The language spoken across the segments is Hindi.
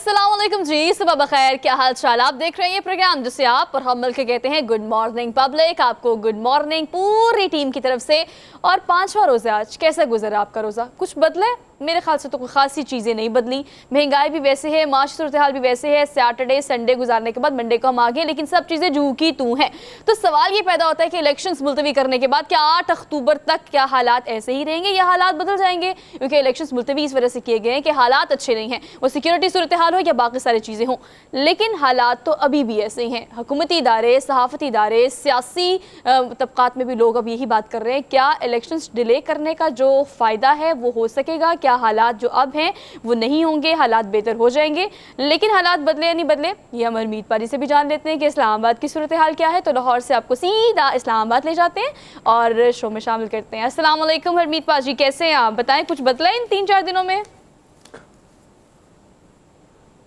अस्सलाम वालेकुम जी, सुबह बखैर, क्या हाल चाल। आप देख रहे हैं ये प्रोग्राम जिसे आप और हम मिलकर कहते हैं गुड मॉर्निंग पब्लिक। आपको गुड मॉर्निंग पूरी टीम की तरफ से। और 5वां रोज़ा आज कैसा गुजरा आपका रोज़ा? कुछ बदले? मेरे ख्याल से तो कोई खासी चीज़ें नहीं बदली। महंगाई भी वैसे है, माशी सूरत हाल भी वैसे है। सैटरडे संडे गुजारने के बाद मंडे को हम आ गए, लेकिन सब चीज़ें जू की तू हैं। तो सवाल ये पैदा होता है कि इलेक्शंस मुलतवी करने के बाद क्या 8 अक्टूबर तक क्या हालात ऐसे ही रहेंगे या हालात बदल जाएंगे? क्योंकि इलेक्शंस मुलतवी इस वजह से किए गए हैं कि हालात अच्छे नहीं हैं, वो सिक्योरिटी सूरत हाल हो या बाकी सारी चीज़ें हों। लेकिन हालात तो अभी भी ऐसे ही हैं। हुकूमती इदारे, सहाफ़ती इदारे, सियासी तबकात में भी लोग अब यही बात कर रहे हैं, क्या इलेक्शंस डिले करने का जो फ़ायदा है वो हो सकेगा? क्या हालात जो अब हैं वो नहीं होंगे, हालात बेहतर हो जाएंगे? लेकिन हालात बदले या नहीं बदले, ये हम हरमीत पारी से भी जान लेते हैं कि इस्लामाबाद की सूरत हाल क्या है। तो लाहौर से आपको सीधा इस्लामाबाद ले जाते हैं और शो में शामिल करते हैं। अस्सलाम वालेकुम हरमीत पाजी, कैसे हैं आप? बताएं, कुछ बदला है इन 3-4 दिनों में?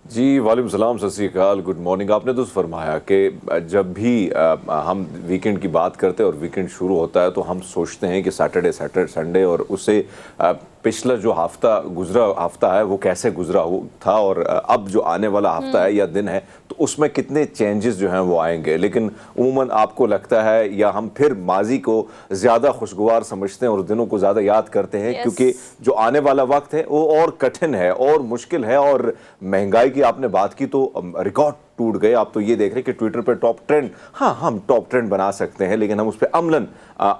जी वालेकुम सलाम, सत श्री अकाल, गुड मॉर्निंग। आपने तो फरमाया कि जब भी हम वीकेंड की बात करते हैं और वीकेंड शुरू होता है तो हम सोचते हैं कि सैटरडे संडे और उससे पिछला जो हफ्ता है वो कैसे गुजरा था और अब जो आने वाला हफ्ता है या दिन है तो उसमें कितने चेंजेस जो हैं वो आएंगे। लेकिन उमूमन आपको लगता है या हम फिर माजी को ज़्यादा खुशगवार समझते हैं और दिनों को ज़्यादा याद करते हैं क्योंकि जो आने वाला वक्त है वो और कठिन है और मुश्किल है। और महंगाई की आपने बात की तो रिकॉर्ड टूट गए। आप तो ये देख रहे हैं कि ट्विटर पे टॉप ट्रेंड, हाँ हम टॉप ट्रेंड बना सकते हैं लेकिन हम उस पर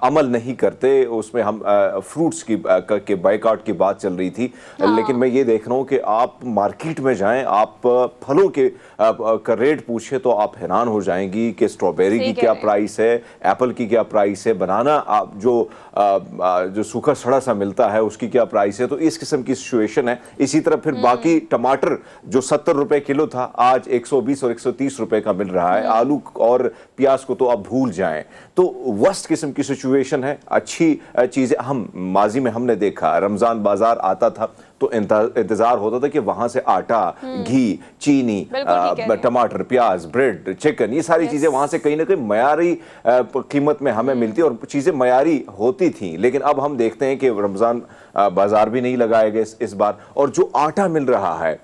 अमल नहीं करते। उसमें हम फ्रूट्स के बाइकआउट की बात चल रही थी। लेकिन मैं ये देख रहा हूँ कि आप मार्केट में जाएं, आप फलों के का रेट पूछे तो आप हैरान हो जाएंगी कि स्ट्रॉबेरी की क्या प्राइस है, एप्पल की क्या प्राइस है, बनाना आप जो सूखा सड़ा सा मिलता है उसकी क्या प्राइस है। तो इस किस्म की सिचुएशन है। इसी तरह फिर बाकी टमाटर जो 70 रुपए किलो था आज 120 और 130 रुपए का मिल रहा है। आलू और प्याज को तो आप भूल जाएं। तो वर्स्ट किस्म की सिचुएशन है। अच्छी चीजें हम माजी में हमने देखा, रमजान बाजार आता था तो इंतजार होता था कि वहां से आटा, घी, चीनी, टमाटर, प्याज, ब्रेड, चिकन, ये सारी चीजें वहां से कहीं ना कहीं मयारी कीमत में हमें मिलती और चीजें मयारी होती थी। लेकिन अब हम देखते हैं कि रमजान बाजार भी नहीं लगाए गए इस बार। और जो आटा मिल रहा है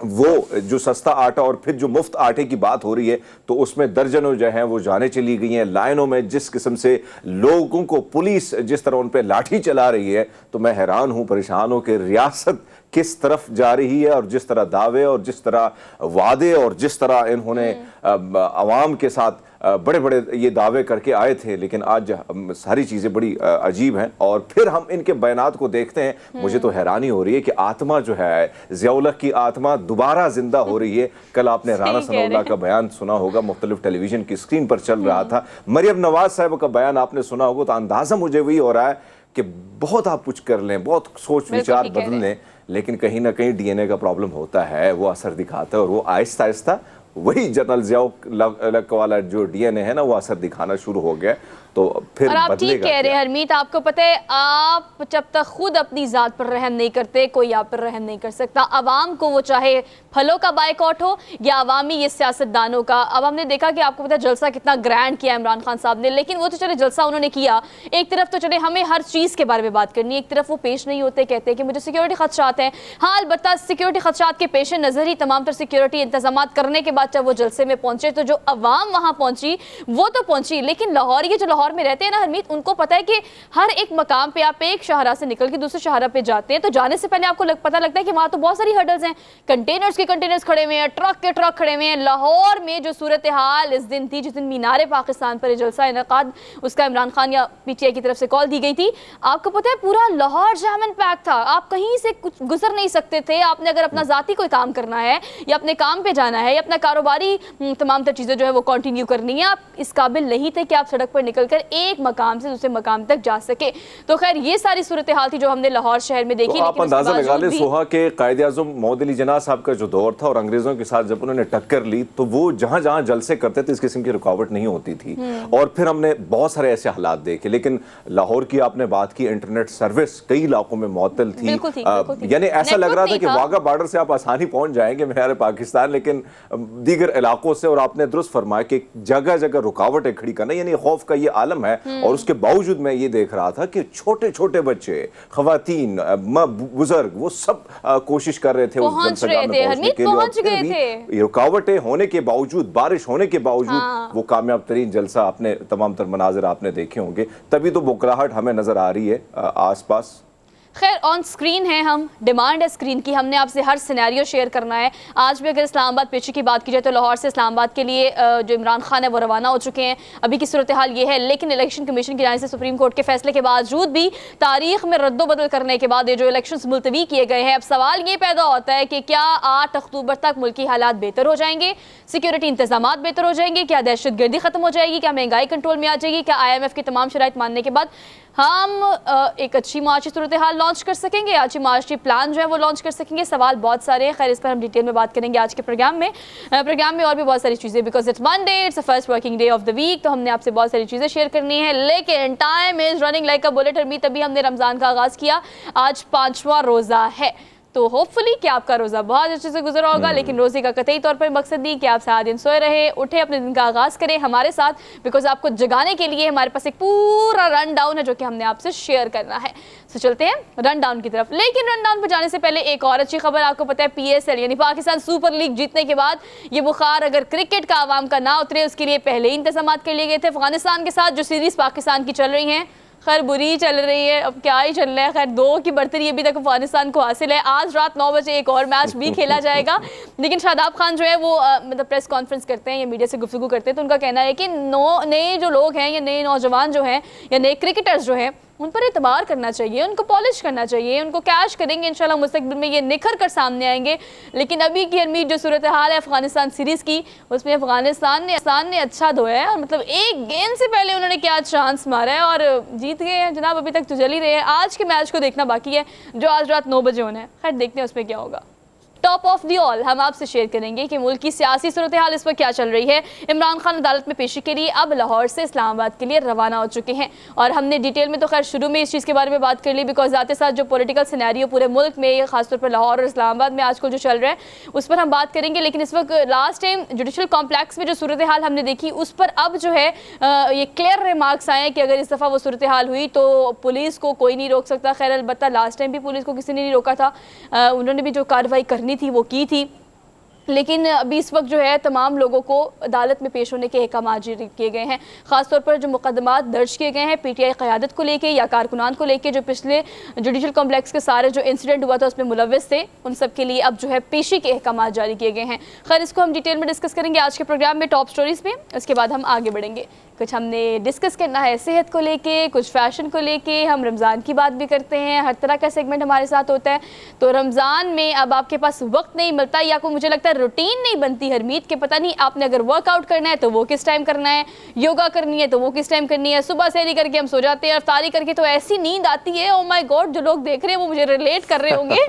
वो जो सस्ता आटा और फिर जो मुफ्त आटे की बात हो रही है तो उसमें दर्जनों जो है वो जाने चली गई हैं लाइनों में। जिस किस्म से लोगों को पुलिस जिस तरह उन पे लाठी चला रही है तो मैं हैरान हूं, परेशान हूं कि रियासत किस तरफ जा रही है। और जिस तरह दावे और जिस तरह वादे और जिस तरह इन्होंने अवाम के साथ बड़े बड़े ये दावे करके आए थे, लेकिन आज सारी चीज़ें बड़ी अजीब हैं। और फिर हम इनके बयानात को देखते हैं, मुझे तो हैरानी हो रही है कि आत्मा जो है, ज़ियाउल हक की आत्मा दोबारा जिंदा हो रही है। कल आपने राना सनाउल्लाह का बयान सुना होगा, मुख्तलिफ टेलीविजन की स्क्रीन पर चल रहा था। मरियम नवाज साहब का बयान आपने सुना होगा। तो अंदाज़ा मुझे वही हो रहा है कि बहुत आप कुछ कर लें, बहुत सोच विचार बदल लें, लेकिन कहीं ना कहीं डीएनए का प्रॉब्लम होता है, वो असर दिखाता है। और वो आहिस्ता आहिस्ता वही जनरल ज़ियाउल वाला जो डीएनए है ना वो असर दिखाना शुरू हो गया। तो फिर और आप ठीक कह रहे हैं हरमीत, आपको पता है आप जब तक खुद अपनी ज़ात पर रहम नहीं करते कोई आप पर रहम नहीं कर सकता। अवाम को वो चाहे फलों का बाइकआउट हो या अवामी ये सियासतदानों का। अब हमने देखा कि आपको पता है जलसा कितना ग्रैंड किया इमरान खान साहब ने, लेकिन वो तो चले जलसा उन्होंने किया, एक तरफ तो चले हमें हर चीज़ के बारे में बात करनी है, एक तरफ वो पेश नहीं होते, कहते हैं कि मुझे सिक्योरिटी खदशात हैं। हाँ अलबत्ता सिक्योरिटी खदशात के पेश नज़र ही तमाम तर सिक्योरिटी इंतजाम करने के बाद जब वो जलसे में पहुंचे तो जो अवाम वहाँ पहुंची वो तो पहुंची, लेकिन लाहौर ये जो लाहौर में रहते हैं ना हरमीत, उनको पता है कि हर एक मकाम पे आप एक शहरा से निकल के दूसरे शहरा पे जाते हैं तो जाने से पहले आपको पता लगता है कि वहां तो बहुत सारी हर्डल्स हैं। कंटेनर्स के कंटेनर्स खड़े हुए हैं, ट्रक के ट्रक खड़े हुए हैं। लाहौर में जो सूरत हाल इस दिन थी, जिस दिन मीनार पाकिस्तान पर जलसा इनकाद उसका इमरान खान या पीटीआई की तरफ से कॉल दी गई थी, आपको पता है पूरा लाहौर जैम एंड पैक था। आप कहीं से कुछ गुजर नहीं सकते थे। आपने अगर अपना जाती कोई काम करना है या अपने काम पे जाना है या अपना कारोबारी तमाम तर चीजें जो है वो कंटिन्यू करनी है, आप इस काबिल नहीं थे कि आप सड़क पर निकलकर एक मकाम से दूसरे मकाम तक जा सके। तो खैर ये सारी सूरत हाल थी जो हमने लाहौर शहर में देखी। तो आप अंदाजा लगा ले सोहा के कायदे आज़म मोहम्मद अली जिन्ना साहब का जो दौर था और अंग्रेजों के साथ जब उन्होंने टक्कर ली तो वो जहां जहां जलसे करते थे इस किस्म की रुकावट नहीं होती थी। और फिर हमने बहुत सारे ऐसे हालात देखे। लेकिन लाहौर की आपने बात की, इंटरनेट सर्विस कई इलाकों में मुअत्तल थी। यानी ऐसा लग रहा था कि वाघा बॉर्डर से आप आसानी पहुंच जाएंगे मीनार पाकिस्तान, लेकिन दीगर इलाकों से। और आपने दुरुस्त फरमाया कि जगह जगह रुकावटें खड़ी करना, यानी खौफ का ये आलम है। और उसके बावजूद मैं ये देख रहा था कि छोटे छोटे बच्चे, खवातीन, बुजुर्ग, वो सब कोशिश कर रहे थे उस जलसगाह में पहुंचने के लिए। और फिर भी रुकावटें होने के बावजूद, बारिश होने के बावजूद वो कामयाब तरीन जलसा आपने, तमाम तर मनाजिर आपने देखे होंगे, तभी तो बुकराहट हमें नजर आ रही है आसपास। खैर ऑन स्क्रीन है, हम डिमांड है स्क्रीन की, हमने आपसे हर सिनेरियो शेयर करना है। आज भी अगर इस्लामाबाद पेशी की बात की जाए तो लाहौर से इस्लामाबाद के लिए जो इमरान खान है वो रवाना हो चुके हैं। अभी की सूरत हाल ये है, लेकिन इलेक्शन कमीशन की जानिब से सुप्रीम कोर्ट के फैसले के बावजूद भी तारीख में रद्दोबदल करने के बाद ये जो इलेक्शन मुलतवी किए गए हैं, अब सवाल ये पैदा होता है कि क्या 8 अक्टूबर तक मुल्की हालात बेहतर हो जाएंगे, सिक्योरिटी इंतजाम बेहतर हो जाएंगे, क्या दहशत गर्दी खत्म हो जाएगी, क्या महंगाई कंट्रोल में आ जाएगी, क्या IMF की तमाम शराइत मानने के बाद हम एक अच्छी माशी सूरत हाल लॉन्च कर सकेंगे, अच्छी माशी प्लान जो है वो लॉन्च कर सकेंगे। सवाल बहुत सारे हैं, खैर इस पर हम डिटेल में बात करेंगे आज के प्रोग्राम में और भी बहुत सारी चीज़ें, because it's Monday, it's the first working day of the week, तो हमने आपसे बहुत सारी चीज़ें शेयर करनी है। लेकिन time is running like a bullet. तभी हमने रमज़ान का आगाज़ किया, आज 5वां रोज़ा है, तो होपफुली कि आपका रोज़ा बहुत अच्छे से गुजरा होगा। लेकिन रोज़े का कतई तौर पर मकसद नहीं कि आप सारा दिन सोए रहे, उठे, अपने दिन का आगाज़ करें हमारे साथ, बिकॉज आपको जगाने के लिए हमारे पास एक पूरा रन डाउन है जो कि हमने आपसे शेयर करना है। तो चलते हैं रन डाउन की तरफ। लेकिन रन डाउन पर जाने से पहले एक और अच्छी खबर, आपको पता है PSL यानी पाकिस्तान सुपर लीग जीतने के बाद ये बुखार अगर क्रिकेट का आवाम का ना उतरे, उसके लिए पहले ही इंतजाम कर लिए गए थे। अफगानिस्तान के साथ जो सीरीज़ पाकिस्तान की चल रही हैं, खैर बुरी चल रही है, अब क्या ही चल रहा है, खैर 2 की बढ़तरी अभी तक अफगानिस्तान को हासिल है। आज रात 9 बजे एक और मैच भी खेला जाएगा। लेकिन शादाब खान जो है वो मतलब प्रेस कॉन्फ्रेंस करते हैं या मीडिया से गुफ्तगू करते हैं, तो उनका कहना है कि नए जो लोग हैं या नए नौजवान जो हैं या नए क्रिकेटर्स जो हैं, उन पर एतबार करना चाहिए, उनको पॉलिश करना चाहिए, उनको कैश करेंगे इंशाल्लाह मुस्तकबिल में ये निखर कर सामने आएंगे। लेकिन अभी की हरमीत जो सूरत हाल है अफगानिस्तान सीरीज़ की, उसमें अफगानिस्तान ने अच्छा धोया है, और मतलब एक गेंद से पहले उन्होंने क्या चांस मारा है और जीत गए हैं जनाब। अभी तक तो चल ही रहे हैं, आज के मैच को देखना बाकी है जो आज रात 9 बजे होना है। खैर देखते हैं उसमें क्या होगा। टॉप ऑफ दी ऑल हम आपसे शेयर करेंगे कि मुल्क की सियासी सूरत हाल इस पर क्या चल रही है। इमरान खान अदालत में पेशी के लिए अब लाहौर से इस्लामाबाद के लिए रवाना हो चुके हैं, और हमने डिटेल में तो खैर शुरू में इस चीज़ के बारे में बात कर ली, बिकॉज साथ साथ जो पॉलिटिकल सिनेरियो पूरे मुल्क में, खासतौर पर लाहौर और इस्लामाबाद में आजकल जो चल रहा है उस पर हम बात करेंगे। लेकिन इस वक्त लास्ट टाइम जुडिशल कॉम्प्लेक्स में जो सूरत हाल हमने देखी, उस पर अब जो है ये क्लियर रिमार्क्स आए कि अगर इस दफ़ा वो सूरत हाल हुई तो पुलिस को कोई नहीं रोक सकता। खैर अलबत्ता लास्ट टाइम भी पुलिस को किसी ने नहीं रोका था, उन्होंने भी जो कार्रवाई करनी थी वो की थी। लेकिन अभी इस वक्त जो है तमाम लोगों को अदालत में पेश होने के अहकाम जारी किए गए हैं। ख़ासतौर पर जो मुकदमात दर्ज किए गए हैं PTI क़यादत को लेके या कारकुनान को लेके, जो पिछले जुडिशल कॉम्प्लेक्स के सारे जो इंसिडेंट हुआ था उसमें मुलव्वस थे, उन सब के लिए अब जो है पेशी के अहकाम जारी किए गए हैं। खैर इसको हम डिटेल में डिस्कस करेंगे आज के प्रोग्राम में टॉप स्टोरीज़ में। उसके बाद हम आगे बढ़ेंगे, कुछ हमने डिस्कस करना है सेहत को लेके, कुछ फैशन को लेके, हम रमज़ान की बात भी करते हैं, हर तरह का सेगमेंट हमारे साथ होता है। तो रमज़ान में अब आपके पास वक्त नहीं मिलता या को मुझे लगता है रूटीन नहीं बनती हरमीत के, पता नहीं आपने अगर वर्कआउट करना है तो वो किस टाइम करना है, योगा करनी है तो वो किस टाइम करनी है, सुबह सहरी करके हम सो जाते हैं, इफ्तारी करके तो ऐसी नींद आती है, ओ माय गॉड, जो लोग देख रहे हैं वो मुझे रिलेट कर रहे होंगे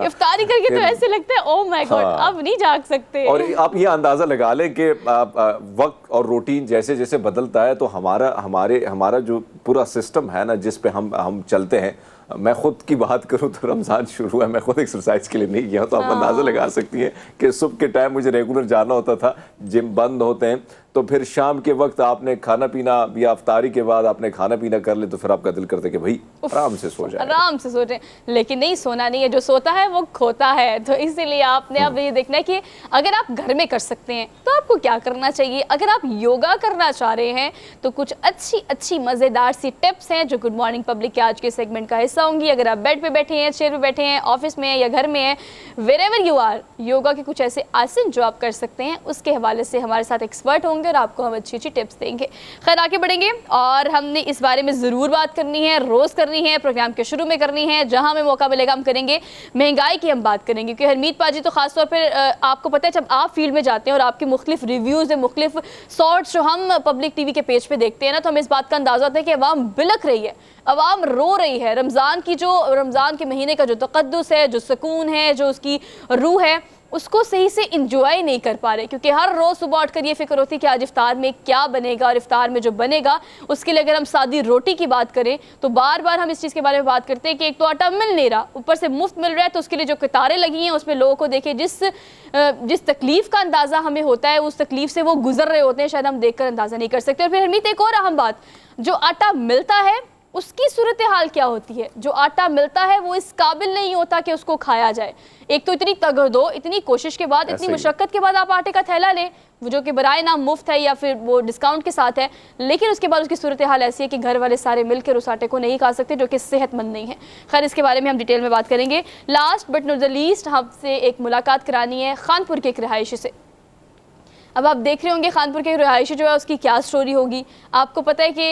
इफ्तारी करके तो ऐसे लगता है ओ माय गॉड अब नहीं जाग सकते। और आप ये अंदाज़ा लगा लें कि वक्त और रूटीन जैसे जैसे बदलता है तो हमारा जो पूरा सिस्टम है ना जिस पे हम चलते हैं, मैं खुद की बात करूं तो रमज़ान शुरू है, मैं खुद एक्सरसाइज के लिए नहीं गया, तो आप अंदाज़ा लगा सकती हैं कि सुबह के टाइम मुझे रेगुलर जाना होता था, जिम बंद होते हैं, तो फिर शाम के वक्त आपने खाना पीना या अफ्तारी के बाद आपने खाना पीना कर ले तो फिर आपका दिल करता है कि भाई आराम से सो जाए, आराम से सो जाए। लेकिन नहीं, सोना नहीं है, जो सोता है वो खोता है। तो इसीलिए आपने अब ये देखना है कि अगर आप घर में कर सकते हैं तो आपको क्या करना चाहिए। अगर आप योगा करना चाह रहे हैं तो कुछ अच्छी मज़ेदार सी टिप्स हैं जो गुड मॉर्निंग पब्लिक के आज के सेगमेंट का हिस्सा होंगी। अगर आप बेड पे बैठे हैं, चेयर पे बैठे हैं, ऑफिस में हैं या घर में हैं, वेरेवर यू आर, योगा के कुछ ऐसे आसन जो आप कर सकते हैं उसके हवाले से हमारे साथ एक्सपर्ट होंगे और आपको हम अच्छी टिप्स देंगे। खैर आगे बढ़ेंगे और हमने इस बारे में ज़रूर बात करनी है, रोज़ करनी है, प्रोग्राम के शुरू में करनी है, जहाँ हमें मौका मिलेगा हम करेंगे। महंगाई की हम बात करेंगे क्योंकि हरमीत पाजी तो खासतौर पर आपको पता है जब आप फील्ड में जाते हैं और आपके मुख्तलिफ रिव्यूज़ हैं, मुख्तलिफ शॉर्ट्स जो हम पब्लिक TV के पेज पे देखते हैं ना, तो हमें इस बात का अंदाज़ा होता है कि अवाम बिलख रही है, अवाम रो रही है। रमज़ान के महीने का जो तक़द्दुस है, जो सुकून है, जो उसकी रूह है, उसको सही से इंजॉय नहीं कर पा रहे, क्योंकि हर रोज़ सुबह उठकर ये फिक्र होती है कि आज इफ्तार में क्या बनेगा, और इफ्तार में जो बनेगा उसके लिए अगर हम सादी रोटी की बात करें तो बार बार हम इस चीज़ के बारे में बात करते हैं कि एक तो आटा मिल नहीं रहा, ऊपर से मुफ्त मिल रहा है, तो उसके लिए जो कतारें लगी हैं उसमें लोगों को देखें, जिस तकलीफ़ का अंदाज़ा हमें होता है, उस तकलीफ़ से वो गुजर रहे होते हैं, शायद हम देखकर अंदाज़ा नहीं कर सकते। और फिर हरमीत, एक और अहम बात, जो आटा मिलता है उसकी सूरत हाल क्या होती है? जो आटा मिलता है वो इस काबिल नहीं होता कि उसको खाया जाए। एक तो इतनी तगड़ो, इतनी कोशिश के बाद, इतनी मुशक्क़त के बाद आप आटे का थैला लें, वो जो कि बराए नाम मुफ्त है या फिर वो डिस्काउंट के साथ है, लेकिन उसके बाद उसकी सूरत हाल ऐसी है कि घर वाले सारे मिलकर उस आटे को नहीं खा सकते, जो कि सेहतमंद नहीं है। खैर, इसके बारे में हम डिटेल में बात करेंगे। Last but not the least, हमसे एक मुलाकात करानी है खानपुर के एक रिहायशी से। अब आप देख रहे होंगे खानपुर के रिहायशी जो है उसकी क्या स्टोरी होगी। आपको पता है कि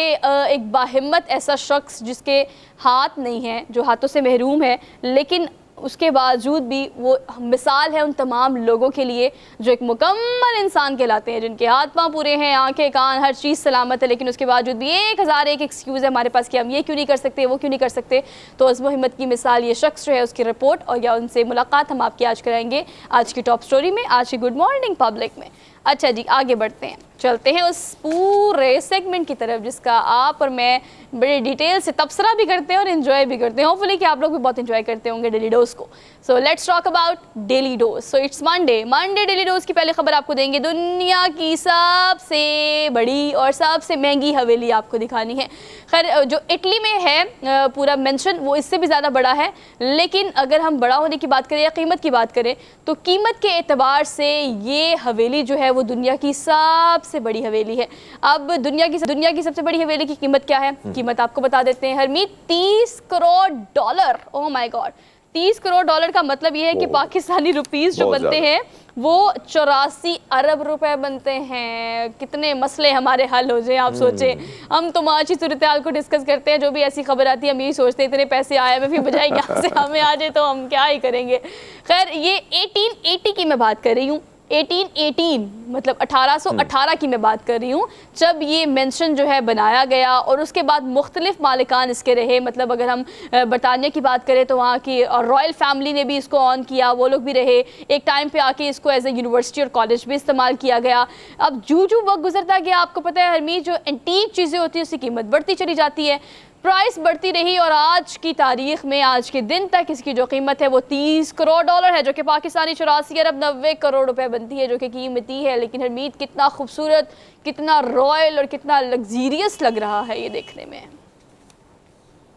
एक बाहिम्मत ऐसा शख्स जिसके हाथ नहीं हैं, जो हाथों से महरूम है, लेकिन उसके बावजूद भी वो मिसाल है उन तमाम लोगों के लिए जो एक मुकम्मल इंसान कहलाते हैं, जिनके हाथ पाँव पूरे हैं, आंखें कान हर चीज़ सलामत है, लेकिन उसके बावजूद भी 1001 एक्सक्यूज़ है हमारे पास कि हम ये क्यों नहीं कर सकते, वो क्यों नहीं कर सकते। तो अज़्म हिम्मत की मिसाल ये शख्स जो है, उसकी रिपोर्ट और या उनसे मुलाकात हम आपकी आज कराएंगे आज की टॉप स्टोरी में, आज की गुड मॉर्निंग पब्लिक में। अच्छा जी, आगे बढ़ते हैं, चलते हैं उस पूरे सेगमेंट की तरफ जिसका आप और मैं बड़े डिटेल से तबसरा भी करते हैं और इन्जॉय भी करते हैं। होपफुली कि आप लोग भी बहुत इन्जॉय करते होंगे डेली डोज को। So let's talk about daily dose. So it's Monday daily dose की पहले खबर आपको देंगे, दुनिया की सबसे बड़ी और सबसे महंगी हवेली आपको दिखानी है। खैर, जो इटली में है पूरा मेंशन, वो इससे भी ज़्यादा बड़ा है, लेकिन अगर हम बड़ा होने की बात करें या कीमत की बात करें तो कीमत के एतबार से ये हवेली जो है वो दुनिया की सबसे बड़ी हवेली है। अब दुनिया की सबसे बड़ी हवेली की कीमत क्या है? कीमत आपको बता देते हैं Harmeet, $30 crore. Oh my God, $30 crore का मतलब ये है कि पाकिस्तानी रुपीस जो बनते हैं वो 84 अरब रुपए बनते हैं। कितने मसले हमारे हल हो जाए, आप सोचें। हम तो माशी सूरत हाल को डिस्कस करते हैं, जो भी ऐसी खबर आती है हम यही सोचते हैं इतने पैसे आए हुए, फिर बजाय यहाँ से हमें आ जाए तो हम क्या ही करेंगे। खैर, ये 1880 की मैं बात कर रही हूँ, 1818 मतलब 1818 की मैं बात कर रही हूँ, जब ये मेंशन जो है बनाया गया, और उसके बाद मुख्तलिफ मालिकान इसके रहे। मतलब अगर हम बरतानिया की बात करें तो वहाँ की रॉयल फैमिली ने भी इसको ऑन किया, वो लोग भी रहे। एक टाइम पे आके इसको एज ए यूनिवर्सिटी और कॉलेज भी इस्तेमाल किया गया। अब जूं वक्त गुजरता गया, आपको पता है हरमीत, जो एंटीक चीज़ें होती हैं उसकी कीमत बढ़ती चली जाती है, प्राइस बढ़ती रही, और आज की तारीख में, आज के दिन तक इसकी जो कीमत है वो $30 करोड़ है, जो कि पाकिस्तानी 84 अरब 90 करोड़ रुपए बनती है, जो कि कीमती है। लेकिन हरमीत, कितना खूबसूरत, कितना रॉयल और कितना लग्जीरियस लग रहा है ये देखने में।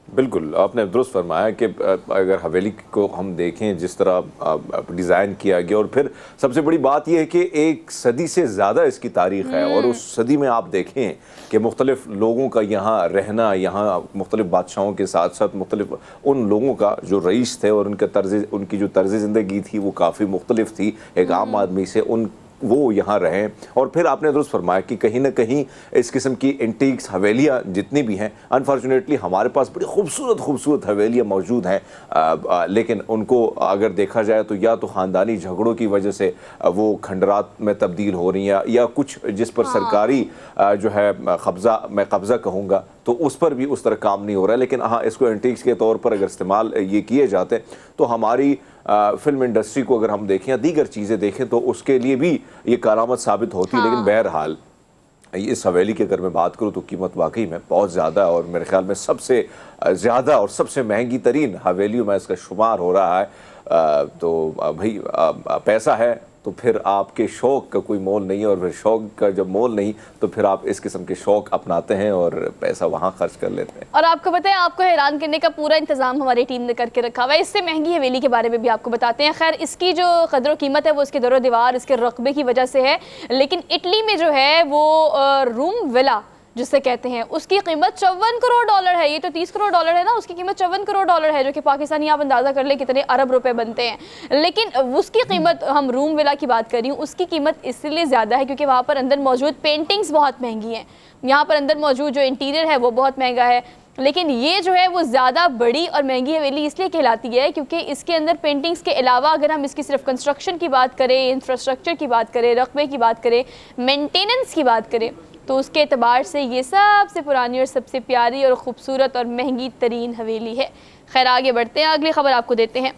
बिल्कुल, आपने दुरुस्त फरमाया कि अगर हवेली को हम देखें जिस तरह डिज़ाइन किया गया, और फिर सबसे बड़ी बात यह है कि 1 सदी से ज़्यादा इसकी तारीख़ है, और उस सदी में आप देखें कि मुख्तलिफ़ लोगों का यहाँ रहना, यहाँ मुख्तलिफ़ बादशाहों के साथ साथ मुख्तलिफ़ उन लोगों का जो रईस थे और उनकी जो तर्ज़ ज़िंदगी थी वो काफ़ी मुख्तलिफ थी एक आम आदमी से, वो यहाँ रहें। और फिर आपने दुरुस्त फरमाया कि कहीं ना कहीं इस किस्म की एंटीक्स हवेलियाँ जितनी भी हैं, अनफॉर्चुनेटली हमारे पास बड़ी खूबसूरत हवेलियाँ मौजूद हैं, लेकिन उनको अगर देखा जाए तो या तो ख़ानदानी झगड़ों की वजह से वो खंडरात में तब्दील हो रही हैं, या कुछ जिस पर सरकारी जो है मैं कब्ज़ा कहूँगा, तो उस पर भी उस तरह काम नहीं हो रहा है। लेकिन हाँ, इसको एंटीक्स के तौर पर अगर इस्तेमाल ये किए जाते तो हमारी फिल्म इंडस्ट्री को अगर हम देखें या दीगर चीज़ें देखें तो उसके लिए भी ये करामत साबित होती है। लेकिन बहरहाल इस हवेली की अगर मैं बात करूँ तो कीमत वाकई में बहुत ज़्यादा है, और मेरे ख्याल में सबसे ज़्यादा और सबसे महंगी तरीन हवेलियों में इसका शुमार हो रहा है। तो भाई पैसा है तो फिर आपके शौक़ का कोई मोल नहीं है, और फिर शौक़ का जब मोल नहीं तो फिर आप इस किस्म के शौक़ अपनाते हैं और पैसा वहाँ खर्च कर लेते हैं। और आपको पता है, आपको हैरान करने का पूरा इंतजाम हमारी टीम ने करके रखा हुआ है। इससे महंगी हवेली के बारे में भी आपको बताते हैं। खैर, इसकी जो कदर कीमत है वो इसके दरो दीवार, इसके रकबे की वजह से है, लेकिन इटली में जो है वो रूम विला जिसे कहते हैं उसकी कीमत $54 करोड़ है। ये तो $30 करोड़ है ना, उसकी कीमत $54 करोड़ है, जो कि पाकिस्तानी आप अंदाज़ा कर ले कितने अरब रुपए बनते हैं। लेकिन उसकी कीमत, हम रूम विला की बात कर रही हूँ, उसकी कीमत इसलिए ज़्यादा है क्योंकि वहाँ पर अंदर मौजूद पेंटिंग्स बहुत महंगी हैं, यहाँ पर अंदर मौजूद जो इंटीरियर है वो बहुत महंगा है। लेकिन ये जो है वो ज़्यादा बड़ी और महंगी हवेली इसलिए कहलाती है क्योंकि इसके अंदर पेंटिंग्स के अलावा अगर हम इसकी सिर्फ कंस्ट्रक्शन की बात करें, इंफ्रास्ट्रक्चर की बात करें, रकबे की बात करें, मेंटेनेंस की बात करें, तो उसके एतबार से ये सबसे पुरानी और सबसे प्यारी और ख़ूबसूरत और महंगी तरीन हवेली है। खैर आगे बढ़ते हैं, अगली ख़बर आपको देते हैं।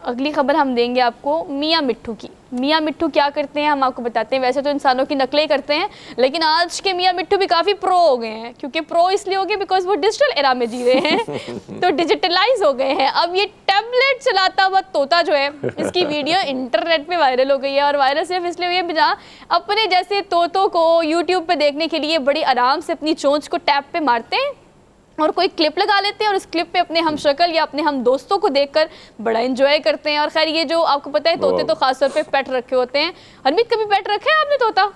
अगली ख़बर हम देंगे आपको मियाँ मिट्ठू की। मियाँ मिट्ठू क्या करते हैं हम आपको बताते हैं। वैसे तो इंसानों की नकलें करते हैं, लेकिन आज के मियाँ मिट्ठू भी काफ़ी प्रो हो गए हैं। क्योंकि प्रो इसलिए हो गए बिकॉज वो डिजिटल एरा में जी रहे हैं तो डिजिटलाइज हो गए हैं। अब ये टैबलेट चलाता हुआ तोता जो है, इसकी वीडियो इंटरनेट पे वायरल हो गई है। और वायरल सिर्फ इसलिए हुई है बिना अपने जैसे तोतों को यूट्यूब पे देखने के लिए बड़ी आराम से अपनी चोंच को टैब पे मारते हैं और कोई क्लिप लगा लेते हैं और उस क्लिप पे अपने हम शक्ल या अपने हम दोस्तों को देखकर बड़ा एंजॉय करते हैं। और खैर ये जो आपको पता है तोते तो खासतौर पे पेट रखे होते हैं। हरमीत कभी पेट रखे हैं आपने तोता?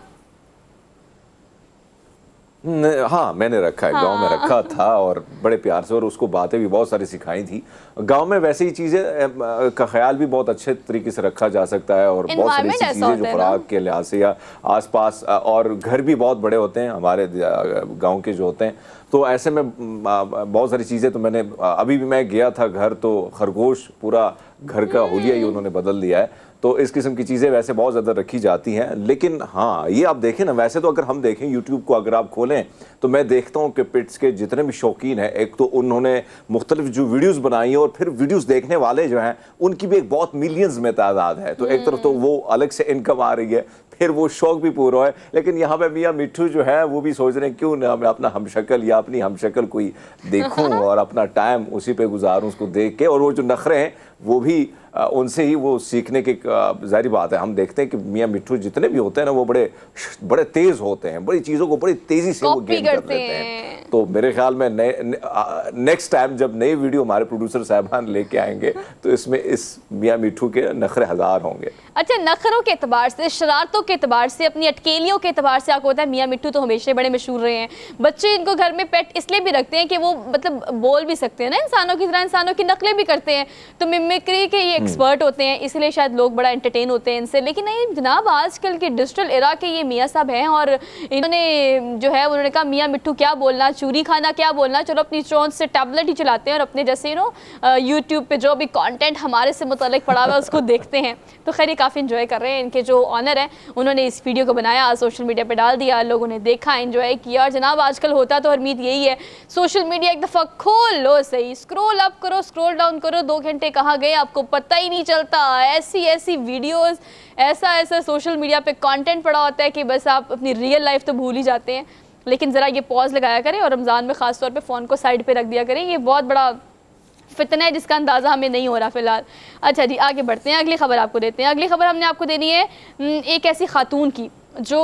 हाँ मैंने रखा है, गांव में रखा था और बड़े प्यार से, और उसको बातें भी बहुत सारी सिखाई थी। गांव में वैसे ही चीज़ें का ख्याल भी बहुत अच्छे तरीके से रखा जा सकता है और बहुत सारी ऐसी चीज़ें जो खुराक के लिहाज से या आसपास, और घर भी बहुत बड़े होते हैं हमारे गांव के जो होते हैं। तो ऐसे में बहुत सारी चीज़ें, तो मैंने अभी भी मैं गया था घर तो खरगोश पूरा घर का हुलिया ही उन्होंने बदल दिया है। तो इस किस्म की चीज़ें वैसे बहुत ज़्यादा रखी जाती हैं। लेकिन हाँ ये आप देखें ना, वैसे तो अगर हम देखें यूट्यूब को अगर आप खोलें तो मैं देखता हूँ कि पेट्स के जितने भी शौकीन हैं, एक तो उन्होंने मुख्तलिफ जो वीडियोस बनाई हैं और फिर वीडियोस देखने वाले जो हैं उनकी भी एक बहुत मिलियंस में तादाद है। तो एक तरफ तो वो अलग से इनकम आ रही है, फिर वो शौक भी पूरा है। लेकिन यहाँ पे मियाँ मिट्ठू जो है वो भी सोच रहे हैं क्यों ना मैं अपना हमशक्ल या अपनी हमशक्ल कोई देखूँ और अपना टाइम उसी पे गुजारूँ, उसको देख के। और वो जो नखरे हैं वो भी उनसे ही वो सीखने की जाहिर बात है। हम देखते हैं कि मियाँ मिट्ठू जितने भी होते हैं ना वो बड़े तेज होते हैं, बड़ी चीज़ों को बड़ी तेज़ी से वो गेन कर लेते हैं। तो मेरे ख्याल में नेक्स्ट टाइम जब नई वीडियो हमारे प्रोड्यूसर साहबान लेके आएंगे तो इसमें इस मियाँ मिट्ठू के नखरे हजार होंगे। अच्छा, नखरों के एतबार से, शरारतों के एतबार से, अपनी अटकेलियों के एतबार से आपको होता है मियाँ मिट्ठू तो हमेशा बड़े मशहूर रहे हैं। बच्चे इनको घर में पेट इसलिए भी रखते हैं कि वो मतलब बोल भी सकते हैं ना इंसानों की तरह, इंसानों की नकलें भी करते हैं। तो मिमिक्री के ये एक्सपर्ट होते हैं, इसलिए शायद लोग बड़ा एंटरटेन होते हैं इनसे। लेकिन नहीं जनाब, आजकल के डिजिटल एरा के ये मियाँ साहब हैं और इन्होंने जो है उन्होंने कहा मियाँ मिट्ठू क्या बोलना, चूरी खाना क्या बोलना, चलो अपनी चोंच से टैबलेट ही चलाते हैं और अपने जैसे यूट्यूब पे जो भी कंटेंट हमारे से मुताल्लिक पड़ा हुआ है उसको देखते हैं। तो खैर ये काफ़ी इन्जॉय कर रहे हैं। इनके जो ऑनर हैं उन्होंने इस वीडियो को बनाया, सोशल मीडिया पे डाल दिया, लोगों ने देखा, एंजॉय किया। और जनाब आजकल होता तो हरमीत यही है, सोशल मीडिया एक दफ़ा खोल लो सही, स्क्रॉल अप करो, स्क्रॉल डाउन करो, 2 घंटे कहाँ गए आपको पता ही नहीं चलता। ऐसी वीडियोस, ऐसा सोशल मीडिया पे कंटेंट पड़ा होता है कि बस आप अपनी रियल लाइफ तो भूल ही जाते हैं। लेकिन ज़रा ये पॉज लगाया करें और रमज़ान में ख़ास तौर पे फ़ोन को साइड पे रख दिया करें। ये बहुत बड़ा फितना है जिसका अंदाज़ा हमें नहीं हो रहा फ़िलहाल। अच्छा जी, आगे बढ़ते हैं, अगली खबर आपको देते हैं। अगली खबर हमने आपको देनी है एक ऐसी खातून की जो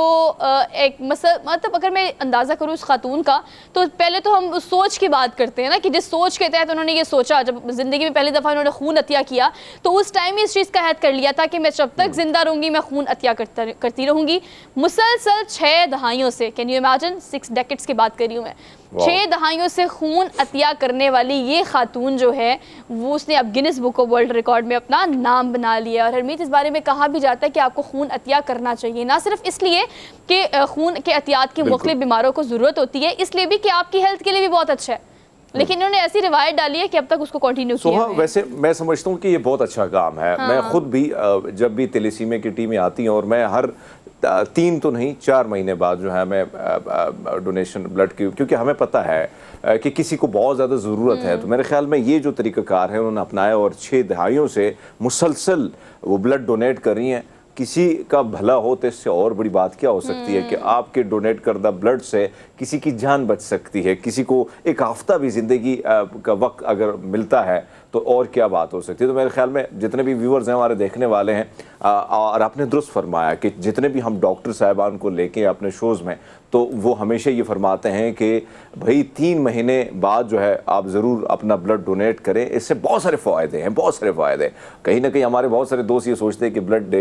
एक मतलब अगर मैं अंदाज़ा करूँ उस खातून का, तो पहले तो हम उस सोच की बात करते हैं ना कि जिस सोच के तहत उन्होंने ये सोचा, जब ज़िंदगी में पहली दफ़ा उन्होंने खून अतिया किया तो उस टाइम ही इस चीज़ का अहद कर लिया था कि मैं जब तक ज़िंदा रहूँगी मैं खून अतिया करती रहूँगी। मुसलसल 6 दहाइयों से, कैन यू इमेजिन, 6 डेकेड्स की बात कर रही हूँ मैं, 6 दहाइयों से खून अतिया करने वाली ये खातून जो है वो उसने अब Guinness book of world record में अपना नाम बना लिया। और हरमीत इस बारे में कहा भी जाता है कि आपको खून अतिया करना चाहिए, ना सिर्फ इसलिए कि खून के अतियात की मुख्तलिफ बीमारों को ज़रूरत होती है, इसलिए भी कि आपकी हेल्थ के लिए भी बहुत अच्छा है। लेकिन इन्होंने ऐसी रिवायत डाली है कि अब तक उसको कंटिन्यू किया है। वैसे मैं समझता हूँ कि ये बहुत अच्छा काम है। मैं खुद भी जब भी थैलेसीमिया की टीमें आती हैं और मैं हर 3 तो नहीं 4 महीने बाद जो है मैं डोनेशन ब्लड की, क्योंकि हमें पता है कि किसी को बहुत ज़्यादा ज़रूरत है। तो मेरे ख्याल में ये जो तरीक़ाकार है उन्होंने अपनाया और 6 दहाइयों से मुसलसल वो ब्लड डोनेट कर रही हैं। किसी का भला हो तो इससे और बड़ी बात क्या हो सकती है कि आपके डोनेट करदा ब्लड से किसी की जान बच सकती है, किसी को एक हफ्ता भी ज़िंदगी का वक्त अगर मिलता है तो और क्या बात हो सकती है। तो मेरे ख्याल में जितने भी व्यूअर्स हैं हमारे देखने वाले हैं, और आपने दुरुस्त फरमाया कि जितने भी हम डॉक्टर साहिबान को लेके अपने शोज़ में, तो वो हमेशा ये फरमाते हैं कि भाई 3 महीने बाद जो है आप ज़रूर अपना ब्लड डोनेट करें, इससे बहुत सारे फ़ायदे हैं, बहुत सारे फ़ायदे। कहीं ना कहीं हमारे बहुत सारे दोस्त ये सोचते हैं कि ब्लड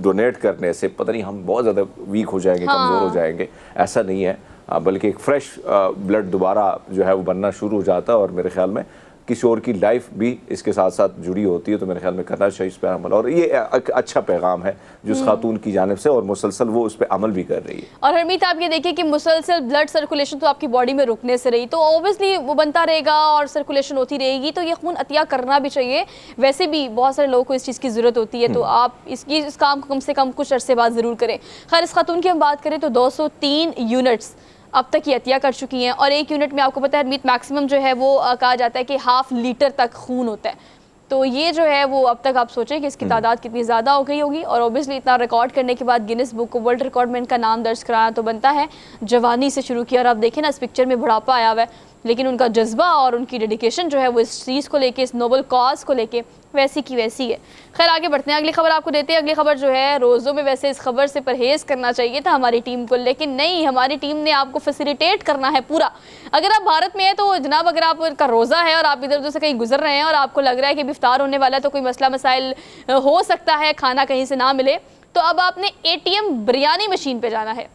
डोनेट करने से पता नहीं हम बहुत ज़्यादा वीक हो जाएंगे, कमज़ोर हो जाएंगे। ऐसा नहीं है, बल्कि एक फ़्रेश ब्लड दोबारा जो है वो बनना शुरू हो जाता है। और मेरे ख्याल में किशोर की लाइफ भी इसके साथ साथ जुड़ी होती है, तो मेरे ख्याल में करना चाहिए इस पर अमल। और ये एक अच्छा पैगाम है जो उस खातून की जानिब से, और मुसलसल वो उस पर अमल भी कर रही है। और हरमीत आप ये देखिए कि मुसलसल ब्लड सर्कुलेशन तो आपकी बॉडी में रुकने से रही, तो ऑब्वियसली वो बनता रहेगा और सर्कुलेशन होती रहेगी, तो ये खून अतिया करना भी चाहिए। वैसे भी बहुत सारे लोगों को इस चीज़ की ज़रूरत होती है, तो आप इस काम को कम से कम कुछ अरसे बाद ज़रूर करें। खैर, इस खातून की हम बात करें तो 203 यूनिट्स अब तक ये अतिया कर चुकी हैं, और एक यूनिट में आपको पता है हरमीत मैक्सिमम जो है वो कहा जाता है कि 1/2 लीटर तक खून होता है। तो ये जो है वो अब तक आप सोचें कि इसकी तादाद कितनी ज़्यादा हो गई होगी, और ऑब्वियसली इतना रिकॉर्ड करने के बाद गिनीज बुक वर्ल्ड रिकॉर्ड में इनका नाम दर्ज कराना तो बनता है। जवानी से शुरू किया, और आप देखें ना इस पिक्चर में बुढ़ापा आया हुआ है, लेकिन उनका जज्बा और उनकी डेडिकेशन जो है वो इस चीज़ को लेके, इस नोबल कॉज को लेके वैसी की वैसी है। खैर, आगे बढ़ते हैं, अगली खबर आपको देते हैं। अगली खबर जो है, रोज़ों में वैसे इस खबर से परहेज़ करना चाहिए था हमारी टीम को, लेकिन नहीं, हमारी टीम ने आपको फैसिलिटेट करना है पूरा। अगर आप भारत में हैं तो जनाब, अगर आपका रोज़ा है और आप इधर उधर से कहीं गुजर रहे हैं और आपको लग रहा है कि इफ्तार होने वाला है, तो कोई मसला मसाइल हो सकता है, खाना कहीं से ना मिले, तो अब आपने ATM बिरयानी मशीन पे जाना है।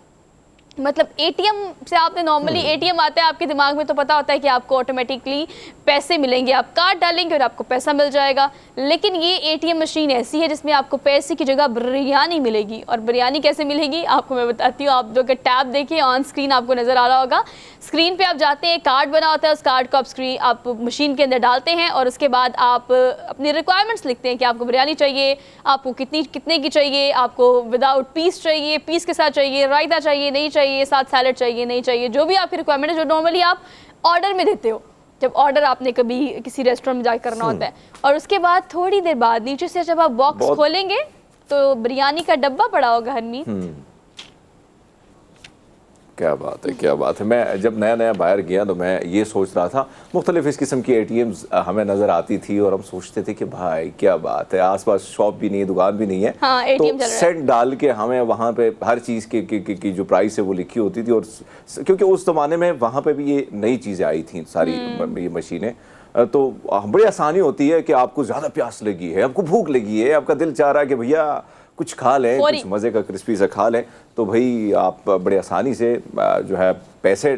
मतलब ATM से आपने नॉर्मली ATM आता है, आपके दिमाग में तो पता होता है कि आपको ऑटोमेटिकली पैसे मिलेंगे, आप कार्ड डालेंगे और आपको पैसा मिल जाएगा, लेकिन ये ATM मशीन ऐसी है जिसमें आपको पैसे की जगह बिरयानी मिलेगी। और बिरयानी कैसे मिलेगी आपको मैं बताती हूँ। आप अगर टैब देखिए ऑन स्क्रीन आपको नज़र आ रहा होगा, स्क्रीन पे आप जाते हैं, कार्ड बना होता है, उस कार्ड को आप मशीन के अंदर डालते हैं, और उसके बाद आप अपनी रिक्वायरमेंट्स लिखते हैं कि आपको बिरयानी चाहिए, आपको कितने की चाहिए, आपको विदाउट पीस चाहिए, पीस के साथ चाहिए, रायता चाहिए, नहीं चाहिए, साथ सैलड चाहिए, नहीं चाहिए, जो भी आपकी रिक्वायरमेंट है, जो नॉर्मली आप ऑर्डर में देते हो जब ऑर्डर आपने कभी किसी रेस्टोरेंट में जाकर करना होता है। और उसके बाद थोड़ी देर बाद नीचे से जब आप बॉक्स खोलेंगे तो बिरयानी का डब्बा पड़ा होगा हरमीत। क्या बात है, क्या बात है। मैं जब नया नया बाहर गया तो मैं ये सोच रहा था, मुख्तलिफ इस किस्म की ATMs हमें नज़र आती थी, और हम सोचते थे कि भाई क्या बात है, आसपास शॉप भी नहीं है, दुकान भी नहीं है, हाँ, ATM तो सेट डाल के हमें वहाँ पे हर चीज़ की जो प्राइस है वो लिखी होती थी। और क्योंकि उस ज़माने में वहाँ पे भी ये नई चीज़ें आई थी सारी, ये मशीनें, तो बड़ी आसानी होती है कि आपको ज़्यादा प्यास लगी है, आपको भूख लगी है, आपका दिल चाह रहा है कि भैया कुछ खा लें, कुछ मज़े का क्रिस्पी सा खा लें, तो भाई आप बड़े आसानी से जो है पैसे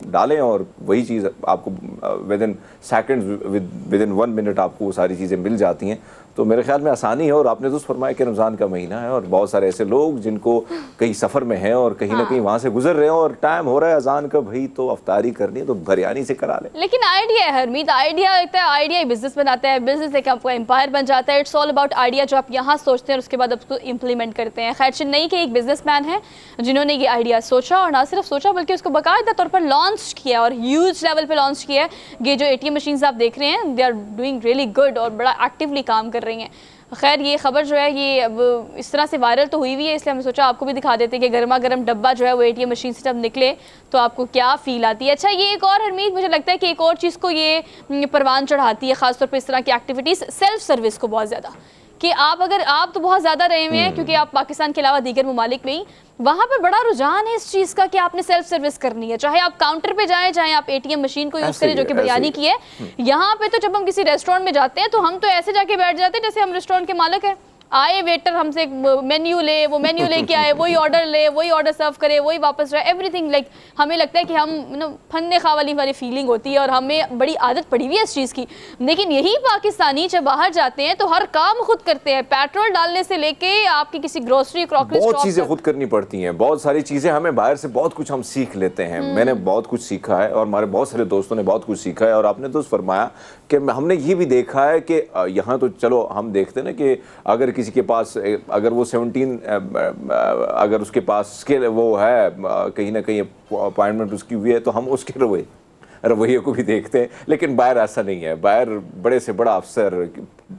डालें और वही चीज़ आपको with in seconds, with in 1 minute आपको वो सारी चीज़ें मिल जाती हैं। तो मेरे ख्याल में आसानी है। और आपने तो फरमाया कि रमज़ान का महीना है और बहुत सारे ऐसे लोग जिनको कहीं सफ़र में हैं और कहीं ना कहीं वहाँ से गुजर रहे हैं और टाइम हो रहा है अजान का, भाई तो अफ्तारी करनी है तो बिरयानी से करा लें। लेकिन आइडिया है हरमीत, आइडिया लगता है, आइडिया बिजनेस बनाता है, बिजनेस एक आपका एम्पायर बन जाता है। इट्स ऑल अबाउट आइडिया, जो आप यहाँ सोचते हैं और उसके बाद आप उसको इम्प्लीमेंट करते हैं। खैर, चेन्नई के एक बिजनेसमैन है जिन्होंने ये आइडिया सोचा, और ना सिर्फ सोचा बल्कि उसको बाकायदा तौर पर लॉन्च किया, और ह्यूज लेवल पर लॉन्च किया है। ये जो ATM मशीन्स आप देख रहे हैं, they are doing really good और बड़ा एक्टिवली काम कर रही हैं। खैर, ये खबर जो है ये अब इस तरह से वायरल तो हुई हुई है, इसलिए हमने सोचा आपको भी दिखा देते हैं कि गर्मा गर्म डब्बा जो है वो ATM मशीन से जब निकले तो आपको क्या फील आती है। अच्छा, ये एक और हरमीत मुझे लगता है कि एक और चीज़ को ये परवान चढ़ाती है, ख़ासतौर पर इस तरह की एक्टिविटीज़, सेल्फ सर्विस को बहुत ज़्यादा, कि आप तो बहुत ज़्यादा रहे हुए हैं क्योंकि आप पाकिस्तान के अलावा दीगर ममालिक में ही, वहाँ पर बड़ा रुझान है इस चीज़ का कि आपने सेल्फ सर्विस करनी है, चाहे आप काउंटर पे जाएं, चाहे आप ATM मशीन को यूज़ करें जो कि बिरयानी की है। यहाँ पे तो जब हम किसी रेस्टोरेंट में जाते हैं तो हम तो ऐसे जाके बैठ जाते हैं जैसे हम रेस्टोरेंट के मालिक हैं। आए वेटर हमसे मेन्यू ले, वो मेन्यू लेके आए, वही ऑर्डर ले, वही ऑर्डर सर्व करे, वही वापस जाए, एवरीथिंग लाइक हमें लगता है कि हम फन्ने खा वाली फीलिंग होती है और हमें बड़ी आदत पड़ी हुई है इस चीज़ की। लेकिन यही पाकिस्तानी जब बाहर जाते हैं तो हर काम खुद करते हैं, पेट्रोल डालने से लेके आपकी किसी ग्रोसरी क्रॉकरी बहुत चीज़ें खुद करनी पड़ती हैं। बहुत सारी चीज़ें हमें बाहर से बहुत कुछ हम सीख लेते हैं। मैंने बहुत कुछ सीखा है और हमारे बहुत सारे दोस्तों ने बहुत कुछ सीखा है। और आपने तो फरमाया कि हमने ये भी देखा है कि यहाँ तो चलो हम देखते हैं ना कि अगर किसी के पास, अगर वो 17 अगर उसके पास स्किल वो है, कहीं ना कहीं अपॉइंटमेंट उसकी हुई है, तो हम उसके रवैये को भी देखते हैं। लेकिन बाहर ऐसा नहीं है। बाहर बड़े से बड़ा अफसर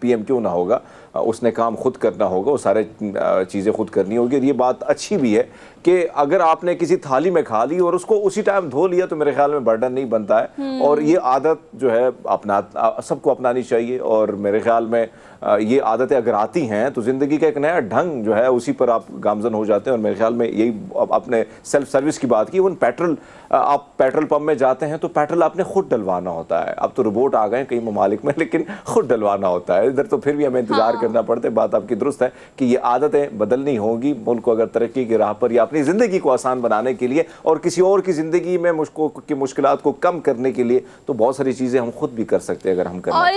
PM क्यों ना होगा, उसने काम खुद करना होगा, वो सारे चीज़ें खुद करनी होगी। और ये बात अच्छी भी है कि अगर आपने किसी थाली में खा ली और उसको उसी टाइम धो लिया तो मेरे ख्याल में बर्डन नहीं बनता है। और ये आदत जो है सबको अपनानी चाहिए। और मेरे ख्याल में ये आदतें अगर आती हैं तो ज़िंदगी का एक नया ढंग जो है उसी पर आप गामजन हो जाते हैं। और मेरे ख्याल में यही आपने सेल्फ सर्विस की बात की, उन पेट्रोल आप पेट्रोल पंप में जाते हैं तो पेट्रोल आपने खुद डलवाना होता है। अब तो रोबोट आ गए कई ममालिक में, लेकिन खुद डलवाना होता है। इधर तो फिर भी हमें इंतजार करना पड़ता है। बात आपकी दुरुस्त है कि ये आदतें बदलनी होगी मुल्क को अगर तरक्की की राह पर या अपनी ज़िंदगी को आसान बनाने के लिए और किसी और की ज़िंदगी में मुश्किलात को कम करने के लिए। तो बहुत सारी चीज़ें हम खुद भी कर सकते हैं अगर हम करना चाहें।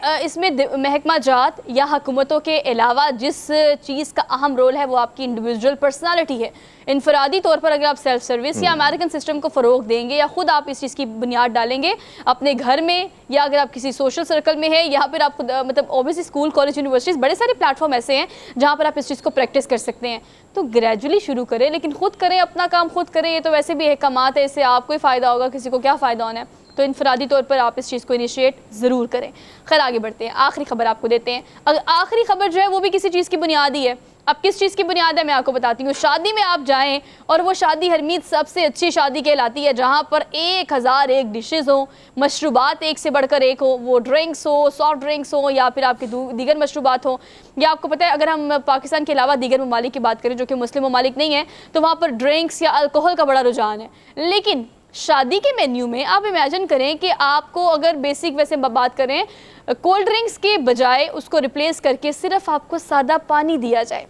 और इसमें महकमा जात या हुकूमतों के अलावा जिस चीज़ का अहम रोल है वो आपकी इंडिविजुअल पर्सनालिटी है। इनफरादी तौर पर अगर आप सेल्फ सर्विस या अमेरिकन सिस्टम को फ़रोग देंगे या खुद आप इस चीज़ की बुनियाद डालेंगे अपने घर में, या अगर आप किसी सोशल सर्कल में है या फिर आप खुद मतलब ओबियसली स्कूल कॉलेज यूनिवर्सिटीज़ बड़े सारे प्लेटफॉर्म ऐसे हैं जहाँ पर आप इस चीज़ को प्रैक्टिस कर सकते हैं। तो ग्रेजुअली शुरू करें, लेकिन खुद करें, अपना काम खुद करें। ये तो वैसे भी अहकामात है, इससे आपको ही फ़ायदा होगा, किसी को क्या फ़ायदा होना है। तो इनफरादी तौर पर आप इस चीज़ को इनिशिएट ज़रूर करें। खैर आगे बढ़ते हैं, आखिरी खबर आपको देते हैं। अगर आखिरी खबर जो है वो भी किसी चीज़ की बुनियाद ही है। अब किस चीज़ की बुनियाद है मैं आपको बताती हूँ। शादी में आप जाएं और वो शादी हरमीत सबसे अच्छी शादी कहलाती है जहाँ पर 1001 डिशेज़ हो, मशरूबात एक से बढ़कर एक हो, वो ड्रिंक्स हो, सॉफ्ट ड्रिंक्स हो या फिर आपके दीगर मशरूबात हो। या आपको पता है अगर हम पाकिस्तान के अलावा दीगर ममालिक की बात करें जो कि मुस्लिम ममालिक नहीं है, तो वहाँ पर ड्रिंक्स या अल्कोहल का बड़ा रुझान है। लेकिन शादी के मेन्यू में आप इमेजिन करें कि आपको अगर बेसिक वैसे बात करें कोल्ड ड्रिंक्स के बजाय उसको रिप्लेस करके सिर्फ आपको सादा पानी दिया जाए।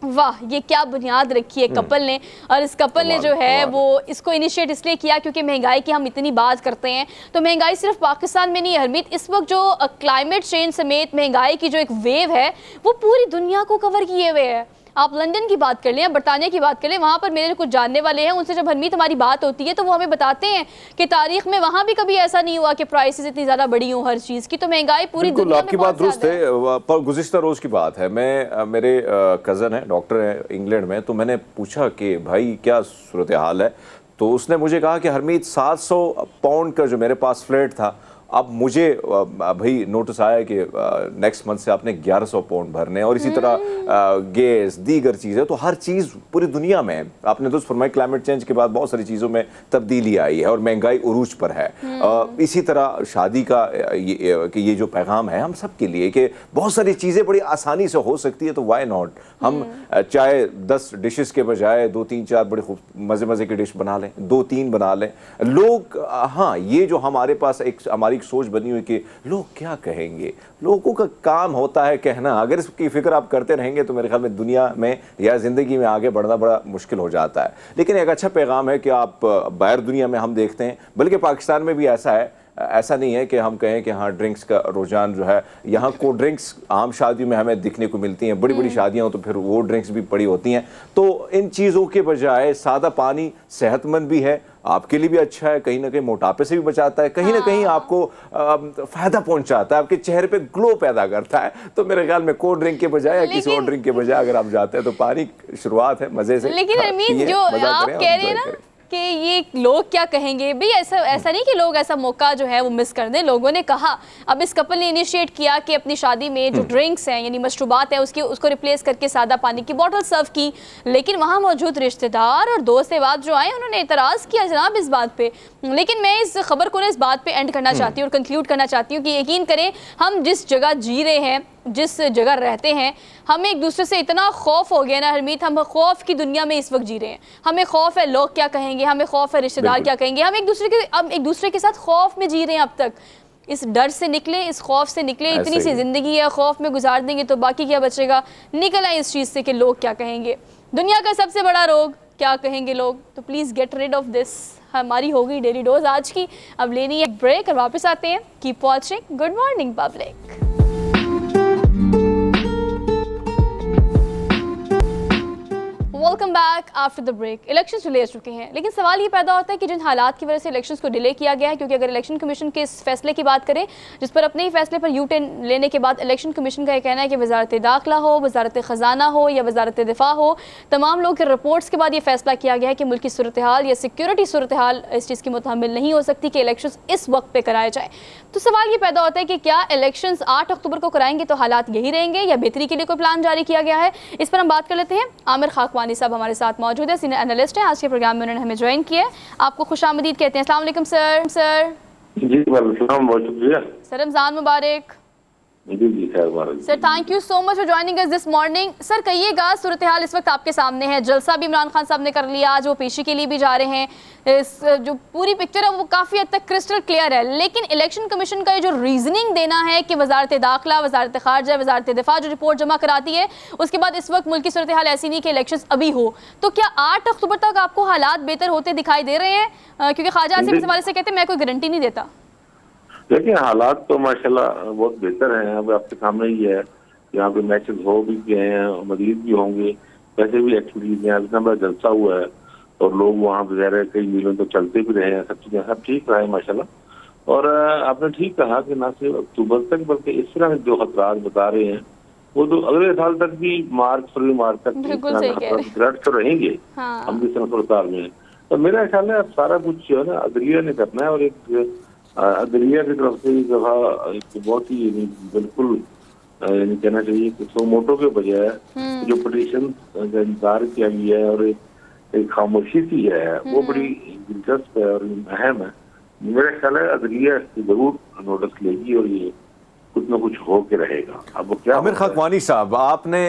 वाह, ये क्या बुनियाद रखी है कपल ने। और इस कपल ने जो है वो इसको इनिशिएट इसलिए किया क्योंकि महंगाई की हम इतनी बात करते हैं। तो महंगाई सिर्फ पाकिस्तान में नहीं है हरमीत, इस वक्त जो क्लाइमेट चेंज समेत महंगाई की जो एक वेव है वो पूरी दुनिया को कवर किए हुए है। आप लंदन की बात कर लें, बरतानिया की बात कर लें, वहाँ पर मेरे कुछ जानने वाले हैं, उनसे जब हरमीत हमारी बात होती है तो वो हमें बताते हैं कि तारीख में वहाँ भी कभी ऐसा नहीं हुआ कि प्राइसेस इतनी ज़्यादा बढ़ी हो हर चीज़ की। तो महंगाई पूरी दुनिया में आपकी बात दुरुस्त है। पर गुज़िश्ता रोज़ की बात है, मैं मेरे कज़न है डॉक्टर है इंग्लैंड में, तो मैंने पूछा कि भाई क्या सूरत हाल है। तो उसने मुझे कहा कि हरमीत 700 पाउंड का जो मेरे पास फ्लैट था, अब मुझे भाई नोटिस आया कि नेक्स्ट मंथ से आपने 1100 पाउंड भरने। और इसी तरह गैस दीगर चीज़ें, तो हर चीज़ पूरी दुनिया में आपने तो फरमाया क्लाइमेट चेंज के बाद बहुत सारी चीज़ों में तब्दीली आई है और महंगाई उरूज पर है। इसी तरह शादी का ये जो पैगाम है हम सब के लिए कि बहुत सारी चीज़ें बड़ी आसानी से हो सकती है, तो वाई नॉट हम चाहे 10 डिशेस के बजाय 2 3 4 बड़े मज़े की डिश बना लें, 2-3 बना लें लोग। हाँ, ये जो हमारे पास हमारी सोच बनी हुई कि लोग क्या कहेंगे, लोगों का काम होता है कहना। अगर इसकी फिक्र आप करते रहेंगे तो मेरे ख्याल में दुनिया में या ज़िंदगी में आगे बढ़ना बड़ा मुश्किल हो जाता है। लेकिन एक अच्छा पैगाम है कि आप बाहर दुनिया में हम देखते हैं, बल्कि पाकिस्तान में भी ऐसा है। ऐसा नहीं है कि हम कहें कि हाँ ड्रिंक्स का रुझान जो है, यहाँ को ड्रिंक्स आम शादियों में हमें दिखने को मिलती हैं, बड़ी बड़ी शादियाँ हो तो फिर वो ड्रिंक्स भी पड़ी होती हैं। तो इन चीज़ों के बजाय सादा पानी सेहतमंद भी है, आपके लिए भी अच्छा है, कहीं ना कहीं मोटापे से भी बचाता है, कहीं ना कहीं आपको फायदा पहुंचाता है, आपके चेहरे पे ग्लो पैदा करता है। तो मेरे ख्याल में कोल्ड ड्रिंक के बजाय या किसी और ड्रिंक के बजाय अगर आप जाते हैं तो पानी शुरुआत है मजे से। लेकिन अमीन जो आप कह रहे हैं ना कि ये लोग क्या कहेंगे, भाई ऐसा नहीं कि लोग ऐसा मौका जो है वो मिस कर दें। लोगों ने कहा, अब इस कपल ने इनिशिएट किया कि अपनी शादी में जो ड्रिंक्स हैं यानी मशरूबात है उसको रिप्लेस करके सादा पानी की बोतल सर्व की। लेकिन वहाँ मौजूद रिश्तेदार और दोस्त बात जो आए उन्होंने एतराज़ किया जनाब इस बात पे। लेकिन मैं इस खबर को ना इस बात पे एंड करना चाहती हूँ और कंक्लूड करना चाहती हूँ कि यकीन करें हम जिस जगह जी रहे हैं, जिस जगह रहते हैं, हमें एक दूसरे से इतना खौफ हो गया ना हरमीत, हम खौफ की दुनिया में इस वक्त जी रहे हैं। हमें खौफ है लोग क्या कहेंगे, हमें खौफ है रिश्तेदार क्या कहेंगे, हम एक दूसरे के साथ खौफ में जी रहे हैं। अब तक इस डर से निकले, इस खौफ से निकले। इतनी सी ज़िंदगी है, खौफ में गुजार देंगे तो बाकी क्या बचेगा। निकल आए इस चीज़ से कि लोग क्या कहेंगे। दुनिया का सबसे बड़ा रोग क्या कहेंगे लोग। तो please get rid of this. हमारी हो गई डेली डोज आज की, अब लेनी है ब्रेक और वापस आते हैं। Keep watching good morning public. Welcome back after the break. Elections delay चुके हैं, लेकिन सवाल ये पैदा होता है कि जिन हालात की वजह से इलेक्शंस को डिले किया गया है, क्योंकि अगर इलेक्शन कमीशन के इस फैसले की बात करें जिस पर अपने ही फैसले पर U-turn लेने के बाद इलेक्शन कमीशन का यह कहना है कि वजारत दाखिला हो, वजारत ख़जाना हो या वजारत दिफा हो, तमाम लोग के रिपोर्ट्स के बाद ये फैसला किया गया है कि मुल्क की सूरत हाल या सिक्योरिटी सूरत हाल इस चीज़ की मुतहम्मिल नहीं हो सकती कि इलेक्शन इस वक्त पर कराए जाए। तो सवाल ये पैदा होता है कि क्या इलेक्शन 8 अक्टूबर को कराएंगे तो हालात यही रहेंगे या बेहतरी के लिए कोई प्लान जारी किया गया है। इस पर हम बात कर लेते हैं। आमिर खाकवानी साहब हमारे साथ मौजूद है, सीनियर एनालिस्ट हैं। आज के प्रोग्राम में उन्होंने हमें ज्वाइन किया है। आपको खुशामदीद कहते हैं। अस्सलाम वालेकुम सर। जी वालेकुम, बहुत शुक्रिया सर, रमज़ान मुबारक। जी जी खैर महाराज। Sir thank you so much for joining us this morning. Sir कहिएगा, सूरत हाल इस वक्त आपके सामने है, जलसा भी इमरान खान साहब ने कर लिया, आज वो पेशी के लिए भी जा रहे हैं, इस जो पूरी पिक्चर है वो काफ़ी हद तक क्रिस्टल क्लियर है, लेकिन इलेक्शन कमीशन का ये जो रीजनिंग देना है कि वजारत दाखिला, वजारत खारजा, वजारत दिफा जो रिपोर्ट जमा कराती है, उसके बाद इस वक्त मुल्क की सूरत हाल ऐसी नहीं कि इलेक्शन अभी हो, तो क्या 8 अक्टूबर तक आपको हालात बेहतर होते दिखाई दे रहे हैं? क्योंकि ख्वाजा आसिफ इस हवाले से कहते हैं मैं कोई गारंटी नहीं देता। देखिए हालात तो माशाल्लाह बहुत बेहतर हैं। अब आपके सामने ही है, यहाँ पे मैचेस हो भी गए हैं, मजीद भी होंगे, वैसे भी एक्टिविटीज हैं, इतना बड़ा जलसा हुआ है और लोग वहाँ वगैरह कई मीलों तो चलते भी रहे हैं, सब चीजें सब ठीक रहा है माशाल्लाह। और आपने ठीक कहा कि न सिर्फ अक्टूबर तक बल्कि इस तरह जो खतरात बता रहे हैं वो तो अगले साल तक भी मार्च फरवरी मार्च तक थ्रेट तो रहेंगे। हाँ। हम भी सरकार में तो मेरा ख्याल है अब सारा कुछ जो है ना अदलिया ने करना है, और एक अदलिया की तरफ से एक दफा एक बहुत ही बिल्कुल कहना चाहिए कि सो मोटो के बजाय जो पिटीशन का इंतजार किया गया है और एक खामोशी सी है वो बड़ी दिलचस्प है और अहम है। मेरा ख्याल है अदलिया इसकी जरूर नोटिस लेगी और ये कुछ न कुछ हो के रहेगा। अब वो क्या आमिर खाकवानी साहब, आपने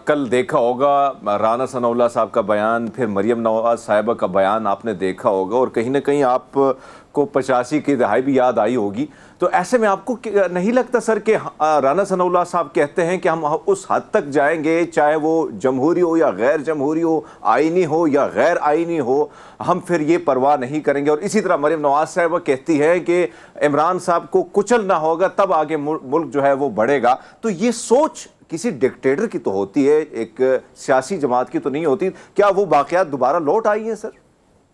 कल देखा होगा राना सनाउल्लाह साहब का बयान, फिर मरियम नवाज साहिबा का बयान आपने देखा होगा, और कहीं ना कहीं आपको 85 की दहाई भी याद आई होगी। तो ऐसे में आपको नहीं लगता सर कि राना सनाउल्लाह साहब कहते हैं कि हम उस हद तक जाएंगे, चाहे वो जमहूरी हो या गैर जमहूरी हो, आईनी हो या गैर आईनी हो, हम फिर ये परवाह नहीं करेंगे। और इसी तरह मरियम नवाज साहिबा कहती है कि इमरान साहब को कुचलना होगा तब आगे मुल्क जो है वो बढ़ेगा। तो ये सोच किसी डिक्टेटर की तो होती है, एक सियासी जमात की तो नहीं होती। क्या वो वाकयात दोबारा लौट आई हैं सर?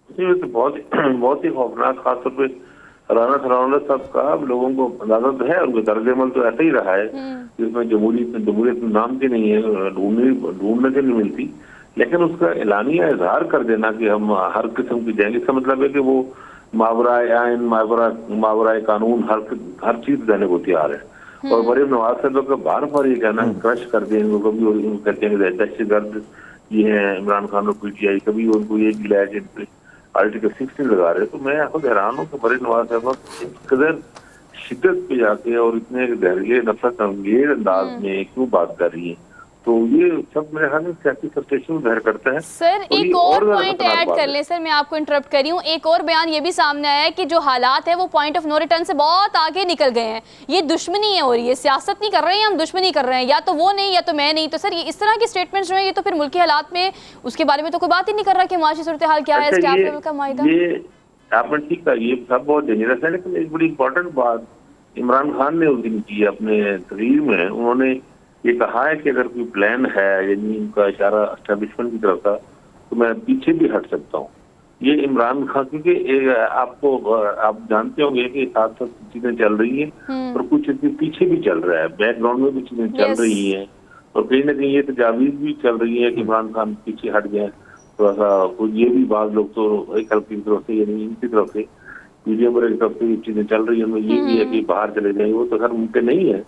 ये तो बहुत ही खौफनाक, खासतौर पे राना सनाउल्लाह साहब का लोगों को अंदाजा तो है, उनका तर्जमल तो ऐसा ही रहा है जिसमें जमहूरियत नाम की नहीं है, ढूंढने से नहीं मिलती, लेकिन उसका एलानिया इजहार कर देना कि हम हर किस्म की जाएंगे, इसका मतलब है कि वो मावराए आइन मावराए कानून हर चीज देने को तैयार है। और मरियम नवाज साहब का बार बार ये कहना क्रश कर दे, कभी कहते हैं दहशतगर्द ये है इमरान खान और पीटीआई, कभी उनको ये गिलाया जिन आर्टिकल 16 लगा रहे, तो मैं खुद हैरान हूँ कि मरियम नवाज साहब इस कदर शिद्दत पे जाके और इतने जहरीले नफरत अंगेज अंदाज में क्यों बात कर रही है, तो ये सब मेरे ख्याल में सियासी फ्रस्ट्रेशन जाहिर करता है। सर एक और पॉइंट ऐड कर लें, सर मैं आपको इंटरप्ट कर रही हूँ, एक और बयान ये भी सामने आया है कि जो हालात है वो पॉइंट ऑफ नो रिटर्न से बहुत आगे निकल गए हैं, ये दुश्मनी है और ये सियासत नहीं कर रहे हैं, हम दुश्मनी कर रहे हैं, या तो वो नहीं या तो मैं नहीं। तो सर ये इस तरह की स्टेटमेंट्स जो है ये तो फिर मुल्की हालात में उसके बारे में तो कोई बात ही नहीं कर रहा कि माशी सूरत हाल क्या है, स्टाफ लेवल का मायदा। ये आपने ठीक कहा, ये सब बहुत डेंजरस है, लेकिन एक बड़ी इंपॉर्टेंट बात इमरान खान ने उस दिन की अपने तकरीर में, उन्होंने ये कहा है कि अगर कोई प्लान है, यानी उनका इशारा एस्टेब्लिशमेंट की तरफ था, तो मैं पीछे भी हट सकता हूँ। ये इमरान खान, क्योंकि आपको आप जानते होंगे कि साथ साथ चीजें चल रही हैं और कुछ पीछे भी चल रहा है, बैकग्राउंड में भी चीजें चल रही हैं, और कहीं ना कहीं ये तजावीज भी चल रही है कि इमरान खान पीछे हट गए थोड़ा सा। कुछ ये भी बात लोग तो एक हल्की की तरफ से, यानी इनकी तरफ से, पीडीएम की तरफ से चीजें चल रही है, उनमें ये भी है कि बाहर चले जाए, वो तो खैर मुमकिन नहीं है,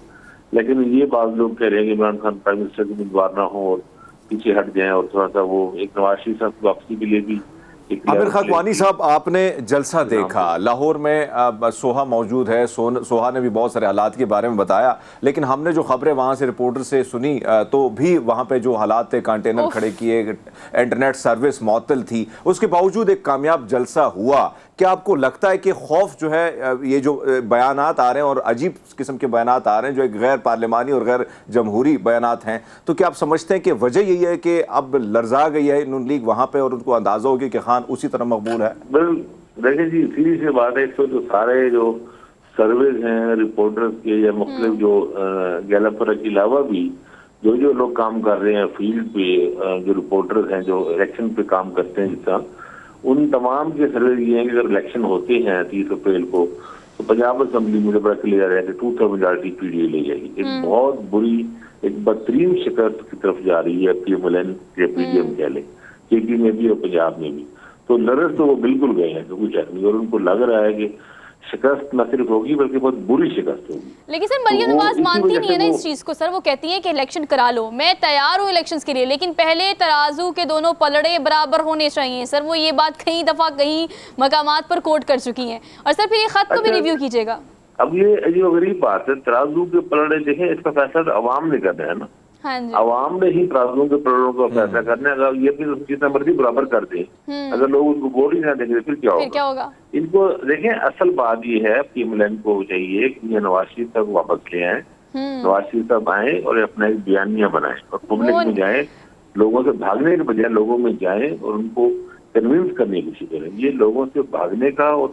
लेकिन ये बात लोग कह रहे हैं कि इमरान खान प्राइम मिनिस्टर की उम्मीदवार ना हो और पीछे हट जाएं, और थोड़ा सा वो एक नवाज शरीफ साहब की वापसी के लिए भी। आमिर खाकवानी साहब, आपने जलसा देखा, लाहौर में सोहा मौजूद है, सोहा ने भी बहुत सारे हालात के बारे में बताया, लेकिन हमने जो खबरें वहाँ से रिपोर्टर से सुनी तो भी वहाँ पे जो हालात थे, कंटेनर खड़े किए, इंटरनेट सर्विस मअतल थी, उसके बावजूद एक कामयाब जलसा हुआ। क्या आपको लगता है कि खौफ जो है, ये जो बयानात आ रहे हैं और अजीब किस्म के बयानात आ रहे हैं जो एक गैर पार्लिमानी और गैर जमहूरी बयानात हैं, तो क्या आप समझते हैं कि वजह यही है कि अब लर्जा गई है नून लीग वहाँ पे और उनको अंदाजा हो गया कि खान उसी तरह मकबूल है? देखिए जी, सीधी सी बात है, इसको जो सारे जो सर्वेज हैं रिपोर्टर्स के या मुख्तलिफ जो गैलपर के अलावा भी जो लोग काम कर रहे हैं फील्ड पे, जो रिपोर्टर्स हैं जो इलेक्शन पे काम करते हैं, जिस तरह उन तमाम के सर्वे ये हैं कि अगर इलेक्शन होते हैं 30 अप्रैल को, तो पंजाब असेंबली में बड़ा क्लियर है कि 2/3 मेजॉरिटी पीडीए ले जाएगी। एक बहुत बुरी, एक बदतरीन शिकस्त की तरफ जा रही है पीएमएलएन या पीडीएम कह लें, केपी में भी और पंजाब में भी। तो लरस तो वो बिल्कुल गए हैं, कोई शक नहीं, और उनको लग रहा है कि शिकस्त न सिर्फ होगी बल्कि बहुत बुरी शिकस्त होगी। लेकिन सर मरियम नवाज मानती नहीं है ना इस चीज को। सर वो कहती है कि इलेक्शन करा लो, मैं तैयार हूँ इलेक्शंस के लिए, लेकिन पहले तराजू के दोनों पलड़े बराबर होने चाहिए। सर वो ये बात कई दफा कई मकामात पर कोट कर चुकी हैं। और सर फिर ये खत को भी रिव्यू कीजिएगा। अब ये अजीब गरीब बात है, तराजू के पलड़े देखें, इसका फैसला तो अवाम ने करना है ना। हाँ जी। अवाम ने ही तराजुओं के पलड़ों का फैसला करना है। अगर ये भी जितना मर्जी बराबर कर दे, अगर लोग उनको वोट ही ना देंगे फिर क्या होगा? इनको देखें, असल बात ये है पीएम को चाहिए कि ये नवाज शरीफ साहब वापस ले आए, नवाज शरीफ साहब आए और अपना एक बयानिया बनाए और पब्लिक में जाए, लोगों से भागने के बजाय लोगों में जाए और उनको कन्विंस करने की कोशिश करें। ये लोगों से भागने का और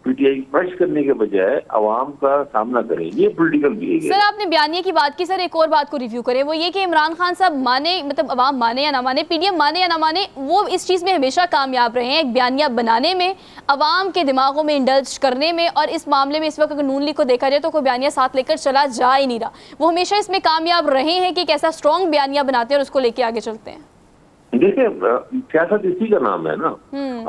पीटीआई प्रश्न करने के बजाय अवाम का सामना करें, ये पॉलिटिकल बिहेवियर। सर आपने बयानिया की बात की, सर एक और बात को रिव्यू करें, वो ये कि इमरान खान साहब माने, मतलब अवाम माने या ना माने, पीडीएम माने या ना माने, वो इस चीज़ में हमेशा कामयाब रहे हैं, एक बयानिया बनाने में, अवाम के दिमागों में इंडल्ज करने में। और इस मामले में इस वक्त अगर नून लीग को देखा जाए तो कोई बयानिया साथ लेकर चला जा ही नहीं रहा। वो हमेशा इसमें कामयाब रहे हैं कि कैसा स्ट्रॉन्ग बयानिया बनाते हैं और उसको लेके आगे चलते हैं। देखिए, सियासत इसी का नाम है ना।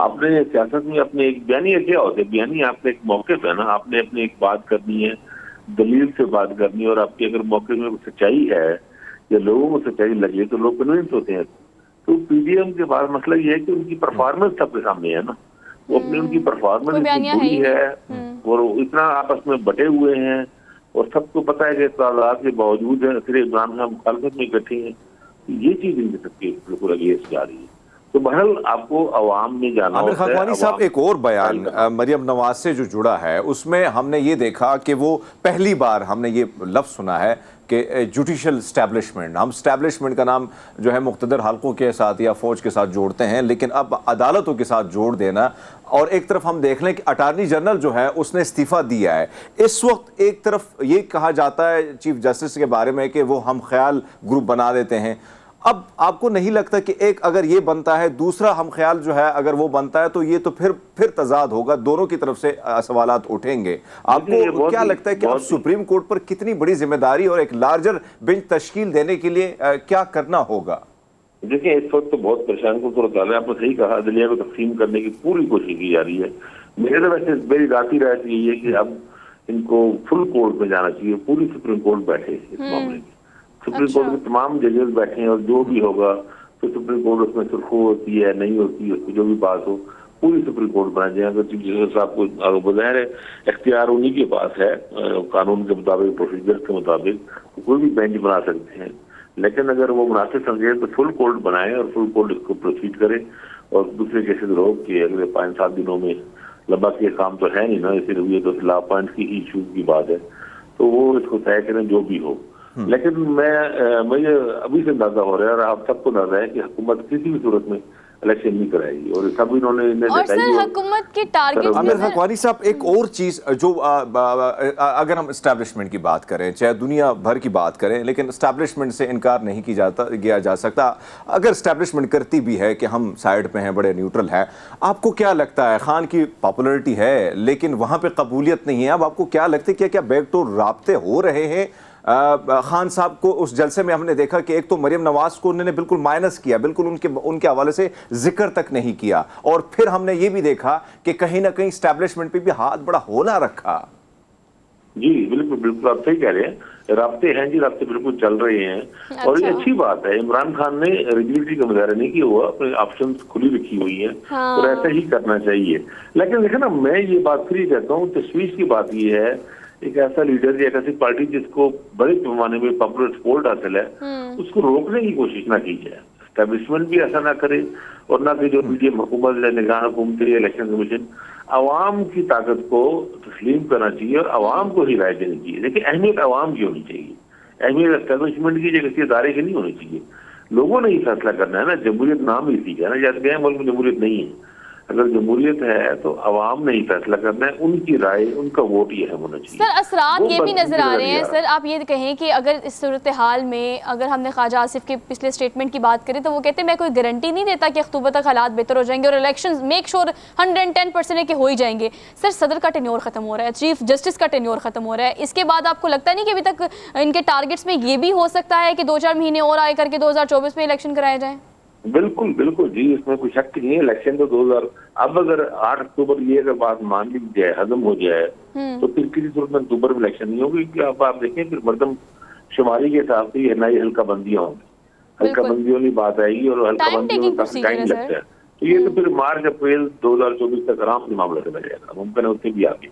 आपने सियासत में अपने एक बयानी क्या होते हैं, बयानी आपका एक मौक़िफ़ है ना, आपने अपनी एक बात करनी है, दलील से बात करनी है, और आपकी अगर मौक़िफ़ में सच्चाई है या लोगों को सच्चाई लगे तो लोग कन्विंस होते हैं। तो पीडीएम के बाद मसला ये है कि उनकी परफॉर्मेंस सबके सामने है ना, वो अपनी उनकी परफॉर्मेंस इतनी बुरी है और इतना आपस में बटे हुए हैं और सबको पता है कि तादाद के बावजूद है सिर्फ इमरान खान मुखालफत में इकट्ठे हैं। ये चीज इनके सबके बिल्कुल अगेंस्ट जा रही है। तो बहरहाल आपको अवाम में जाना आमिर खाकवानी साहब, एक और बयान मरियम नवाज से जो जुड़ा है उसमें हमने ये देखा कि वो पहली बार हमने ये लफ्ज़ सुना है कि जुडिशल स्टैब्लिशमेंट। हम स्टैब्लिशमेंट का नाम जो है मुक़्तदर हल्कों के साथ या फ़ौज के साथ जोड़ते हैं, लेकिन अब अदालतों के साथ जोड़ देना। और एक तरफ हम देख लें कि अटार्नी जनरल जो है उसने इस्तीफ़ा दिया है। इस वक्त एक तरफ ये कहा जाता है चीफ जस्टिस के बारे में कि वो हम ख्याल ग्रुप बना देते हैं। अब आपको नहीं लगता कि एक अगर ये बनता है, दूसरा हम ख्याल जो है अगर वो बनता है तो ये तो फिर तजाद होगा, दोनों की तरफ से सवालात उठेंगे। आपको क्या लगता है कि अब सुप्रीम कोर्ट पर कितनी बड़ी जिम्मेदारी और एक लार्जर बेंच तश्कील देने के लिए क्या करना होगा? देखिए, इस वक्त तो बहुत परेशान को सूरत हाल है। आपने सही कहा, अदलिया को तकसीम करने की पूरी कोशिश की जा रही है। मेरे तो वैसे मेरी राती राय यही है कि अब इनको फुल कोर्ट में जाना चाहिए, पूरी सुप्रीम कोर्ट बैठे इस मामले में। सुप्रीम कोर्ट के तमाम जजेस बैठे हैं और जो भी होगा तो सुप्रीम कोर्ट उसमें सुर्खू होती है नहीं होती है, उसकी जो भी बात हो पूरी सुप्रीम कोर्ट बना जाए। अगर चीफ जस्टिस साहब को बजाय इख्तियार उन्हीं के पास है कानून के मुताबिक, प्रोसीजर के मुताबिक, तो कोई भी बेंच बना सकते हैं। लेकिन अगर वो मुनासिब समझे तो फुल कोर्ट बनाए और फुल कोर्ट इसको प्रोसीड करे और दूसरे केसेस रोक के अगले 5-7 दिनों में, लंबा केस काम तो है नहीं ना, इसीलिए तो लॉ पॉइंट की इशू की बात है, तो वो इसको तय करें जो भी हो। लेकिन मुझे अभी से अंदाजा हो रहा है और आप सबको अंदाजा है कि हुकूमत किसी भी सूरत में इलेक्शन नहीं कराएगी और सब इन्होंने और सर हुकूमत के टारगेट। आमिर खाकवानी साहब, एक और चीज़ जो अगर हम एस्टैब्लिशमेंट की बात करें, चाहे दुनिया भर की बात करें, लेकिन एस्टैब्लिशमेंट से इनकार नहीं किया जा सकता। अगर एस्टैब्लिशमेंट करती भी है कि हम साइड पे हैं, बड़े न्यूट्रल हैं, आपको क्या लगता है? खान की पॉपुलैरिटी है लेकिन वहाँ पे कबूलियत नहीं है। अब आपको क्या लगता है क्या बैकडोर राब्ते हो रहे हैं? खान साहब को उस जलसे में हमने देखा कि एक तो मरियम नवाज को उन्होंने बिल्कुल माइनस किया, बिल्कुल उनके हवाले से जिक्र तक नहीं किया, और फिर हमने ये भी देखा कि कहीं ना कहीं एस्टैब्लिशमेंट पे भी हाथ बड़ा होला रखा। जी बिल्कुल बिल्कुल, आप सही कह रहे हैं, राब्ते हैं जी, राब्ते बिल्कुल चल रहे हैं। और ये अच्छी बात है, इमरान खान ने रिजिडिटी का मुजाहरा नहीं किया हुआ, अपने ऑप्शन खुली रखी हुई है और ऐसा ही करना चाहिए। लेकिन देखिए ना, मैं ये बात फिर कहता हूँ, तशवीश की बात ये है, एक ऐसा लीडर या एक ऐसी पार्टी जिसको बड़े पैमाने में पॉपुलर सपोर्ट हासिल है, उसको रोकने की कोशिश ना की जाए। एस्टैब्लिशमेंट भी ऐसा ना करे और ना कि जो पीडीएम हुकूमत या निगरान हुकूमत या इलेक्शन कमीशन अवाम की ताकत को तस्लीम करना चाहिए और अवाम को ही राय देनी चाहिए। देखिए, अहमियत अवाम की होनी चाहिए, अहमियत एस्टैब्लिशमेंट की या किसी इदारे की नहीं होनी चाहिए। लोगों ने ही फैसला करना है ना, जमहूरियत नाम ही सीखा है ना, जैसे गए मुल्क में जमहूरियत नहीं है। अगर जमहूरियत है तो अवाम ने ही फैसला करना है, उनकी राय, उनका वोट ये होना चाहिए। सर असरात ये भी नजर आ रहे हैं। सर आप ये कहें कि अगर इस सूरत हाल में अगर हमने ख्वाजा आसिफ के पिछले स्टेटमेंट की बात करें तो वो कहते हैं मैं कोई गारंटी नहीं देता कि अक्टूबर तक हालात बेहतर हो जाएंगे और इलेक्शन मेक श्योर 110% के हो ही जाएंगे। सर सदर का टेन्योर खत्म हो रहा है, चीफ जस्टिस का टेन्योर खत्म हो रहा है, इसके बाद आपको लगता नहीं कि अभी तक इनके टारगेट्स में ये भी हो सकता है कि 2-4 महीने और आए करके 2024 में इलेक्शन कराए जाए? बिल्कुल बिल्कुल जी, इसमें कोई शक नहीं है। इलेक्शन तो 2000 अब अगर 8 अक्टूबर ये अगर बात मान ली जाए, हजम हो जाए, तो फिर किसी सूरत में अक्टूबर में इलेक्शन नहीं होगी। क्योंकि अब आप देखें फिर मर्दम शुमारी के हिसाब से ये नई हल्का बंदियां होंगी, हल्का बंदियों की बात आएगी और हल्का बंदियों में काफी टाइम लगता है। तो ये तो फिर मार्च अप्रैल 2024 तक आराम से मामला चला जाएगा, मुमकिन है उससे भी आगे।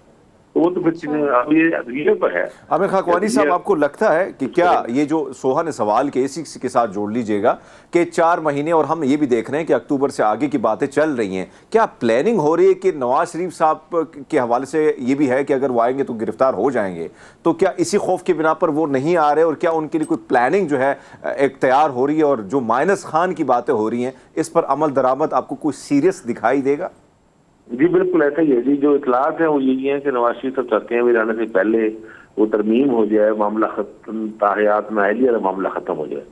तो वो तो फिर अब ये अदलिया पर है। आमिर खाकवानी साहब, आपको लगता है कि क्या ये जो सोहा ने सवाल के इसी के साथ जोड़ लीजिएगा कि 4 महीने, और हम ये भी देख रहे हैं कि अक्टूबर से आगे की बातें चल रही हैं, क्या प्लानिंग हो रही है कि नवाज शरीफ साहब के हवाले से ये भी है कि अगर वो आएंगे तो गिरफ्तार हो जाएंगे, तो क्या इसी खौफ के बिना पर वो नहीं आ रहे, और क्या उनके लिए कोई प्लानिंग जो है एक तैयार हो रही है, और जो माइनस खान की बातें हो रही हैं इस पर अमल दरामद आपको कोई सीरियस दिखाई देगा? जी बिल्कुल ऐसा ही है जी। जो इतलात है वो यही है कि नवाज शरीफ साहब चाहते हैं आने से पहले वो तरमीम हो जाए, मामला खत्म, ताहियात नाअहली वाला मामला खत्म हो जाए,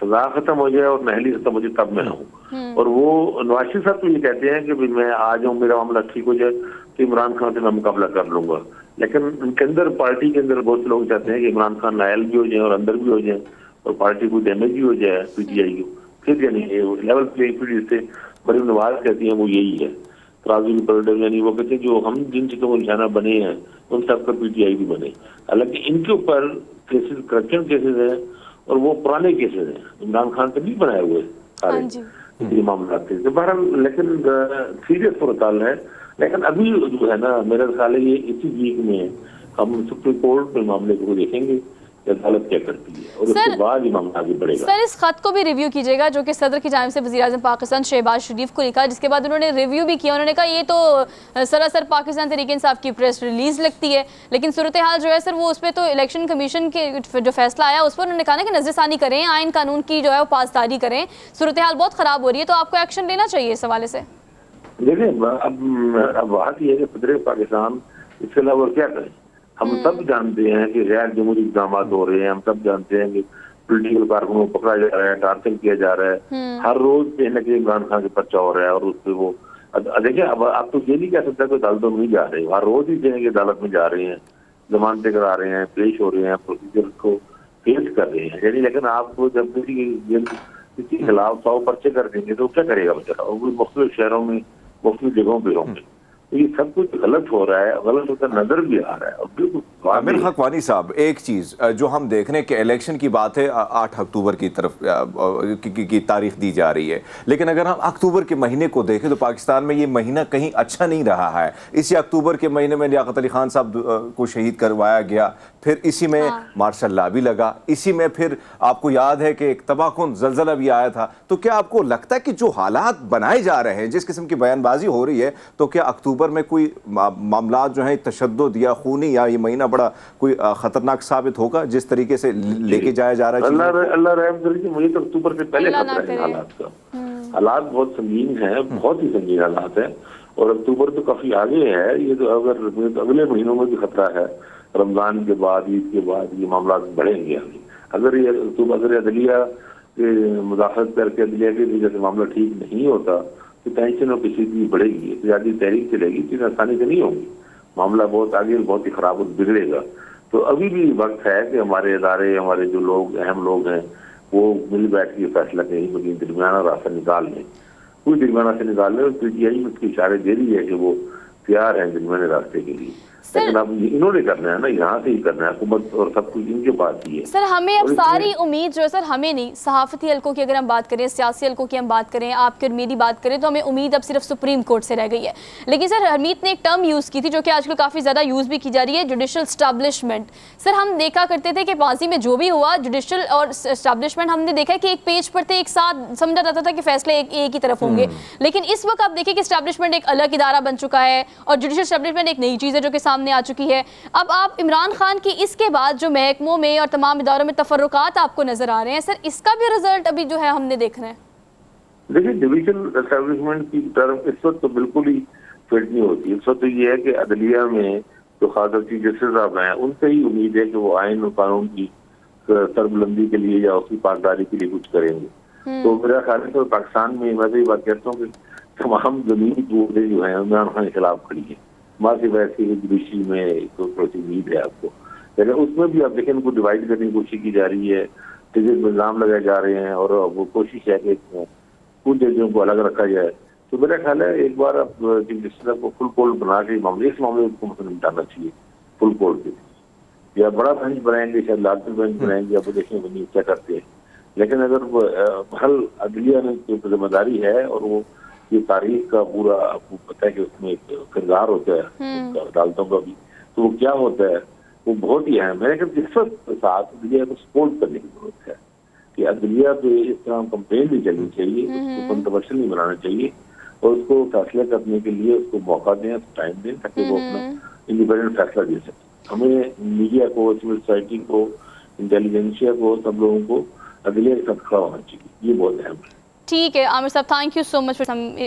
सजा खत्म हो जाए और नाअहली खत्म हो जाए, तब मैं हूँ। और वो नवाज शरीफ साहब तो ये कहते हैं कि भाई मैं आ जाऊँ, मेरा मामला ठीक हो जाए तो इमरान खान से मैं मुकाबला कर लूंगा। लेकिन उनके अंदर, पार्टी के अंदर बहुत से लोग चाहते हैं कि इमरान खान नाअहल भी हो जाए और अंदर भी हो जाए और पार्टी को डैमेज भी हो जाए PTI को। फिर यानी लेवल प्लेइंग फील्ड जिससे मरीम नवाज कहती है वो यही है, तराजू की पलट, यानी वो कहते हैं जो हम जिन चीजों को निशाना बने हैं उन सब का PTI भी बने। हालांकि इनके ऊपर केसेस करप्शन केसेस हैं और वो पुराने केसेस हैं, इमरान खान से नहीं बनाए हुए सारे ये मामला थे। तो बहरहाल लेकिन सीरियस सूरत है। लेकिन अभी जो है ना, मेरा ख्याल है ये इसी वीक में हम सुप्रीम कोर्ट में मामले को देखेंगे कि अदालत क्या करती है और उसके बाद ये मामला आगे बढ़ेगा। सर, इस खत को भी रिव्यू कीजिएगा जो कि सदर की जानिब से वज़ीर आज़म पाकिस्तान शहबाज शरीफ को लिखा, जिसके बाद उन्होंने रिव्यू भी किया। उन्होंने कहा ये तो सरासर पाकिस्तान तहरीक इंसाफ की प्रेस रिलीज लगती है, लेकिन सूरत हाल जो है सर वो उस पर तो इलेक्शन कमीशन के जो फैसला आया उस पर उन्होंने कहा ना कि नजरसानी करें, आइन कानून की जो है वो पासदारी करें, सूरत हाल बहुत ख़राब हो रही है, तो आपको एक्शन लेना चाहिए इस हवाले से। देखिए अब बात यह है कि सदर पाकिस्तान इसके अलावा क्या करें। हम सब जानते हैं कि गैर जमहूरी इक़दाम हो रहे हैं, हम सब जानते हैं कि पॉलिटिकल कारकुनों को पकड़ा जा रहा है, टार्चर किया जा रहा है, हर रोज कहीं ना कहीं इमरान खान के पर्चा हो रहा है और उस पर वो देखिए अब आप तो ये नहीं कह सकते कि अदालतों में नहीं जा रहे, हर रोज ही कहीं कि अदालत में जा रहे हैं, जमानतें करा रहे हैं, पेश हो रहे हैं, प्रोसीजर को पेश कर रहे हैं यानी। लेकिन आपको जब किसी के खिलाफ 100 पर्चे कर देंगे तो क्या करेगा बेचारा, वो मुख्तलिफ शहरों में मुख्तलिफ जगहों पर होंगे। तो ये सब कुछ गलत हो रहा है, गलत होता नजर भी आ रहा है। और बिल्कुल आमिर खाकवानी साहब, एक चीज जो हम देख रहे हैं कि इलेक्शन की बात है 8 अक्टूबर की तरफ की तारीख दी जा रही है, लेकिन अगर हम अक्टूबर के महीने को देखें तो पाकिस्तान में ये महीना कहीं अच्छा नहीं रहा है। इसी अक्टूबर के महीने में लियाकत अली खान साहब को शहीद करवाया गया, फिर इसी में मार्शल लॉ भी लगा, इसी में फिर आपको याद है कि एक तबाहकुन ज़लज़ला भी आया था। तो क्या आपको लगता है कि जो हालात बनाए जा रहे हैं, जिस किस्म की बयानबाजी हो रही है, तो क्या अक्टूबर में कोई मामला जो है तशद्दुद या खूनी या ये महीना बड़ा कोई खतरनाक साबित होगा जिस तरीके से लेके जाया जा रहा है? अल्लाह रहम करे। मुझे तो अक्टूबर से पहले खतरा है हालात का। हालात बहुत संगीन है, बहुत ही संगीन हालात है और अक्टूबर तो काफी आगे है। ये तो अगर अगले महीनों में भी खतरा है, रमजान के बाद, ईद के बाद ये मामला बढ़ेंगे आगे। अगर ये अक्टूबर अगर अदलिया मुदाखलत करके अदलिया की वजह से मामला ठीक नहीं होता तो टेंशन और किसी की बढ़ेगी, ज्यादा तहरीक चलेगी, चीजें आसानी से नहीं होंगी, मामला बहुत आगे बहुत ही खराब बिगड़ेगा। तो अभी भी वक्त है कि हमारे इदारे, हमारे जो लोग अहम लोग हैं वो मिल बैठ के फैसला करें, बल्कि दरमियाना रास्ता निकाल लें, कोई दरमियाना से निकाल लें। और PTI में उसके इशारे दे रही है कि वो तैयार है दरमियाने रास्ते के लिए। लेकिन अब इन्होंने करना है ना, यहाँ से ही करना है, हुकूमत और सब कुछ इनके पास ही है। सर हमें अब सारी उम्मीद जो है सर, हमें नहीं, सहाफती हल्कों की अगर हम बात करें, सियासी हल्कों की हम बात करें, आपकी और मेरी बात करें, तो हमें उम्मीद अब सिर्फ सुप्रीम कोर्ट से रह गई है। लेकिन सर हरमीत ने एक टर्म यूज़ की थी जो कि आजकल काफ़ी ज़्यादा यूज़ भी की जा रही है, जुडिशल स्टैब्लिशमेंट। सर हम देखा करते थे कि फांसी में जो भी हुआ, जुडिशल और स्टैब्लिशमेंट हमने देखा कि एक पेज पर थे, एक साथ समझा जाता था कि फैसले एक ही तरफ होंगे। लेकिन इस वक्त आप देखिए कि स्टैब्लिशमेंट एक अलग इदारा बन चुका है और जुडिशल स्टैब्लिशमेंट एक नई चीज़ है जो कि सामने आ चुकी है। अब आप इमरान खान की इसके बाद जो महकमों में और तमाम इदारों में तफर्रुकात आपको नजर आ रहे हैं, सर इसका भी रिजल्ट अभी जो है हमने देखना है। देखिए डिविजनल एस्टेब्लिशमेंट की तरफ इस वक्त तो बिल्कुल ही फिट नहीं होती। इस वक्त तो ये है कि अदलिया में जो खास चीफ जस्टिस साहब हैं उनसे ही उम्मीद है कि वो आइन और कानून की सरबुलंदी के लिए या उसकी पासदारी के लिए कुछ करेंगे। तो मेरा ख्याल है तो पाकिस्तान में मैं तो ये बात कहता हूँ कि तमाम जमीनी कूदें जो है इमरान खान के खिलाफ खड़ी है। मासी वैसे जुडिशरी में तो थोड़ी उम्मीद है आपको, लेकिन उसमें भी आप देखें उनको डिवाइड करने की कोशिश की जा रही है, टिकट में इल्जाम लगाए जा रहे हैं और वो कोशिश है कि कुछ जजों को अलग रखा जाए। तो मेरा ख्याल है एक बार आप चीफ जस्टिस को फुल कोर्ट बना के मामले इस मामले को मतलब निपटाना चाहिए फुल कोर्ट के, या बड़ा बेंच बनाएंगे, शायद लार्जर बेंच बनाएंगे, आप देखें बनी क्या करते हैं। लेकिन अगर हल अदलिया ने जिम्मेदारी है और वो ये तारीख का पूरा आपको पता है कि उसमें एक किरदार होता है अदालतों का भी, तो वो क्या होता है, वो बहुत ही अहम है। लेकिन इस वक्त साथ अदलिया को सपोर्ट करने की जरूरत है कि अदलिया पे इस तरह कंपेन नहीं चलनी चाहिए, उसको कंट्रोवर्शियल नहीं बनाना चाहिए, और उसको फैसला करने के लिए उसको मौका दें, टाइम दें, ताकि वो अपना इंडिपेंडेंट फैसला दे सके। हमें मीडिया को, सिविल सोसाइटी को, इंटेलिजेंसिया को, सब लोगों को अदलिया के साथ खड़ा होना चाहिए। ये बहुत अहम है। ठीक है आमिर साहब, थैंक यू सो मच।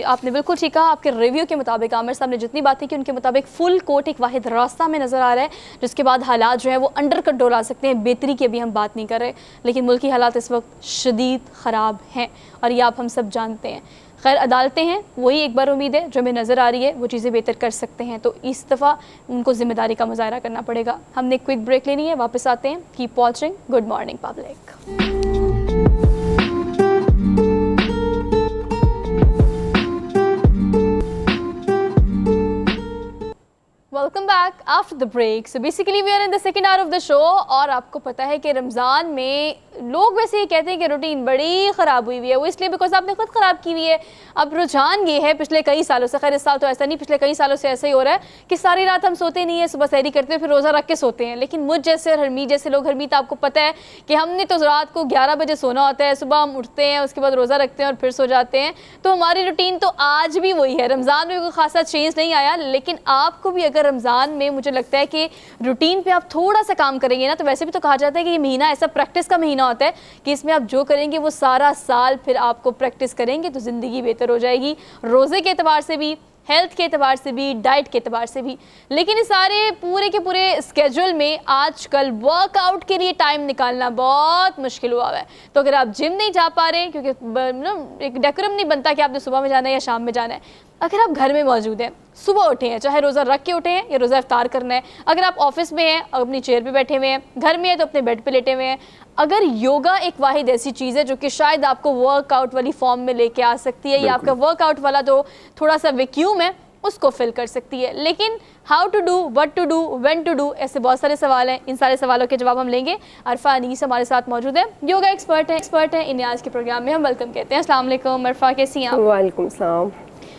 आपने बिल्कुल ठीक कहा। आपके रिव्यू के मुताबिक आमिर साहब ने जितनी बातें की उनके मुताबिक फुल कोर्ट एक वाहिद रास्ता में नज़र आ रहा है, जिसके बाद हालात जो है वो अंडर कंट्रोल आ सकते हैं। बेहतरी की अभी हम बात नहीं कर रहे, लेकिन मुल्की हालात इस वक्त शदीद ख़राब हैं और ये आप हम सब जानते हैं। खैर अदालतें हैं, वही एक बार उम्मीद है जो हमें नज़र आ रही है वो चीज़ें बेहतर कर सकते हैं, तो इस दफ़ा उनको ज़िम्मेदारी का मुजाहरा करना पड़ेगा। हमने क्विक ब्रेक लेनी है, वापस आते हैं। Keep watching good morning public. Welcome back after the break. So basically we are in the second hour of the show. और आपको पता है कि रमज़ान में लोग वैसे ये कहते हैं कि रूटीन बड़ी ख़राब हुई है, वो इसलिए बिकॉज आपने खुद ख़राब की हुई है। अब रुझान ये है पिछले कई सालों से, खैर इस साल तो ऐसा नहीं, पिछले कई सालों से ऐसा ही हो रहा है कि सारी रात हम सोते नहीं है, सुबह सहरी करते हैं, फिर रोज़ा रख के सोते हैं। लेकिन मुझ जैसे और हरमीत जैसे लोग, हरमीत आपको पता है कि हमने तो रात को 11 बजे सोना होता है, सुबह हम उठते हैं, उसके बाद रोज़ा रखते हैं और फिर सो जाते हैं। तो हमारी रूटीन तो आज भी वही है, रमज़ान में कोई खासा चेंज नहीं आया। लेकिन आपको भी अगर रमज़ान में, मुझे लगता है कि रूटीन पे आप थोड़ा सा काम करेंगे ना, तो वैसे भी तो कहा जाता है कि ये महीना ऐसा प्रैक्टिस का महीना होता है कि इसमें आप जो करेंगे वो सारा साल फिर आपको प्रैक्टिस करेंगे तो ज़िंदगी बेहतर हो जाएगी, रोज़े के एतबार से भी, हेल्थ के एतबार से भी, डाइट के एतबार से भी। लेकिन इस सारे पूरे के पूरे स्केड्यूल में आजकल वर्कआउट के लिए टाइम निकालना बहुत मुश्किल हुआ है। तो अगर आप जिम नहीं जा पा रहे, क्योंकि एक डेकोरम नहीं बनता कि आपने सुबह में जाना है या शाम में जाना है, अगर आप घर में मौजूद हैं, सुबह उठे हैं, चाहे रोज़ा रख के उठे हैं या रोज़ा इफ्तार करना है, अगर आप ऑफिस में हैं, अपनी चेयर पे बैठे हुए हैं, घर में हैं तो अपने बेड पे लेटे हुए हैं, अगर योगा एक वाहिद ऐसी चीज़ है जो कि शायद आपको वर्कआउट वाली फॉर्म में लेके आ सकती है, या आपका वर्कआउट वाला जो थोड़ा सा वैक्यूम है उसको फिल कर सकती है। लेकिन how to do, what to do, when to do, ऐसे बहुत सारे सवाल हैं। इन सारे सवालों के जवाब हम लेंगे। अरफा अनीस हमारे साथ मौजूद है, योगा एक्सपर्ट है। इन्हें आज के प्रोग्राम में हम वेलकम कहते हैं। अस्सलाम वालेकुम अरफा, कैसी हैं आप? वालेकुम सलाम।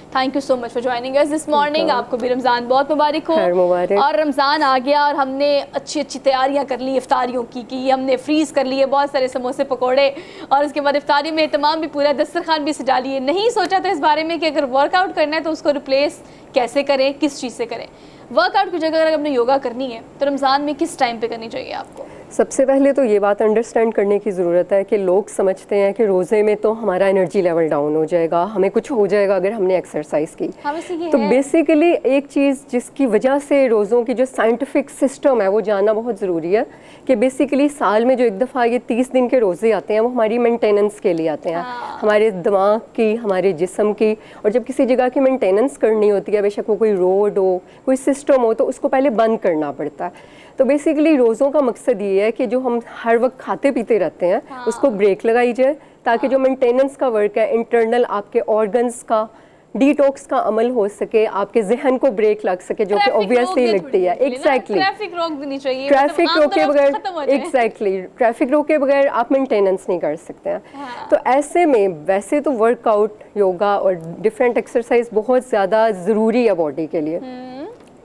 Thank you so much for joining us this morning. आपको भी रमज़ान बहुत मुबारक हो। मुबारक। और रमज़ान आ गया और हमने अच्छी अच्छी तैयारियां कर ली इफ्तारियों की हमने फ्रीज़ कर लिए बहुत सारे समोसे पकोड़े, और उसके बाद इफ्तारी में एहतमाम भी पूरा, दस्तरखान भी सजा लिए। नहीं सोचा था इस बारे में कि अगर वर्कआउट करना है तो उसको रिप्लेस कैसे करें, किस चीज़ से करें। वर्कआउट की जगह अगर हमने योगा करनी है तो रमज़ान में किस टाइम पे करनी चाहिए आपको? सबसे पहले तो ये बात अंडरस्टैंड करने की ज़रूरत है कि लोग समझते हैं कि रोज़े में तो हमारा एनर्जी लेवल डाउन हो जाएगा, हमें कुछ हो जाएगा अगर हमने एक्सरसाइज की। तो बेसिकली एक चीज़ जिसकी वजह से रोज़ों की जो साइंटिफिक सिस्टम है वो जानना बहुत ज़रूरी है कि बेसिकली साल में जो एक दफ़ा ये 30 दिन के रोज़े आते हैं वो हमारी मेंटेनेंस के लिए आते हैं, हमारे दिमाग की, हमारे जिस्म की। और जब किसी जगह की मेंटेनेंस करनी होती है, बेशक वो कोई रोड हो, कोई सिस्टम हो, तो उसको पहले बंद करना पड़ता है। तो बेसिकली रोज़ों का मकसद ये है कि जो हम हर वक्त खाते पीते रहते हैं उसको ब्रेक लगाई जाए, ताकि जो मेंटेनेंस का वर्क है, इंटरनल आपके ऑर्गन्स का डिटॉक्स का अमल हो सके, आपके जहन को ब्रेक लग सके, जो कि ऑब्वियसली लगती है। एग्जैक्टली, ट्रैफिक रोक देनी चाहिए, ट्रैफिक रोके बगैर, एग्जैक्टली ट्रैफिक रोके बगैर आप मेंटेनेंस नहीं कर सकते हैं। तो ऐसे में वैसे तो वर्कआउट, योगा और डिफरेंट एक्सरसाइज बहुत ज़्यादा ज़रूरी है बॉडी के लिए,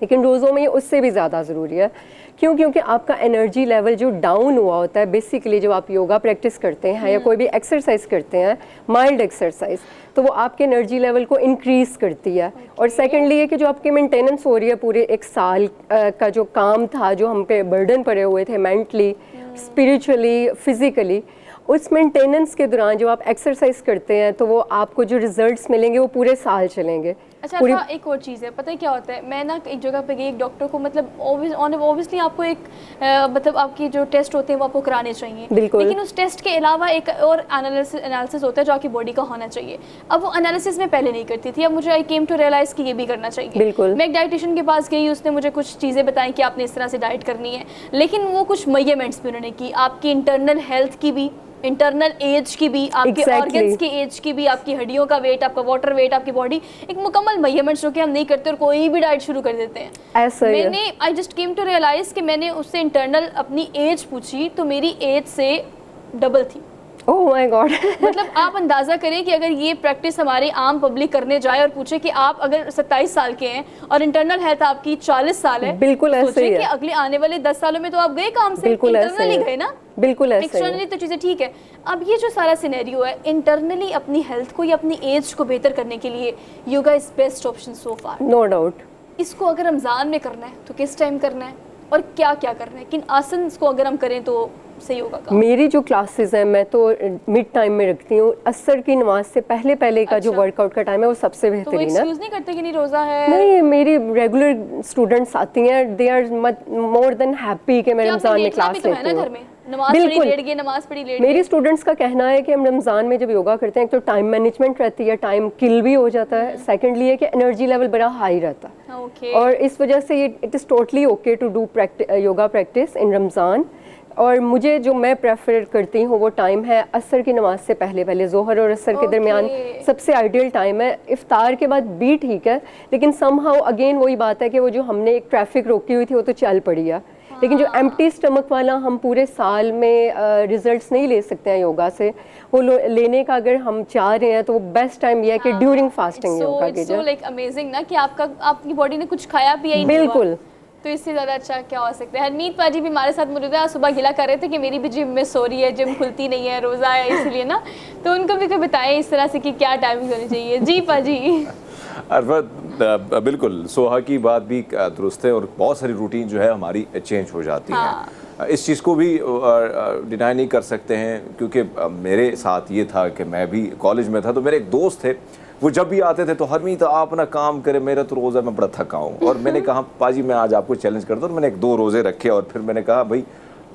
लेकिन रोज़ों में उससे भी ज़्यादा ज़रूरी है। क्यों? क्योंकि आपका एनर्जी लेवल जो डाउन हुआ होता है, बेसिकली जब आप योगा प्रैक्टिस करते हैं या कोई भी एक्सरसाइज करते हैं, माइल्ड एक्सरसाइज, तो वो आपके एनर्जी लेवल को इंक्रीज़ करती है। और सेकेंडली ये कि जो आपकी मेंटेनेंस हो रही है पूरे एक साल का जो काम था, जो हम पे बर्डन पड़े हुए थे मेंटली, स्पिरिचुअली, फिज़िकली, उस मेंटेनेंस के दौरान जब आप एक्सरसाइज करते हैं तो वो आपको जो रिजल्ट्स मिलेंगे वो पूरे साल चलेंगे। अच्छा, एक और चीज़ है, पता है क्या होता है, मैं ना एक जगह पे गई, एक डॉक्टर को, मतलब ऑब्वियसली आपको एक मतलब आपकी जो टेस्ट होते हैं वो आपको कराने चाहिए, लेकिन उस टेस्ट के अलावा एक और एनालिसिस होता है जो आपकी बॉडी का होना चाहिए। अब वो एनालिसिस मैं पहले नहीं करती थी, अब मुझे आई केम टू रियलाइज़ कि ये भी करना चाहिए। मैं एक डाइटिशियन के पास गई, उसने मुझे कुछ चीज़ें बताई कि आपने इस तरह से डाइट करनी है, लेकिन वो कुछ मेजरमेंट्स भी उन्होंने की, आपकी इंटरनल हेल्थ की भी, इंटरनल एज की भी, आपके ऑर्गन्स की एज की भी, आपकी हड्डियों का वेट, आपका वाटर वेट, आपकी बॉडी, एक मुकम्मल मेजरमेंट्स जो कि हम नहीं करते और कोई भी डाइट शुरू कर देते हैं। ऐसा मैंने I just came to realise कि मैंने उससे इंटरनल अपनी एज पूछी तो मेरी एज से डबल थी। Oh my God. मतलब आप अंदाजा करें कि अगर ये प्रैक्टिस हमारे आम पब्लिक करने जाए और पूछे कि आप अगर 27 साल के हैं और इंटरनल हेल्थ आपकी 40 साल है, बिल्कुल ऐसे ही कि है। अगले आने वाले 10 सालों में तो आप गए काम से, बिल्कुल ऐसे इंटरनली ही गए ना, बिल्कुल ऐसे ही एक्सटर्नली तो चीज़ें ठीक है। अब ये जो सारा सिनेरियो है, इंटरनली अपनी हेल्थ को या अपनी एज को बेहतर करने के लिए yoga is best option so far, no doubt. इसको अगर रमज़ान में करना है तो किस टाइम करना है और क्या क्या करना है, किन आसन को अगर हम करें तो सही होगा काम? मेरी जो क्लासेस हैं मैं तो मिड टाइम में रखती हूँ, असर की नमाज से पहले पहले का जो अच्छा। वर्कआउट का टाइम है वो सबसे तो वो बेहतरीन है। एक्सक्यूज नहीं करते कि नहीं रोज़ा है? नहीं, मेरी रेगुलर स्टूडेंट्स आती हैं, they are more than happy कि मैं क्या रमज़ान आपने में लेटना क्लास भी तो है लेती ना हूँ। घर में, नमाज पढ़ी बिल्कुल। लेट गए, नमाज पढ़ी लेट मेरी गए। स्टूडेंट्स का कहना है कि हम रमज़ान में जब योगा करते हैं, एक तो टाइम मैनेजमेंट रहती है, टाइम किल भी हो जाता है, सेकेंडली है कि एनर्जी लेवल बड़ा हाई रहता है, ओके। और इस वजह से ये it is totally okay to do yoga practice in Ramzan. और मुझे जो मैं प्रेफर करती हूँ वो टाइम है असर की नमाज से पहले पहले, जोहर और असर के दरमियान सबसे आइडियल टाइम है। इफ्तार के बाद भी ठीक है, लेकिन समहाउ अगेन वही बात है कि वो जो हमने एक ट्रैफिक रोकी हुई थी वो तो चल पड़ी है, लेकिन जो एम्प्टी स्टमक वाला हम पूरे साल में रिजल्ट्स नहीं ले सकते हैं योगा से, वो लेने का अगर हम चाह रहे हैं तो वो बेस्ट टाइम ये है कि ड्यूरिंग फास्टिंग योगा कीजिए। सो लाइक अमेजिंग ना कि आपकी बॉडी ने कुछ खाया पिया ही नहीं हुआ। बिल्कुल। तो इससे ज़्यादा अच्छा क्या हो सकता है। हरमीत पाजी भी हमारे साथ मौजूद है, आज सुबह गिला कर रहे थे कि मेरी भी जिम मिस हो रही है, जिम खुलती नहीं है, रोज़ा है इसलिए ना, तो उनको भी कोई बताएं इस तरह से कि क्या टाइमिंग होनी चाहिए। जी पाजी। अरफत, बिल्कुल सोहा की बात भी दुरुस्त है, और बहुत सारी रूटीन जो है हमारी चेंज हो जाती है। इस चीज़ को भी डिनाई नहीं कर सकते हैं, क्योंकि मेरे साथ ये था कि मैं भी कॉलेज में था तो मेरे एक दोस्त थे, वो जब भी आते थे तो हरमीत आप अपना काम करें, मेरा तो रोज़ा मैं बड़ा थका हूँ। और मैंने कहा पाजी मैं आज आपको चैलेंज करता हूँ, मैंने 1-2 रोज़े रखे और फिर मैंने कहा भाई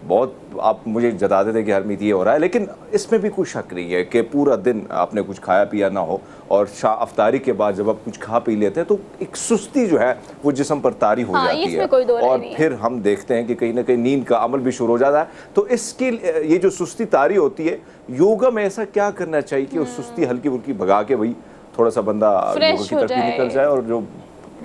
बहुत आप मुझे जताते थे कि हरमीत ये हो रहा है, लेकिन इसमें भी कोई शक नहीं है कि पूरा दिन आपने कुछ खाया पिया ना हो और अफ्तारी के बाद जब आप कुछ खा पी लेते हैं तो एक सुस्ती जो है वो जिस्म पर तारी हो जाती है, और फिर हम देखते हैं कि कहीं ना कहीं नींद का अमल भी शुरू हो जाता है। तो इसके ये जो सुस्ती तारी होती है, योगा में ऐसा क्या करना चाहिए कि उस सुस्ती हल्की फुल्की भगा के वही थोड़ा सा बंदा योगा की तरफ भी निकल जाए, और जो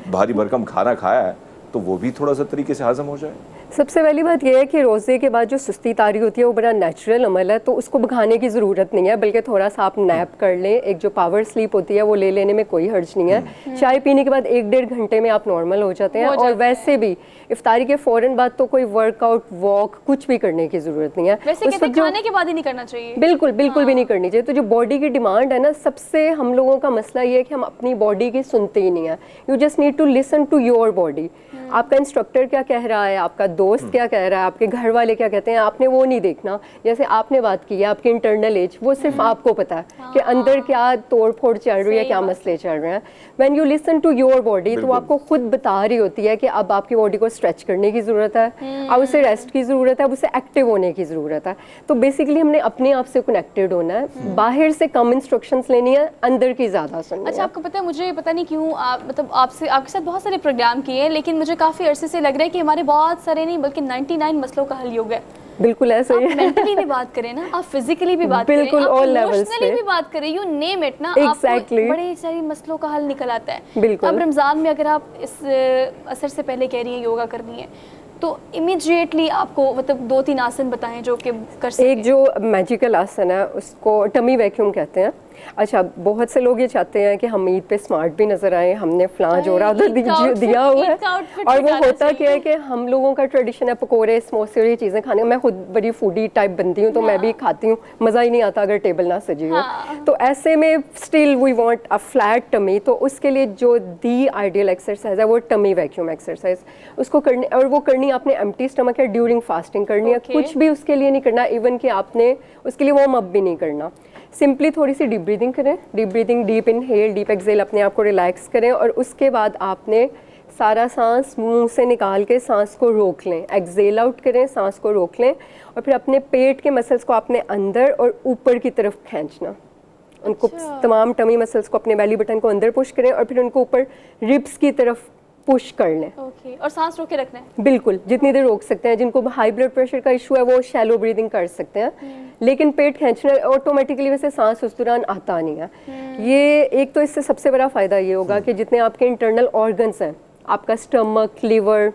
भारी भरकम खाना खाया है तो वो भी थोड़ा सा तरीके से हजम हो जाए? सबसे पहली बात यह है कि रोज़े के बाद जो सुस्ती तारी होती है वो बड़ा नेचुरल अमल है, तो उसको भगाने की ज़रूरत नहीं है, बल्कि थोड़ा सा आप नैप कर लें, एक जो पावर स्लीप होती है वो ले लेने में कोई हर्ज नहीं है। चाय पीने के बाद 1-1.5 घंटे में आप नॉर्मल हो जाते हैं, और वैसे भी इफ्तारी के फ़ौरन बाद तो कोई वर्कआउट वॉक कुछ भी करने की ज़रूरत नहीं है। वैसे कहते हैं खाने के बाद ही नहीं करना चाहिए। बिल्कुल बिल्कुल भी नहीं करनी चाहिए। तो जो बॉडी की डिमांड है ना, सबसे हम लोगों का मसला ये है कि हम अपनी बॉडी की सुनते ही नहीं है। You just need to listen to your body. आपका इंस्ट्रक्टर क्या कह रहा है, आपका दोस्त क्या कह रहा है, आपके घर वाले क्या कहते हैं, आपने वो नहीं देखना। जैसे आपने बात की है आपकी इंटरनल एज, वो सिर्फ आपको पता है कि अंदर क्या तोड़ फोड़ चल रही है, क्या मसले चल रहे हैं। When you listen to your body, तो आपको खुद बता रही होती है कि अब आपकी बॉडी को स्ट्रेच करने की ज़रूरत है, अब उसे रेस्ट की ज़रूरत है, अब उसे एक्टिव होने की ज़रूरत है। तो बेसिकली हमने अपने आप से कनेक्टेड होना है, बाहर से कम इंस्ट्रक्शंस लेनी है, अंदर की ज़्यादा सुननी है। अच्छा, आपको पता है मुझे पता नहीं क्यों मतलब आपके साथ बहुत सारे प्रोग्राम किए हैं, लेकिन मुझे काफ़ी अरसे से लग रहा है कि हमारे बहुत सारे नहीं बल्कि 99 मसलों का हल योग है। बिल्कुल ऐसा ही है। मेंटली भी बात करें ना, आप फिजिकली भी बात बिल्कुल, करें, all आप levels इमोशनली पे। भी बात करें, यू नेम इट ना, Exactly. आपको बड़े सारे मसलों का हल निकल आता है। बिल्कुल। अब रमज़ान में अगर आप इस असर से पहले कह रही हैं योगा करनी है, तो इमीडिएटली आपको मतलब 2-3 आसन बताएं जो कि कर सकें। एक जो मैजिकल आसन है उसको टमी वैक्यूम कहते हैं। अच्छा, बहुत से लोग ये चाहते हैं कि हम ईद पे स्मार्ट भी नजर आए, हमने फलां जोड़ा उधर दिया हुआ है, और वो होता क्या है कि हम लोगों का ट्रेडिशन है पकोड़े समोसे और ये चीज़ें खाने। मैं खुद बड़ी फूडी टाइप बनती हूँ, तो मैं भी खाती हूँ, मज़ा ही नहीं आता अगर टेबल ना सजी हो। तो ऐसे में still we want a flat tummy, तो उसके लिए जो दी आइडियल एक्सरसाइज है वो टमी वैक्यूम एक्सरसाइज, उसको करने, और वो करनी आपने एम्प्टी स्टमक है, ड्यूरिंग फास्टिंग करनी है। कुछ भी उसके लिए नहीं करना, इवन कि आपने उसके लिए वार्म अप भी नहीं करना। सिंपली थोड़ी सी डीप ब्रीदिंग करें, deep breathing, deep inhale, deep exhale, अपने आप को रिलैक्स करें, और उसके बाद आपने सारा सांस मुंह से निकाल के सांस को रोक लें, एक्सहेल आउट करें, सांस को रोक लें, और फिर अपने पेट के मसल्स को आपने अंदर और ऊपर की तरफ खींचना। उनको तमाम टमी मसल्स को, अपने बेली बटन को अंदर पुश करें, और फिर उनको ऊपर रिब्स की तरफ पुश कर लें। ओके, और सांस रोके रखना है। बिल्कुल, जितनी देर रोक सकते हैं। जिनको हाई ब्लड प्रेशर का इशू है वो शैलो ब्रीदिंग कर सकते हैं, लेकिन पेट खींचना ऑटोमेटिकली वैसे सांस उस दौरान आता नहीं है। ये एक तो इससे सबसे बड़ा फ़ायदा ये होगा कि जितने आपके इंटरनल ऑर्गन्स हैं, आपका stomach, liver,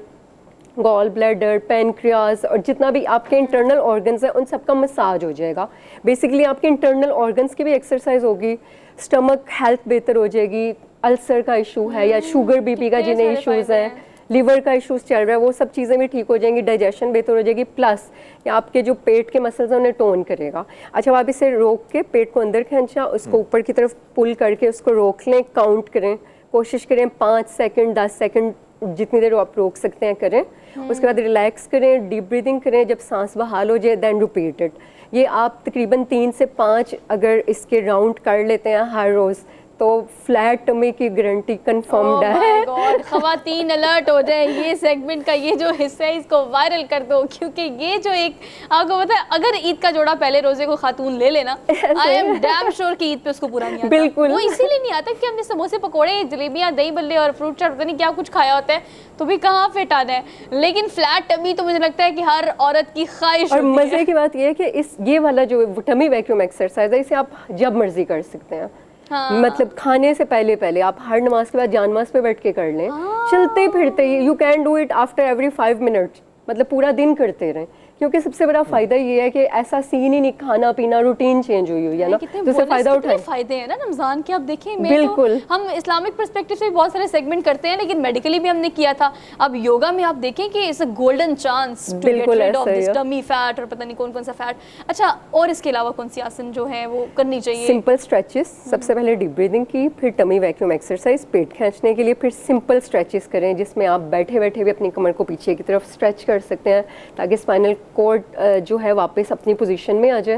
gall bladder, pancreas और जितना भी आपके इंटरनल ऑर्गन्स हैं उन सबका मसाज हो जाएगा। बेसिकली आपके इंटरनल ऑर्गन्स की भी एक्सरसाइज होगी, स्टमक हेल्थ बेहतर हो जाएगी, अल्सर का इशू है या शुगर बीपी का जिन्हें इश्यूज हैं, लिवर का इश्यूज चल रहा है, वो सब चीज़ें भी ठीक हो जाएंगी, डाइजेशन बेहतर हो जाएगी, प्लस ये आपके जो पेट के मसल्स हैं उन्हें टोन करेगा। अच्छा, आप इसे रोक के पेट को अंदर खींचा, उसको ऊपर की तरफ पुल करके उसको रोक लें, काउंट करें, कोशिश करें 5 सेकंड 10 सेकंड जितनी देर आप रोक सकते हैं करें। उसके बाद रिलैक्स करें, डीप ब्रीदिंग करें, जब सांस बहाल हो जाए देन रिपीट इट। ये आप तकरीबन 3 से 5 अगर इसके राउंड कर लेते हैं हर रोज़ तो फ्लैट टमी की गारंटी कंफर्म्ड है। खवातीन अलर्ट हो जाए, ये सेगमेंट का ये जो हिस्सा है इसको वायरल कर दो, क्योंकि ये जो एक आपको पता है अगर ईद का जोड़ा पहले रोजे को खातून ले लेना, आई एम डैम श्योर कि ईद पे उसको पूरा नहीं आता। बिल्कुल, वो इसीलिए नहीं आता कि हमने समोसे पकोड़े जलेबियां दही बल्ले और फ्रूट चाट पता नहीं क्या कुछ खाया होता है, तो भी कहाँ फिट आना है। लेकिन फ्लैट टमी तो मुझे लगता है कि हर औरत की ख्वाहिश और होती है। मजे की बात ये है कि ये वाला जो टमी वैक्यूम एक्सरसाइज है इसे आप जब मर्जी कर सकते हैं। हाँ। मतलब खाने से पहले आप हर नमाज के बाद जानमाज पे बैठ के कर लें, चलते फिरते you can do it after every 5 minutes, मतलब पूरा दिन करते रहें, क्योंकि सबसे बड़ा फायदा ये है कि ऐसा सीन ही नहीं, खाना पीना रूटीन चेंज हुई है ना, तो उससे फायदा उठाएं। फायदे हैं ना रमजान के, आप देखें बिल्कुल तो हम इस्लामिक पर्सपेक्टिव से बहुत सारे सेगमेंट करते हैं, लेकिन मेडिकली भी हमने किया था। अब योगा में आप देखें कि it's a golden chance to get rid of this tummy fat और पता नहीं कौन कौन सा फैट। अच्छा, और इसके अलावा कौन सी आसन जो है वो करनी चाहिए? सिंपल स्ट्रेचेस, सबसे पहले डीप ब्रीदिंग की, फिर टमी वैक्यूम एक्सरसाइज पेट खींचने के लिए, फिर सिंपल स्ट्रेचेस करें जिसमें आप बैठे बैठे भी अपनी कमर को पीछे की तरफ स्ट्रेच कर सकते हैं ताकि स्पाइनल कॉर्ड जो है वापस अपनी पोजीशन में आ जाए।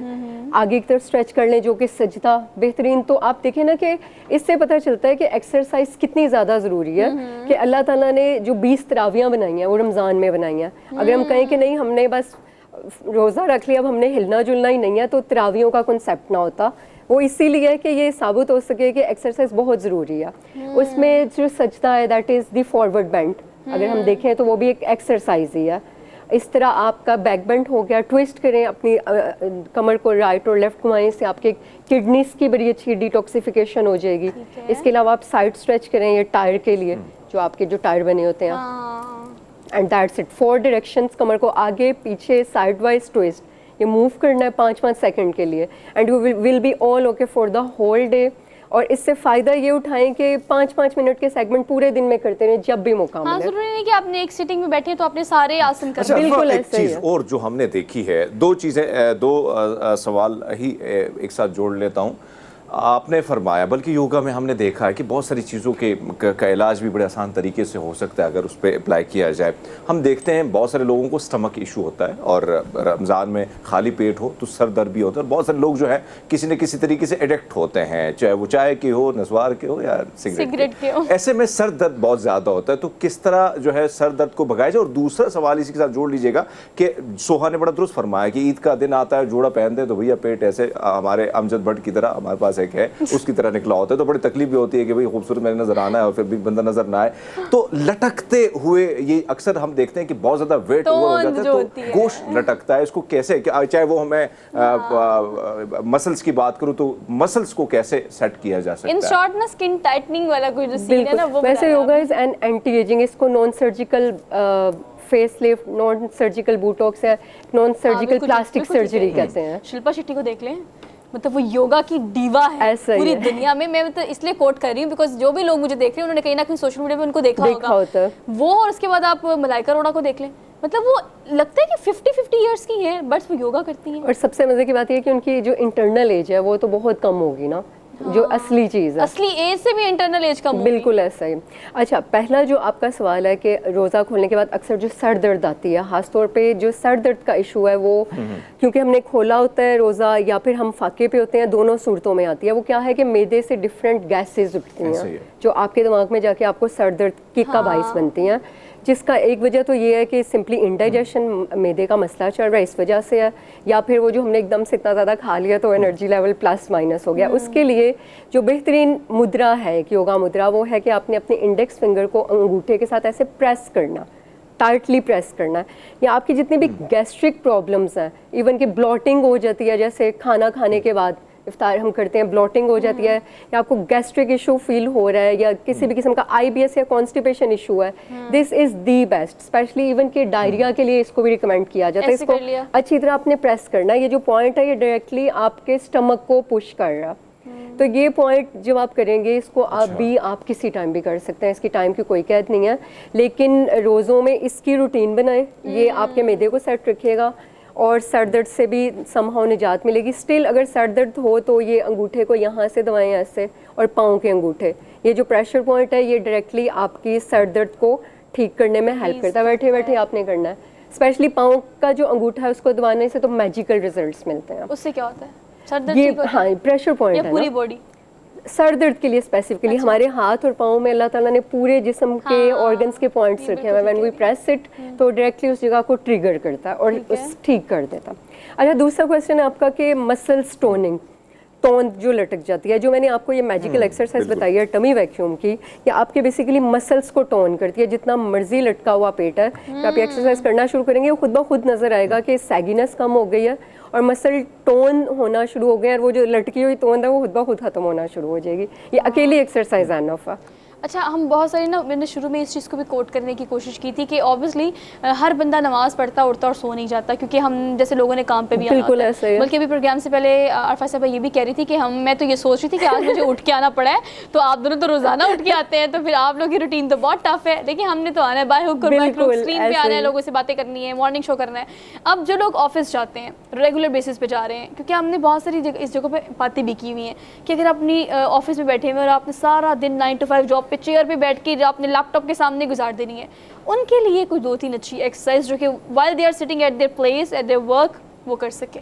आगे की तरफ स्ट्रेच कर लें, जो कि सजदा बेहतरीन। तो आप देखें ना कि इससे पता चलता है कि एक्सरसाइज कितनी ज़्यादा ज़रूरी है, कि अल्लाह ताला ने जो 20 तरावियाँ बनाई हैं वो रमज़ान में बनाई हैं। अगर हम कहें कि नहीं हमने बस रोज़ा रख लिया, अब हमने हिलना जुलना ही नहीं है, तो तरावियों का कॉन्सेप्ट ना होता। वो इसीलिए है कि ये साबित हो सके कि एक्सरसाइज बहुत ज़रूरी है। उसमें जो सजदा है that is the forward bend, अगर हम देखें तो वो भी एक एक्सरसाइज ही है। इस तरह आपका बैक बेंड हो गया, ट्विस्ट करें अपनी कमर को, राइट और लेफ्ट घुमाएं, इससे आपके किडनीज की बड़ी अच्छी डिटॉक्सिफिकेशन हो जाएगी। इसके अलावा आप साइड स्ट्रेच करें, ये टायर के लिए, जो आपके जो टायर बने होते हैं, एंड दैट्स इट। 4 डायरेक्शंस, कमर को आगे पीछे साइड वाइज ट्विस्ट, ये मूव करना है 5-5 सेकंड के लिए, and you will be all okay for the whole day. और इससे फ़ायदा ये उठाएं कि 5-5 मिनट के सेगमेंट पूरे दिन में करते रहें जब भी मौका मिले। हाँ, जरूरी नहीं कि आपने एक सिटिंग में बैठे तो आपने सारे आसन कर। अच्छा, बिल्कुल एक ऐसा चीज ही है। और जो हमने देखी है, दो चीज़ें, दो सवाल ही एक साथ जोड़ लेता हूँ। आपने फरमाया, बल्कि योगा में हमने देखा है कि बहुत सारी चीज़ों का इलाज भी बड़े आसान तरीके से हो सकता है अगर उस पर अप्लाई किया जाए। हम देखते हैं बहुत सारे लोगों को स्टमक इशू होता है और रमज़ान में खाली पेट हो तो सर दर्द भी होता है, और बहुत सारे लोग जो है किसी न किसी तरीके से एडिक्ट होते हैं, चाहे वो चाय के हो, नस्वार के हो या सिगरेट के हो। ऐसे में सर दर्द बहुत ज़्यादा होता है, तो किस तरह जो है सर दर्द को भगाया जाए? और दूसरा सवाल इसी के साथ जोड़ लीजिएगा कि सोहा ने बड़ा दुरुस्त फरमाया कि ईद का दिन आता है, जोड़ा पहनते हैं तो भैया पेट ऐसे हमारे अमजद भट्ट की तरह हमारे पास एक है उसकी तरह निकला होता है, तो बड़ी तकलीफ भी होती है कि भाई खूबसूरत मैंने नजर आना है और फिर भी बंदा नजर ना आए। तो लटकते हुए ये अक्सर हम देखते हैं कि बहुत ज्यादा वेट ओवर हो जाता है तो गोश्त लटकता है, इसको कैसे, चाहे वो हमें मसल्स की बात करूं तो मसल्स को कैसे सेट किया जा सकता है? इन शॉर्ट ना स्किन टाइटनिंग वाला कोई जो सीन है ना वो वैसे yoga is an anti ageing, इसको non surgical face lift, non surgical botox है, नॉन सर्जिकल प्लास्टिक सर्जरी कहते हैं। शिल्पा शेट्टी को देख लें, मतलब वो योगा की डीवा है पूरी दुनिया में। मैं तो इसलिए कोट कर रही हूँ बिकॉज जो भी लोग मुझे देख रहे हैं उन्होंने कहीं ना कहीं सोशल मीडिया पे उनको देखा होगा वो। और उसके बाद आप मलाइका अरोड़ा को देख लें, मतलब वो लगता है कि 50-50 इयर्स की है, बस वो योगा करती हैं। और सबसे मजे की बात ये है कि उनकी जो इंटरनल एज है वो तो बहुत कम होगी ना, जो असली चीज़ है, असली एज से भी इंटरनल एज कम होगी। बिल्कुल ऐसा ही। अच्छा, पहला जो आपका सवाल है कि रोज़ा खोलने के बाद अक्सर जो सर दर्द आती है, खासतौर पे जो सर दर्द का इशू है वो क्योंकि हमने खोला होता है रोज़ा या फिर हम फाके पे होते हैं, दोनों सूरतों में आती है। वो क्या है कि मैदे से डिफरेंट गैसेज उठती हैं जो आपके दिमाग में जाके आपको सर दर्द का बाइस बनती हैं, जिसका एक वजह तो ये है कि सिंपली इंडाइजेशन मैदे का मसला चल रहा है, इस वजह से है, या फिर वो जो हमने एकदम से इतना ज़्यादा खा लिया तो एनर्जी लेवल प्लस माइनस हो गया। उसके लिए जो बेहतरीन मुद्रा है, एक योगा मुद्रा, वो है कि आपने अपने इंडेक्स फिंगर को अंगूठे के साथ ऐसे प्रेस करना, टाइटली प्रेस करना है। या आपकी जितनी भी गैस्ट्रिक प्रॉब्लम्स हैं, इवन कि ब्लॉटिंग हो जाती है जैसे खाना खाने के बाद, इफ्तार हम करते हैं, ब्लॉटिंग हो जाती है, या आपको गैस्ट्रिक इशू फील हो रहा है, या किसी भी किस्म का IBS या कॉन्स्टिपेशन इशू है, this is the best. Specially even कि डायरिया के लिए इसको भी रिकमेंड किया जाता है। ऐसे कर इसको लिया। अच्छी तरह आपने प्रेस करना है। ये जो पॉइंट है ये डायरेक्टली आपके स्टमक को पुश कर रहा है। तो ये पॉइंट जब आप करेंगे, इसको आप किसी टाइम भी कर सकते हैं, इसकी टाइम की कोई कैद नहीं है, लेकिन रोज़ों में इसकी रूटीन बनाएं। ये आपके मैदे को सेट रखिएगा और सर दर्द से भी समहाउ निजात मिलेगी। स्टिल अगर सर दर्द हो तो ये अंगूठे को यहाँ से दबाएं ऐसे, और पाँव के अंगूठे, ये जो प्रेशर पॉइंट है ये डायरेक्टली आपकी सर दर्द को ठीक करने में हेल्प करता है। बैठे बैठे आपने करना है। स्पेशली पाँव का जो अंगूठा है उसको दबाने से तो मैजिकल रिजल्ट्स मिलते हैं। उससे क्या होता है? सर दर्द ये ठीक होता है? हाँ, प्रेशर पॉइंट है पूरी ना, बॉडी सर दर्द के लिए स्पेसिफिकली। हमारे हाथ और पाँव में अल्लाह ताला ने पूरे जिस्म के ऑर्गन्स के पॉइंट्स रखे हैं। व्हेन वी प्रेस इट तो डायरेक्टली उस जगह को ट्रिगर करता है और उस ठीक कर देता है। अच्छा, दूसरा क्वेश्चन है आपका कि मसल स्टोनिंग, तोंद जो लटक जाती है, जो मैंने आपको ये मैजिकल एक्सरसाइज बताई है टमी वैक्यूम की, ये आपके बेसिकली मसल्स को टोन करती है। जितना मर्जी लटका हुआ पेट है, आप ये एक्सरसाइज करना शुरू करेंगे, वो खुद ब खुद नजर आएगा कि सैगीनेस कम हो गई है और मसल टोन होना शुरू हो गया, और वो जो लटकी हुई तोंद है वो खुद ब खुद खत्म होना शुरू हो जाएगी। ये अकेली एक्सरसाइज है नफा। अच्छा, हम बहुत सारी ना, मैंने शुरू में इस चीज़ को भी कोट करने की कोशिश की थी कि ऑब्वियसली हर बंदा नमाज पढ़ता, उठता और सो नहीं जाता, क्योंकि हम जैसे लोगों ने काम पे भी आना होता है। बल्कि अभी प्रोग्राम से पहले अरफा साहब ये भी कह रही थी कि मैं तो ये सोच रही थी कि आज मुझे उठ के आना पड़ा है, तो आप दोनों तो रोज़ाना उठ के आते हैं, तो फिर आप लोग की रूटीन तो बहुत टफ है, लेकिन हमने तो आना है बाय हुक और बाय क्रुक, स्क्रीन पे आना है, लोगों से बातें करनी है, मॉर्निंग शो करना है। अब जो लोग ऑफिस जाते हैं, रेगुलर बेसिस पे जा रहे हैं, क्योंकि हमने बहुत सारी इस जगह पे बातें भी की हुई हैं कि अगर अपनी ऑफिस में बैठे हुए और आपने सारा दिन 9 to 5 जॉब पे चेयर पे बैठ कि आपने लैपटॉप के सामने गुजार देनी है, उनके लिए कुछ 2-3 अच्छी एक्सरसाइज जो कि while they are sitting at their place at their work वो कर सके।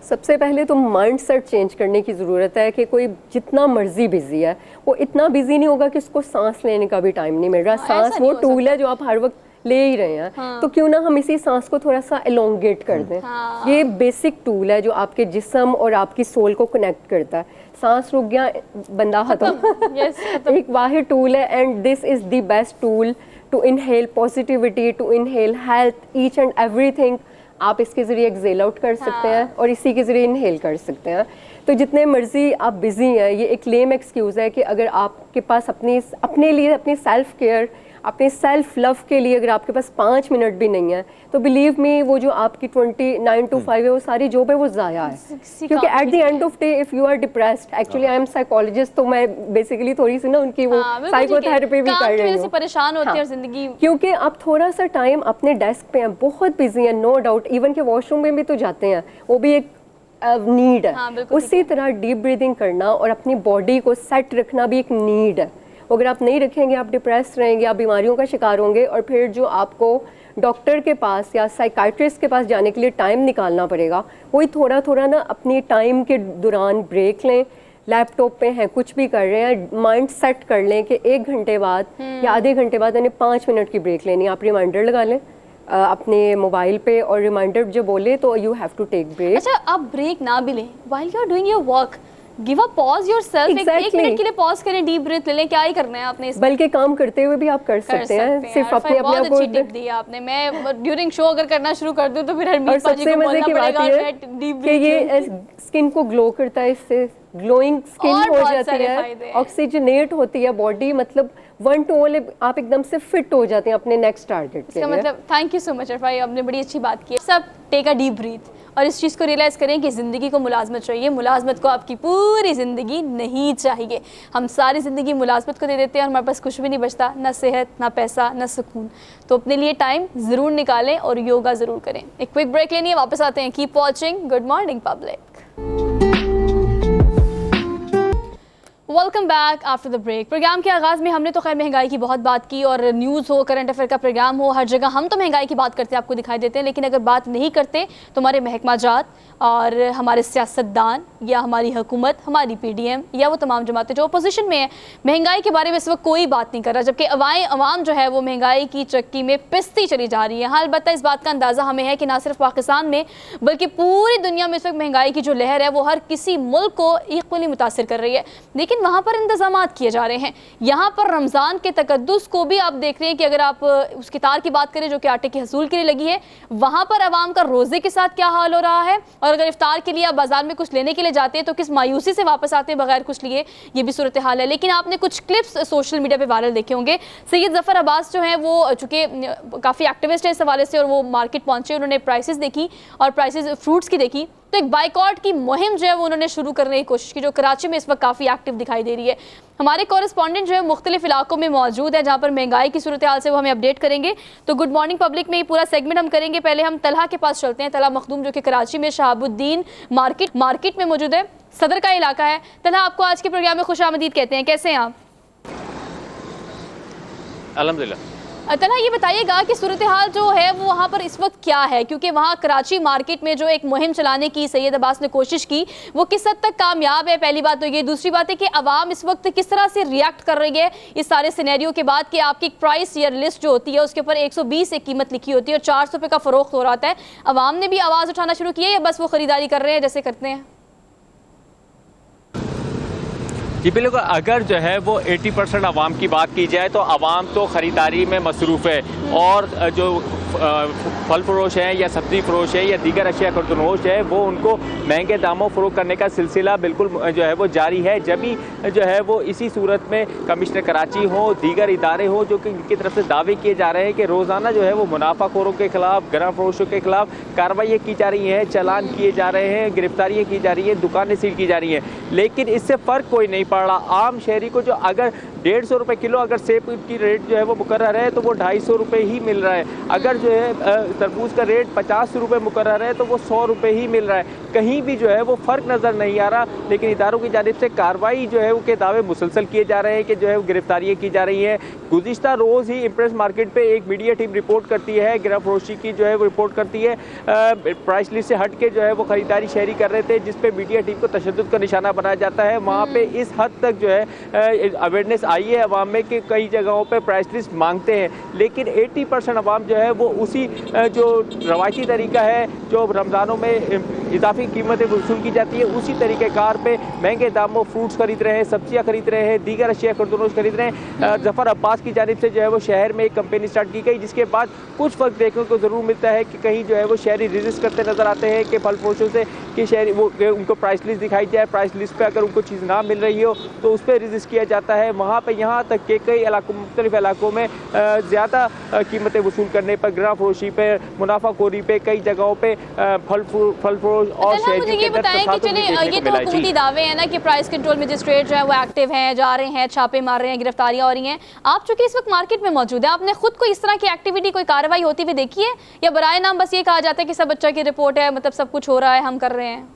सबसे पहले तो माइंड सेट चेंज करने की ज़रूरत है कि कोई जितना मर्जी बिजी है, वो इतना बिजी नहीं होगा कि उसको सांस लेने का भी टाइम नहीं मिल रहा। सांस वो टूल है जो आप हर वक्त ले ही रहे हैं, तो क्यों ना हम इसी सांस को थोड़ा सा एलोंगेट कर दें। ये बेसिक टूल है जो आपके जिस्म और आपकी सोल को कनेक्ट करता है। सांस रुक गया, बंदा खत्म। एक वाहिद टूल है, and this is the best tool to inhale positivity, to inhale health, each and everything. आप इसके ज़रिए एक्सेल आउट कर सकते हैं और इसी के ज़रिए इनहेल कर सकते हैं। तो जितने मर्जी आप बिजी हैं, ये एक लेम एक्सक्यूज़ है कि अगर आपके पास अपने लिए, अपनी सेल्फ केयर, अपने सेल्फ लव के लिए अगर आपके पास 5 मिनट भी नहीं है, तो बिलीव मी वो जो आपकी 29 to 5 है, वो सारी जॉब है वो ज़ाया है। क्योंकि at the end of day if you are depressed, actually I am psychologist, तो मैं बेसिकली थोड़ी सी ना उनकी वो साइकोथेरेपी भी कर रही हूँ, परेशान होती है जिंदगी, क्योंकि आप थोड़ा सा टाइम अपने डेस्क पे हैं, बहुत बिजी हैं, नो डाउट, इवन के वॉशरूम में भी तो जाते हैं, वो भी एक नीड है। उसी तरह डीप ब्रीदिंग करना और अपनी बॉडी को सेट रखना भी एक नीड है। अगर आप नहीं रखेंगे, आप डिप्रेस रहेंगे, आप बीमारियों का शिकार होंगे, और फिर जो आपको डॉक्टर के पास या साइकाइट्रिस्ट के पास जाने के लिए टाइम निकालना पड़ेगा, वही थोड़ा थोड़ा ना अपनी टाइम के दौरान ब्रेक लें। लैपटॉप पे हैं, कुछ भी कर रहे हैं, माइंड सेट कर लें कि 1 घंटे बाद या आधे घंटे बाद यानी 5 मिनट की ब्रेक लेनी। आप रिमाइंडर लगा लें अपने मोबाइल पे, और रिमाइंडर जब बोले तो you have to take break. अच्छा, आप ब्रेक ना भी लें, while you are doing your work, give a pause yourself, एक मिनट के लिए पॉज करें, डीप ब्रीथ ले लें, क्या ही करना है आपने। बल्कि काम करते हुए भी आप कर सकते हैं, सिर्फ अपने बहुत अच्छी टिप दी आपने। मैं ड्यूरिंग शो अगर करना शुरू कर दूं तो फिर हरमीत पाजी को बोलना पड़ेगा कि ये स्किन को ग्लो करता है, इससे ग्लोइंग स्किन हो जाती है, ऑक्सीजनेट होती है बॉडी, मतलब 1 to all आप एकदम से फिट हो जाते हैं अपने नेक्स्ट टारगेट के लिए। मतलब थैंक यू सो मच अरफा, आपने बड़ी अच्छी बात की है। सब टेक अ डीप ब्रीथ और इस चीज़ को रियलाइज़ करें कि ज़िंदगी को मुलाजमत चाहिए, मुलाजमत को आपकी पूरी ज़िंदगी नहीं चाहिए। हम सारी ज़िंदगी मुलाजमत को दे देते हैं और हमारे पास कुछ भी नहीं बचता, ना सेहत, ना पैसा, ना सुकून। तो अपने लिए टाइम ज़रूर निकालें और योगा ज़रूर करें। एक क्विक ब्रेक लेनी है, वापस आते हैं। Keep watching good morning public. Welcome back after the break. Programme के आगाज़ में हमने तो खैर महंगाई की बहुत बात की, और न्यूज़ हो, करंट अफेयर का प्रोग्राम हो, हर जगह हम तो महंगाई की बात करते हैं, आपको दिखाई देते हैं, लेकिन अगर बात नहीं करते तो हमारे महकमा जात और हमारे सियासतदान या हमारी हुकूमत, हमारी PDM या वो तमाम जमातें जो अपोजिशन में है, महंगाई के बारे में इस वक्त कोई बात नहीं कर रहा, जबकि अवाम जो है वो महंगाई की चक्की में पिसती चली जा रही है। हाँ, अलबत्ता इस बात का अंदाज़ा हमें है कि ना सिर्फ पाकिस्तान में बल्कि पूरी दुनिया में इस वक्त महंगाई की जो लहर है वो हर किसी मुल्क को इक्वली मुतासर कर रही है। लेकिन लेकिन वहाँ पर इंतजामात किए जा रहे हैं। यहाँ पर रमज़ान के तकद्दुस को भी आप देख रहे हैं कि अगर आप उस कितार की बात करें जो कि आटे की हसूल के लिए लगी है, वहाँ पर आवाम का रोज़े के साथ क्या हाल हो रहा है, और अगर इफ्तार के लिए आप बाजार में कुछ लेने के लिए जाते हैं तो किस मायूसी से वापस आते हैं बगैर कुछ लिए, ये भी सूरत हाल है। लेकिन आपने कुछ क्लिप्स सोशल मीडिया पे वायरल देखे होंगे। सैयद ज़फ़र अब्बास जो हैं वो चूँकि काफ़ी एक्टिविस्ट है इस हवाले से, और वो मार्केट पहुँचे, उन्होंने प्राइसेस देखी और प्राइसेस फ्रूट्स की देखी, तो एक बाइकआउट की मुहिम जो है वो उन्होंने शुरू करने की कोशिश की, जो कराची में इस वक्त काफ़ी एक्टिव दिखाई दे रही है। हमारे कॉरेस्पॉन्डेंट जो है मुख्तलिफ इलाकों में मौजूद है जहाँ पर महंगाई की सूरत हाल से वो हमें अपडेट करेंगे। तो गुड मॉर्निंग पब्लिक में ये पूरा सेगमेंट हम करेंगे। पहले हम तलहा के पास चलते हैं। तलहा मखदूम जो कि कराची में शहाबुद्दीन मार्केट में मौजूद है, सदर का इलाका है। तलहा, आपको आज के प्रोग्राम में खुश आमदीद कहते हैं, कैसे हैं आप? अल्हम्दुलिल्लाह। तलहा, ये बताइएगा कि सूरत हाल जो है वो वहाँ पर इस वक्त क्या है, क्योंकि वहाँ कराची मार्केट में जो एक मुहिम चलाने की सैयद अब्बास ने कोशिश की वो किस हद तक कामयाब है, पहली बात तो ये। दूसरी बात है कि आवाम इस वक्त किस तरह से रिएक्ट कर रही है इस सारे सिनेरियो के बाद कि आपकी एक प्राइस या लिस्ट जो होती है उसके ऊपर 120 एक कीमत लिखी होती है और 400 रुपये का फ़रोख्त हो रहा है। आवाम ने भी आवाज़ उठाना शुरू की है या बस वो ख़रीदारी कर रहे हैं जैसे करते हैं? जी बिल्कुल, अगर जो है वो 80% आवाम की बात की जाए तो आवाम तो ख़रीदारी में मसरूफ़ है, और जो फल फरोश हैं या सब्ज़ी फरोश है या दीगर अशिया खुर्दनोश है वो उनको महंगे दामों फ़रोख्त करने का सिलसिला बिल्कुल जो है वो जारी है। जब भी जो है वो इसी सूरत में कमिश्नर कराची हो, दीगर इदारे हो जो कि इनकी तरफ से दावे किए जा रहे हैं कि रोज़ाना जो है वो मुनाफाखोरों के ख़िलाफ़, गरम फरोशों के ख़िलाफ़ कार्रवाइयाँ की जा रही हैं, चालान किए जा रहे हैं, गिरफ्तारियाँ की जा रही हैं, दुकानें सील की जा रही हैं, लेकिन इससे फ़र्क कोई नहीं पड़ रहा। आम शहरी को जो अगर 150 रुपये किलो अगर सेब की रेट जो है वो मुकर्रर है तो वो 250 रुपये ही मिल रहा है। अगर जो है तरबूज का रेट 50 रुपये मुकर्रर है तो वो 100 रुपये ही मिल रहा है। कहीं भी जो है वो फ़र्क नज़र नहीं आ रहा, लेकिन इदारों की जानिब से कार्रवाई जो है उसके दावे मुसलसल किए जा रहे हैं कि जो है गिरफ्तारियाँ की जा रही हैं। गुज़िश्ता रोज़ ही इम्प्रेस मार्केट पे एक मीडिया टीम रिपोर्ट करती है, गिरफ्त फरोशी की जो है वो रिपोर्ट करती है। प्राइस लिस्ट से हट के जो है वो ख़रीदारी शहरी कर रहे थे, जिस पे मीडिया टीम को तशद्दुद का निशाना बनाया जाता है। वहाँ पे इस हद तक जो है अवेयरनेस आई है अवाम में कि कई जगहों पे प्राइस लिस्ट मांगते हैं, लेकिन 80% अवाम जो है वो उसी जो रवायती तरीका है जो रमज़ानों में इजाफी कीमतें वसूल की जाती है उसी तरीक़ेकार पे महंगे दामों फ्रूट्स खरीद रहे हैं, सब्जियां खरीद रहे हैं, दीगर अशिया खुर्दनोश खरीद रहे हैं। ज़फ़र अब्बास की जानिब से जो है वो शहर में एक कंपेनी स्टार्ट की गई, जिसके बाद कुछ फ़र्क देखने को ज़रूर मिलता है कि कहीं जो है वो शहरी रेजिस्ट करते नज़र आते हैं कि फल फरोशों से कि शहरी वो उनको प्राइस लिस्ट दिखाई जाए, प्राइस लिस्ट पर अगर उनको चीज़ ना मिल रही हो तो उस पर रेजिस्ट किया जाता है। वहाँ पर यहाँ तक कि कई इलाकों मुख्तलिफ इलाकों में ज़्यादा कीमतें वसूल करने पर, गिरा फरोशी पे, मुनाफाखोरी पे, कई जगहों पे फल फरोश और मुझे ये बताएं कि चले ये तो हुकूमती दावे हैं ना कि प्राइस कंट्रोल मजिस्ट्रेट जो है वो एक्टिव हैं, जा रहे हैं, छापे मार रहे हैं, गिरफ्तारियां हो रही हैं। आप चूंकि इस वक्त मार्केट में मौजूद है, आपने खुद को इस तरह की एक्टिविटी कोई कार्रवाई होती हुई देखी है, या बराए नाम बस ये कहा जाता है कि सब अच्छा की रिपोर्ट है, मतलब सब कुछ हो रहा है, हम कर रहे हैं?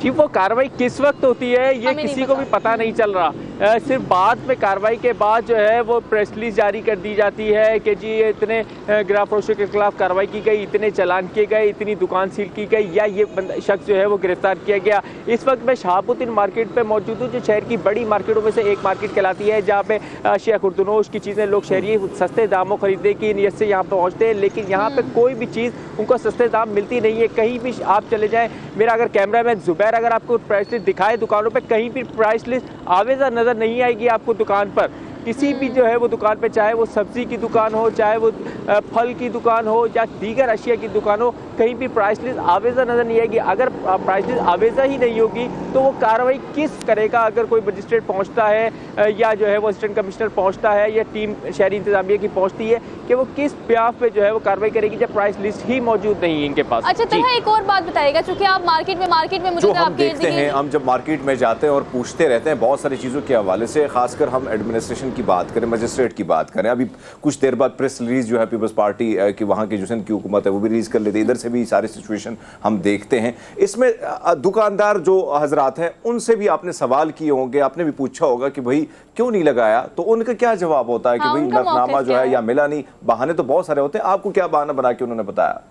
जी वो कार्रवाई किस वक्त होती है ये किसी को भी पता नहीं चल रहा। सिर्फ बाद में कार्रवाई के बाद जो है वो प्रेस रिलीज जारी कर दी जाती है कि जी इतने गिरा फरोशों के खिलाफ कार्रवाई की गई, इतने चालान किए गए, इतनी दुकान सील की गई, या ये शख्स जो है वो गिरफ्तार किया गया। इस वक्त मैं शहाबुद्दीन मार्केट पे मौजूद हूँ, जो शहर की बड़ी मार्केटों में से एक मार्केट कहलाती है, जहाँ पे अशिया खुर्दनोश की चीज़ें लोग शहरी सस्ते दामों खरीदने की नीयत से यहाँ पर पहुँचते हैं, लेकिन यहाँ पर कोई भी चीज़ उनको सस्ते दाम मिलती नहीं है। कहीं भी आप चले जाएँ, मेरा अगर कैमरा मैन जुबैर अगर आपको प्राइस लिस्ट दिखाए दुकानों पे, कहीं भी प्राइस लिस्ट आवेज़ा नज़र नहीं आएगी आपको दुकान पर। किसी भी जो है वो दुकान पे, चाहे वो सब्ज़ी की दुकान हो, चाहे वो फल की दुकान हो या दीगर अशिया की दुकान हो, कहीं भी प्राइस लिस्ट आवेज़ा नज़र नहीं आएगी। अगर प्राइस लिस्ट आवेज़ा ही नहीं होगी तो वो कार्रवाई किस करेगा? अगर कोई मजिस्ट्रेट पहुंचता है या जो है वो असिस्टेंट कमिश्नर पहुंचता है या टीम शहरी इंतजामिया की पहुंचती है, कि वो किस ब्याफ पे जो है वो कार्रवाई करेगी जब प्राइस लिस्ट ही मौजूद नहीं है इनके पास। अच्छा, तो एक और बात बताइएगा, चूंकि आप मार्केट में जो हम देखते हैं, हम जब मार्केट में जाते हैं और पूछते रहते हैं बहुत सारी चीज़ों के हवाले से, खासकर हम एडमिनिस्ट्रेशन की बात करें, मजिस्ट्रेट की बात करें, अभी कुछ देर बाद प्रेस रिलीज जो है पीपल्स पार्टी की वहाँ की जो सिंध की हुकूमत है वो भी रिलीज कर लेती है, इधर से भी सारी सिचुएशन हम देखते हैं। इसमें दुकानदार जो हजरात हैं उनसे भी आपने सवाल किए होंगे, आपने भी पूछा होगा कि भाई क्यों नहीं लगाया, तो उनका क्या जवाब होता है कि भाई नरनामा जो है या मिला नहीं, बहाने तो बहुत सारे होते हैं, आपको क्या बहाना बना के उन्होंने बताया?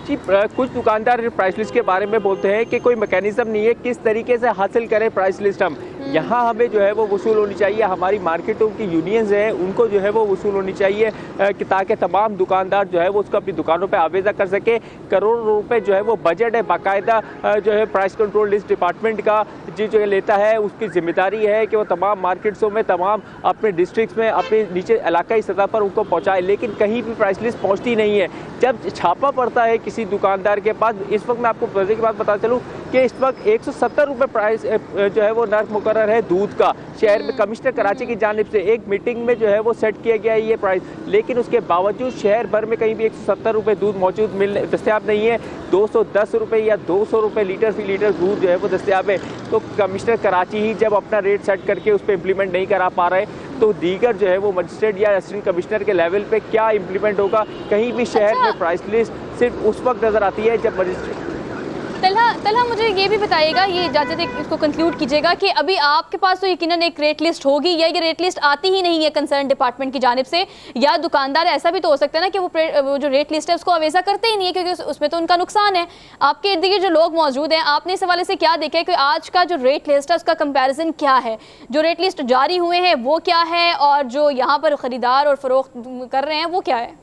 जी कुछ दुकानदार प्राइस लिस्ट के बारे में बोलते हैं कि कोई मैकेनिज्म नहीं है किस तरीके से हासिल करें प्राइस लिस्ट हम, यहाँ हमें जो है वो वसूल होनी चाहिए। हमारी मार्केटों की यूनियंस हैं उनको जो है वो वसूल होनी चाहिए कि ताकि तमाम दुकानदार जो है वो उसको अपनी दुकानों पे आवेज़ा कर सके। करोड़ों रुपए जो है वो बजट है बाकायदा जो है प्राइस कंट्रोल लिस्ट डिपार्टमेंट का जो लेता है, उसकी जिम्मेदारी है कि वो तमाम मार्केट्सों में, तमाम अपने डिस्ट्रिक्ट्स में, अपने नीचे इलाकाई सतह पर उनको पहुँचाए, लेकिन कहीं भी प्राइस लिस्ट पहुँचती नहीं है। जब छापा पड़ता है किसी दुकानदार के पास, इस वक्त मैं आपको मजे की बात बता चलूँ कि इस वक्त 170 रुपये प्राइस जो है वो नर्क मुकर्रर है दूध का शहर में। कमिश्नर कराची की जानिब से एक मीटिंग में जो है वो सेट किया गया है ये प्राइस, लेकिन उसके बावजूद शहर भर में कहीं भी 170 रुपये दूध मौजूद दस्तियाब नहीं है। 210 रुपये या 200 रुपये लीटर फी लीटर दूध जो है वो दस्तियाब है। तो कमिश्नर कराची ही जब अपना रेट सेट करके उस पर इम्प्लीमेंट नहीं करा पा रहे, तो दीगर जो है वो मजिस्ट्रेट या असिस्टेंट कमिश्नर के लेवल पे क्या इम्प्लीमेंट होगा। कहीं भी शहर में प्राइस लिस्ट सिर्फ उस वक्त नज़र आती है जब मजिस्ट्रेट। तलहा मुझे ये भी बताइएगा, ये इजाज़त इसको कंक्लूड कीजिएगा कि अभी आपके पास तो यकीनन एक रेट लिस्ट होगी, या ये रेट लिस्ट आती ही नहीं है कंसर्न डिपार्टमेंट की जानिब से, या दुकानदार ऐसा भी तो हो सकता है ना कि वो जो रेट लिस्ट है उसको अवेज़ा करते ही नहीं है क्योंकि उसमें तो उनका नुकसान है। आपके इर्द गिर्द जो लोग मौजूद हैं, आपने इस हवाले से क्या देखा है कि आज का जो रेट लिस्ट है उसका कंपैरिजन क्या है, जो रेट लिस्ट जारी हुए हैं वो क्या है, और जो यहाँ पर ख़रीदार और फ़रोख्त कर रहे हैं वो क्या है?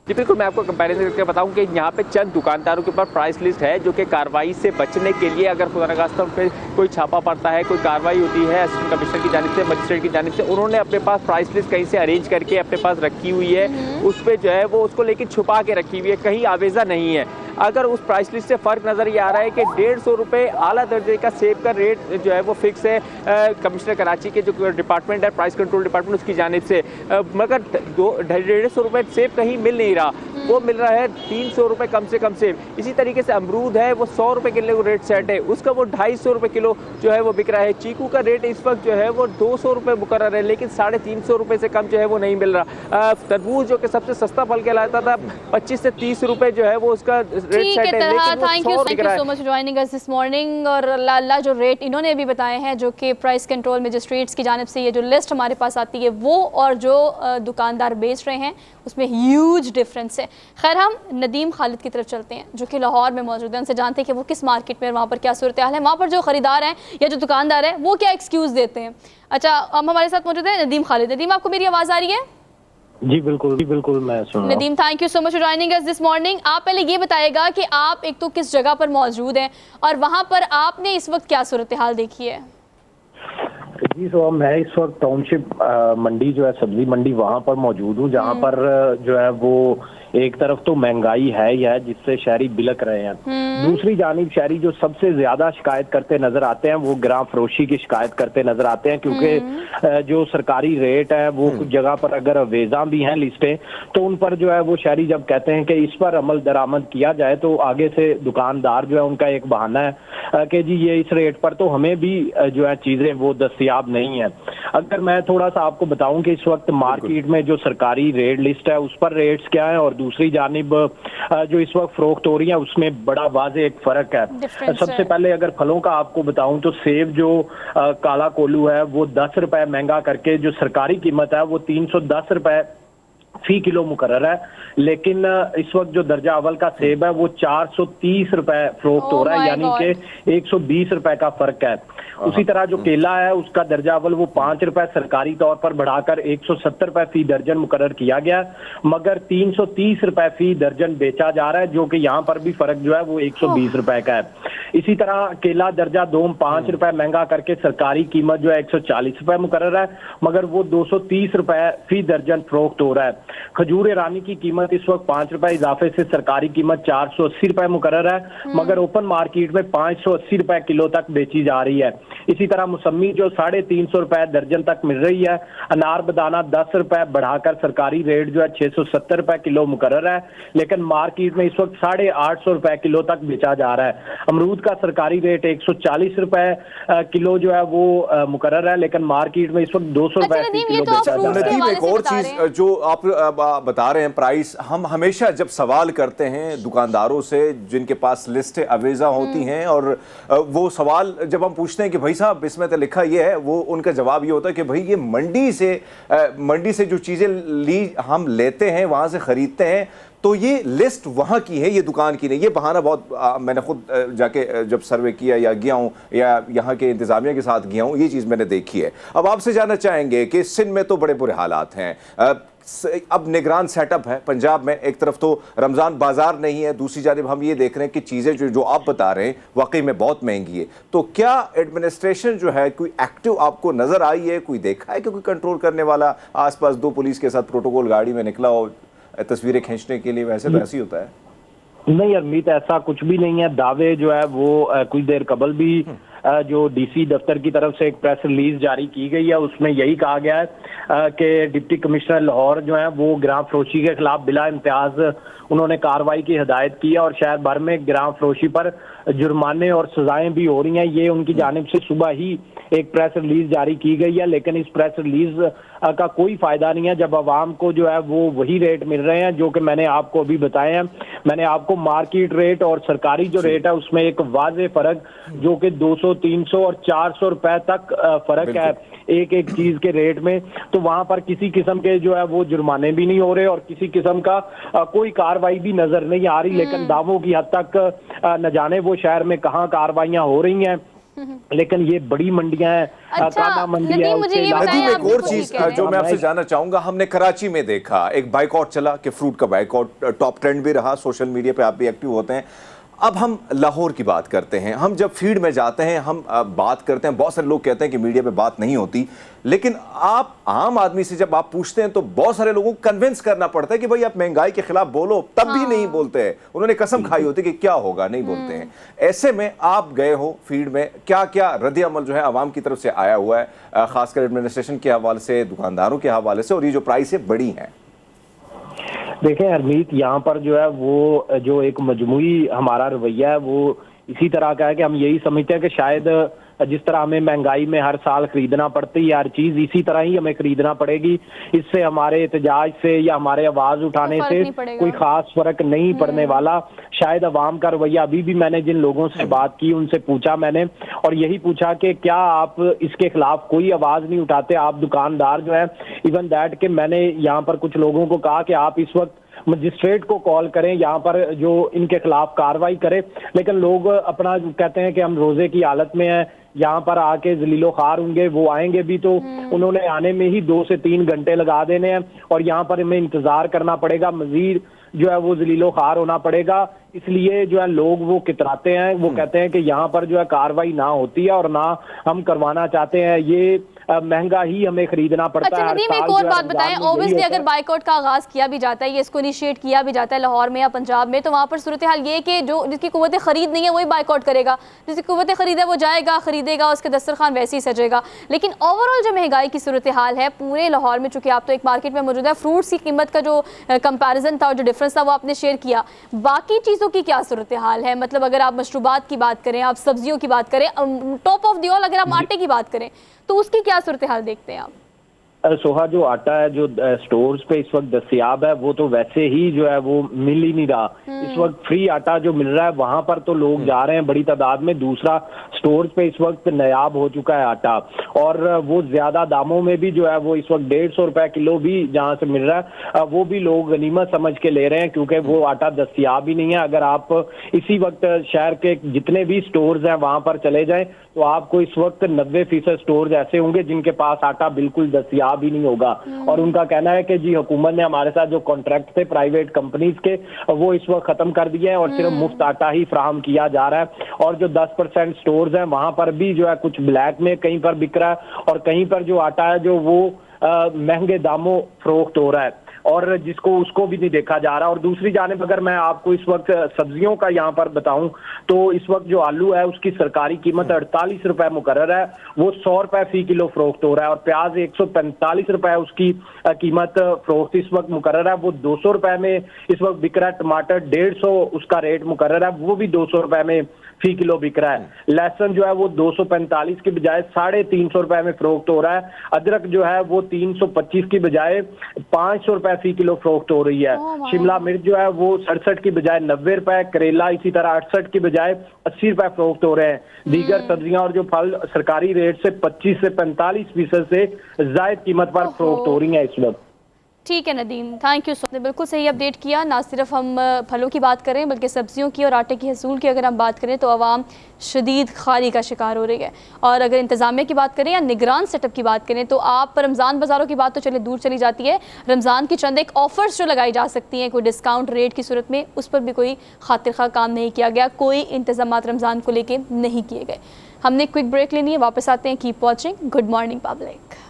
जी बिल्कुल, मैं आपको कंपैरिजन करके बताऊं कि यहाँ पे चंद दुकानदारों के पास प्राइस लिस्ट है जो कि कार्रवाई से बचने के लिए, अगर खुदा नखास्ता पे कोई छापा पड़ता है, कोई कार्रवाई होती है असिस्टेंट कमिश्नर की जानिब से, मजिस्ट्रेट की जानिब से, उन्होंने अपने पास प्राइस लिस्ट कहीं से अरेंज करके अपने पास रखी हुई है। उस पर जो है वो उसको लेकिन छुपा के रखी हुई है, कहीं आवेज़ा नहीं है। अगर उस प्राइस लिस्ट से फ़र्क नज़र ये आ रहा है कि 150 रुपये आला दर्जे का सेब का रेट जो है वो फिक्स है कमिश्नर कराची के जो डिपार्टमेंट है प्राइस कंट्रोल डिपार्टमेंट उसकी जानिब से, मगर 150 रुपये सेब कहीं मिल नहीं रहा, वो मिल रहा है 300 रुपये कम से कम सेब। इसी तरीके से अमरूद है वो 100 रुपये किलो रेट सेट है, उसका वो 250 रुपये किलो जो है वो बिक रहा है। चीकू का रेट इस वक्त जो है वो 200 रुपये मुकर्रर है, लेकिन 350 रुपये से कम जो है वो नहीं मिल रहा। तरबूज जो कि सबसे सस्ता फल कहलाता था 25 से 30 रुपये जो है वो उसका ठीक है तरह। Thank you so much joining us this morning. और अल्लाह जो रेट इन्होंने अभी बताए हैं जो कि प्राइस कंट्रोल मजिस्ट्रेट्स की जानिब से ये जो लिस्ट हमारे पास आती है वो और जो दुकानदार बेच रहे हैं उसमें ह्यूज डिफरेंस है। खैर हम नदीम खालिद की तरफ चलते हैं जो कि लाहौर में मौजूद हैं, उनसे जानते हैं कि वो किस मार्केट में, वहाँ पर क्या सूरत हाल है, वहाँ पर जो ख़रीदार हैं या जो दुकानदार है वो क्या एक्सक्यूज़ देते हैं। अच्छा, हम हमारे साथ मौजूद है नदीम खालिद। नदीम, आपको मेरी आवाज़ आ रही है? जी बिल्कुल मैं सुन रहा हूं। Nadeem, thank you so much for joining us this morning. आप पहले ये बताइएगा कि आप एक तो किस जगह पर मौजूद हैं और वहाँ पर आपने इस वक्त क्या सूरत हाल देखी है? जी तो मैं इस वक्त टाउनशिप मंडी जो है सब्जी मंडी वहाँ पर मौजूद हूँ, जहाँ पर जो है वो एक तरफ तो महंगाई है ही है जिससे शहरी बिलक रहे हैं, दूसरी जानिब शहरी जो सबसे ज्यादा शिकायत करते नजर आते हैं वो ग्राम फरोशी की शिकायत करते नजर आते हैं, क्योंकि जो सरकारी रेट है वो कुछ जगह पर अगर अवेजा भी हैं लिस्टें तो उन पर जो है वो शहरी जब कहते हैं कि इस पर अमल दरामद किया जाए तो आगे से दुकानदार जो है उनका एक बहाना है कि जी ये इस रेट पर तो हमें भी जो है चीजें वो दस्तियाब नहीं है। अगर मैं थोड़ा सा आपको बताऊं कि इस वक्त मार्केट में जो सरकारी रेट लिस्ट है उस पर रेट्स क्या है और दूसरी जानिब जो इस वक्त फरोख्त हो रही है उसमें बड़ा वाज़ेह एक फर्क है। सबसे पहले अगर फलों का आपको बताऊं तो सेब जो काला कोल्हू है वो 10 रुपए महंगा करके जो सरकारी कीमत है वो 310 रुपए फी किलो मुकर्रर है, लेकिन इस वक्त जो दर्जा अव्वल का सेब है वो 430 रुपए फरोख्त हो रहा है, यानी कि 120 रुपए का फर्क है। उसी तरह जो केला है उसका दर्जा अव्वल वो 5 रुपए सरकारी तौर पर बढ़ाकर 170 रुपए फी दर्जन मुकर्रर किया गया, मगर 330 रुपए फी दर्जन बेचा जा रहा है, जो कि यहाँ पर भी फर्क जो है वो 120 रुपए का है। इसी तरह केला दर्जा दोम 5 रुपए महंगा करके सरकारी कीमत जो है 140 रुपए मुकर्रर है, मगर वो 230 रुपए फी दर्जन फरोख्त हो रहा है। खजूर ईरानी की कीमत इस वक्त 5 रुपए इजाफे से सरकारी कीमत 480 रुपए मुकर्रर है, मगर ओपन मार्केट में 580 रुपए किलो तक बेची जा रही है। इसी तरह मौसमी जो 350 रुपए दर्जन तक मिल रही है। अनार बदाना 10 रुपए बढ़ाकर सरकारी रेट जो है 670 रुपए किलो मुकर्रर है, लेकिन मार्केट में इस वक्त 850 रुपए किलो तक बेचा जा रहा है। अमरूद का सरकारी रेट 140 रुपए किलो जो है वो मुकर्रर है, लेकिन मार्केट में इस वक्त 200 रुपए किलो बेचा जा रहा है। एक और चीज जो आप बता रहे हैं प्राइस, हम हमेशा जब सवाल करते हैं दुकानदारों से जिनके पास लिस्टें अवेजा होती हैं और वो सवाल जब हम पूछते हैं कि भाई साहब इसमें तो लिखा ये है, वो उनका जवाब ये होता है कि भाई ये मंडी से जो चीज़ें ली हम लेते हैं वहाँ से ख़रीदते हैं तो ये लिस्ट वहाँ की है, ये दुकान की नहीं। ये बहाना बहुत मैंने खुद जाके जब सर्वे किया या गया हूँ या यहाँ के इंतजामिया के साथ गया हूँ, ये चीज़ मैंने देखी है। अब आपसे जानना चाहेंगे कि सिंध में तो बड़े बुरे हालात हैं, अब निगरान सेटअप है पंजाब में, एक तरफ तो रमज़ान बाजार नहीं है, दूसरी जानिब हम ये देख रहे हैं कि चीज़ें जो आप बता रहे हैं वाकई में बहुत महंगी है। तो क्या एडमिनिस्ट्रेशन जो है कोई एक्टिव आपको नज़र आई है, कोई देखा है कि कोई कंट्रोल करने वाला आसपास 2 पुलिस के साथ प्रोटोकॉल गाड़ी में निकला हो तस्वीरें खींचने के लिए? वैसे तो ऐसे ही होता है। नहीं हरमीत, ऐसा कुछ भी नहीं है। दावे जो है वो कुछ देर कबल भी जो डीसी दफ्तर की तरफ से एक प्रेस रिलीज जारी की गई है, उसमें यही कहा गया है कि डिप्टी कमिश्नर लाहौर जो है वो गिरां फरोशी के खिलाफ बिला इम्तियाज उन्होंने कार्रवाई की हिदायत की है और शहर भर में गिरां फरोशी पर जुर्माने और सजाएं भी हो रही हैं। ये उनकी जानिब से सुबह ही एक प्रेस रिलीज जारी की गई है, लेकिन इस प्रेस रिलीज का कोई फायदा नहीं है जब आवाम को जो है वो वही रेट मिल रहे हैं जो कि मैंने आपको अभी बताए हैं। मैंने आपको मार्केट रेट और सरकारी जो रेट है उसमें एक वाज़ेह फर्क जो कि 200, 300 और 400 रुपए तक फर्क है एक एक चीज के रेट में। तो वहां पर किसी किस्म के जो है वो जुर्माने भी नहीं हो रहे और किसी किस्म का कोई कार्रवाई भी नजर नहीं आ रही। लेकिन दावों की हद तक न जाने वो शहर में कहाँ कार्रवाइयां हो रही हैं, लेकिन ये बड़ी मंडियां हैं। अच्छा, मंडी है। मुझे ये नदीम, बताएं, एक और चीज जो मैं आपसे जानना चाहूंगा, हमने कराची में देखा एक बाइकआउट चला कि फ्रूट का बाइकआउट टॉप ट्रेंड भी रहा, सोशल मीडिया पे आप भी एक्टिव होते हैं। अब हम लाहौर की बात करते हैं, हम जब फील्ड में जाते हैं हम बात करते हैं, बहुत सारे लोग कहते हैं कि मीडिया पे बात नहीं होती, लेकिन आप आम आदमी से जब आप पूछते हैं तो बहुत सारे लोगों को कन्विंस करना पड़ता है कि भाई आप महंगाई के खिलाफ बोलो, तब भी नहीं बोलते हैं। उन्होंने कसम खाई होती कि क्या होगा, नहीं बोलते हैं। ऐसे में आप गए हो फील्ड में, क्या क्या रद्द अमल जो है आवाम की तरफ से आया हुआ है, खासकर एडमिनिस्ट्रेशन के हवाले से, दुकानदारों के हवाले से, और ये जो प्राइसें बढ़ी हैं? देखें हरमीत, यहाँ पर जो है वो जो एक मजमूई हमारा रवैया है वो इसी तरह का है कि हम यही समझते हैं कि शायद जिस तरह हमें महंगाई में हर साल खरीदना पड़ती है हर चीज, इसी तरह ही हमें खरीदना पड़ेगी। इससे हमारे एहतजाज से या हमारे आवाज उठाने से कोई खास फर्क नहीं पड़ने वाला। शायद अवाम का रवैया, अभी भी मैंने जिन लोगों से बात की उनसे पूछा मैंने, और यही पूछा कि क्या आप इसके खिलाफ कोई आवाज नहीं उठाते, आप दुकानदार जो है। इवन दैट कि मैंने यहाँ पर कुछ लोगों को कहा कि आप इस वक्त मजिस्ट्रेट को कॉल करें, यहाँ पर जो इनके खिलाफ कार्रवाई करे, लेकिन लोग अपना कहते हैं कि हम रोजे की हालत में हैं, यहाँ पर आके जलीलो खार होंगे, वो आएंगे भी तो उन्होंने आने में ही 2 से 3 घंटे लगा देने हैं और यहाँ पर हमें इंतजार करना पड़ेगा, मजीद जो है वो जलीलो खार होना पड़ेगा। इसलिए जो है लोग वो कितराते हैं, वो कहते हैं कि यहाँ पर जो है कार्रवाई ना होती है और ना हम करवाना चाहते हैं, ये महंगा ही हमें खरीदना पड़ता है। अच्छा नदीम, एक और बात बताएं, ऑब्वियसली अगर बाइकआउट का आगाज किया भी जाता है, ये इसको इनिशिएट किया भी जाता है लाहौर में या पंजाब में, तो वहाँ पर सूरत हाल ये कि जो जिसकी कुव्वत खरीद नहीं है वही बाइकआउट करेगा, जिसकी कुव्वत खरीद है वो जाएगा, खरीदेगा, उसके दस्तरखान वैसे ही सजेगा। लेकिन ओवरऑल जो महंगाई की सूरत हाल है पूरे लाहौर में, चूंकि आप तो एक मार्केट में मौजूद है, फ्रूट्स की कीमत का जो कंपैरिजन था और जो डिफरेंस था वो आपने शेयर किया, बाकी चीज़ों की क्या सूरत हाल है? मतलब अगर आप मशरूबात की बात करें, आप सब्जियों की बात करें, टॉप ऑफ द ऑल अगर आप आटे की बात करें तो उसकी क्या सूरत हाल देखते हैं आप? सोहा, जो आटा है जो स्टोर्स पे इस वक्त दस्तयाब है वो तो वैसे ही जो है वो मिल ही नहीं रहा। इस वक्त फ्री आटा जो मिल रहा है वहां पर तो लोग जा रहे हैं बड़ी तादाद में। दूसरा, स्टोर्स पे इस वक्त नायाब हो चुका है आटा, और वो ज्यादा दामों में भी जो है वो इस वक्त 150 रुपए किलो भी जहां से मिल रहा है वो भी लोग गनीमत समझ के ले रहे हैं, क्योंकि वो आटा दस्तयाब ही नहीं है। अगर आप इसी वक्त शहर के जितने भी स्टोर्स हैं वहां पर चले जाएं तो आपको इस वक्त 90% स्टोर्स ऐसे होंगे जिनके पास आटा बिल्कुल दस्तयाब भी नहीं होगा। और उनका कहना है कि जी हुकूमत ने हमारे साथ जो कॉन्ट्रैक्ट थे प्राइवेट कंपनीज के वो इस वक्त खत्म कर दिए हैं और सिर्फ मुफ्त आटा ही फराहम किया जा रहा है। और जो 10% स्टोर्स हैं वहां पर भी जो है कुछ ब्लैक में कहीं पर बिक रहा है और कहीं पर जो आटा है जो वो महंगे दामों फरोख्त हो रहा है और जिसको उसको भी नहीं देखा जा रहा। और दूसरी जानिब अगर मैं आपको इस वक्त सब्जियों का यहाँ पर बताऊं तो इस वक्त जो आलू है उसकी सरकारी कीमत 48 रुपए मुकर्रर है, वो 100 रुपए फी किलो फरोख्त हो रहा है। और प्याज 145 रुपए उसकी कीमत फरोख्त इस वक्त मुकर्रर है, वो 200 रुपए में इस वक्त बिक रहा है। टमाटर 150 उसका रेट मुकर्रर है, वो भी 200 रुपए में फी किलो बिक रहा है। लहसुन जो है वो 245 की बजाय 350 रुपए में फरोख्त हो रहा है। अदरक जो है वो 325 की बजाय 500 रुपए फी किलो फरोख्त हो रही है। शिमला मिर्च जो है वो 67 की बजाय 90 रुपए, करेला इसी तरह 68 की बजाय 80 रुपए फरोख्त हो रहे हैं। दीगर सब्जियां और जो फल सरकारी रेट से 25 से 45% से जायद कीमत पर फरोख्त हो रही है इस वक्त। ठीक है Nadeem, thank you so much. बिल्कुल सही अपडेट किया। ना सिर्फ हम फलों की बात करें बल्कि सब्जियों की और आटे की हसूल की अगर हम बात करें तो आवाम शदीद खारी का शिकार हो रही है। और अगर इंतज़ामिया की बात करें या निगरान सेटअप की बात करें तो आप रमज़ान बाज़ारों की बात तो चले दूर चली जाती है, रमज़ान की चंद एक ऑफ़र्स जो लगाई जा सकती हैं कोई डिस्काउंट रेट की सूरत में, उस पर भी कोई खातिर खा काम नहीं किया गया, कोई इंतज़ामात रमज़ान को लेके नहीं किए गए। हमने क्विक ब्रेक लेनी है, वापस आते हैं। Keep watching good morning public.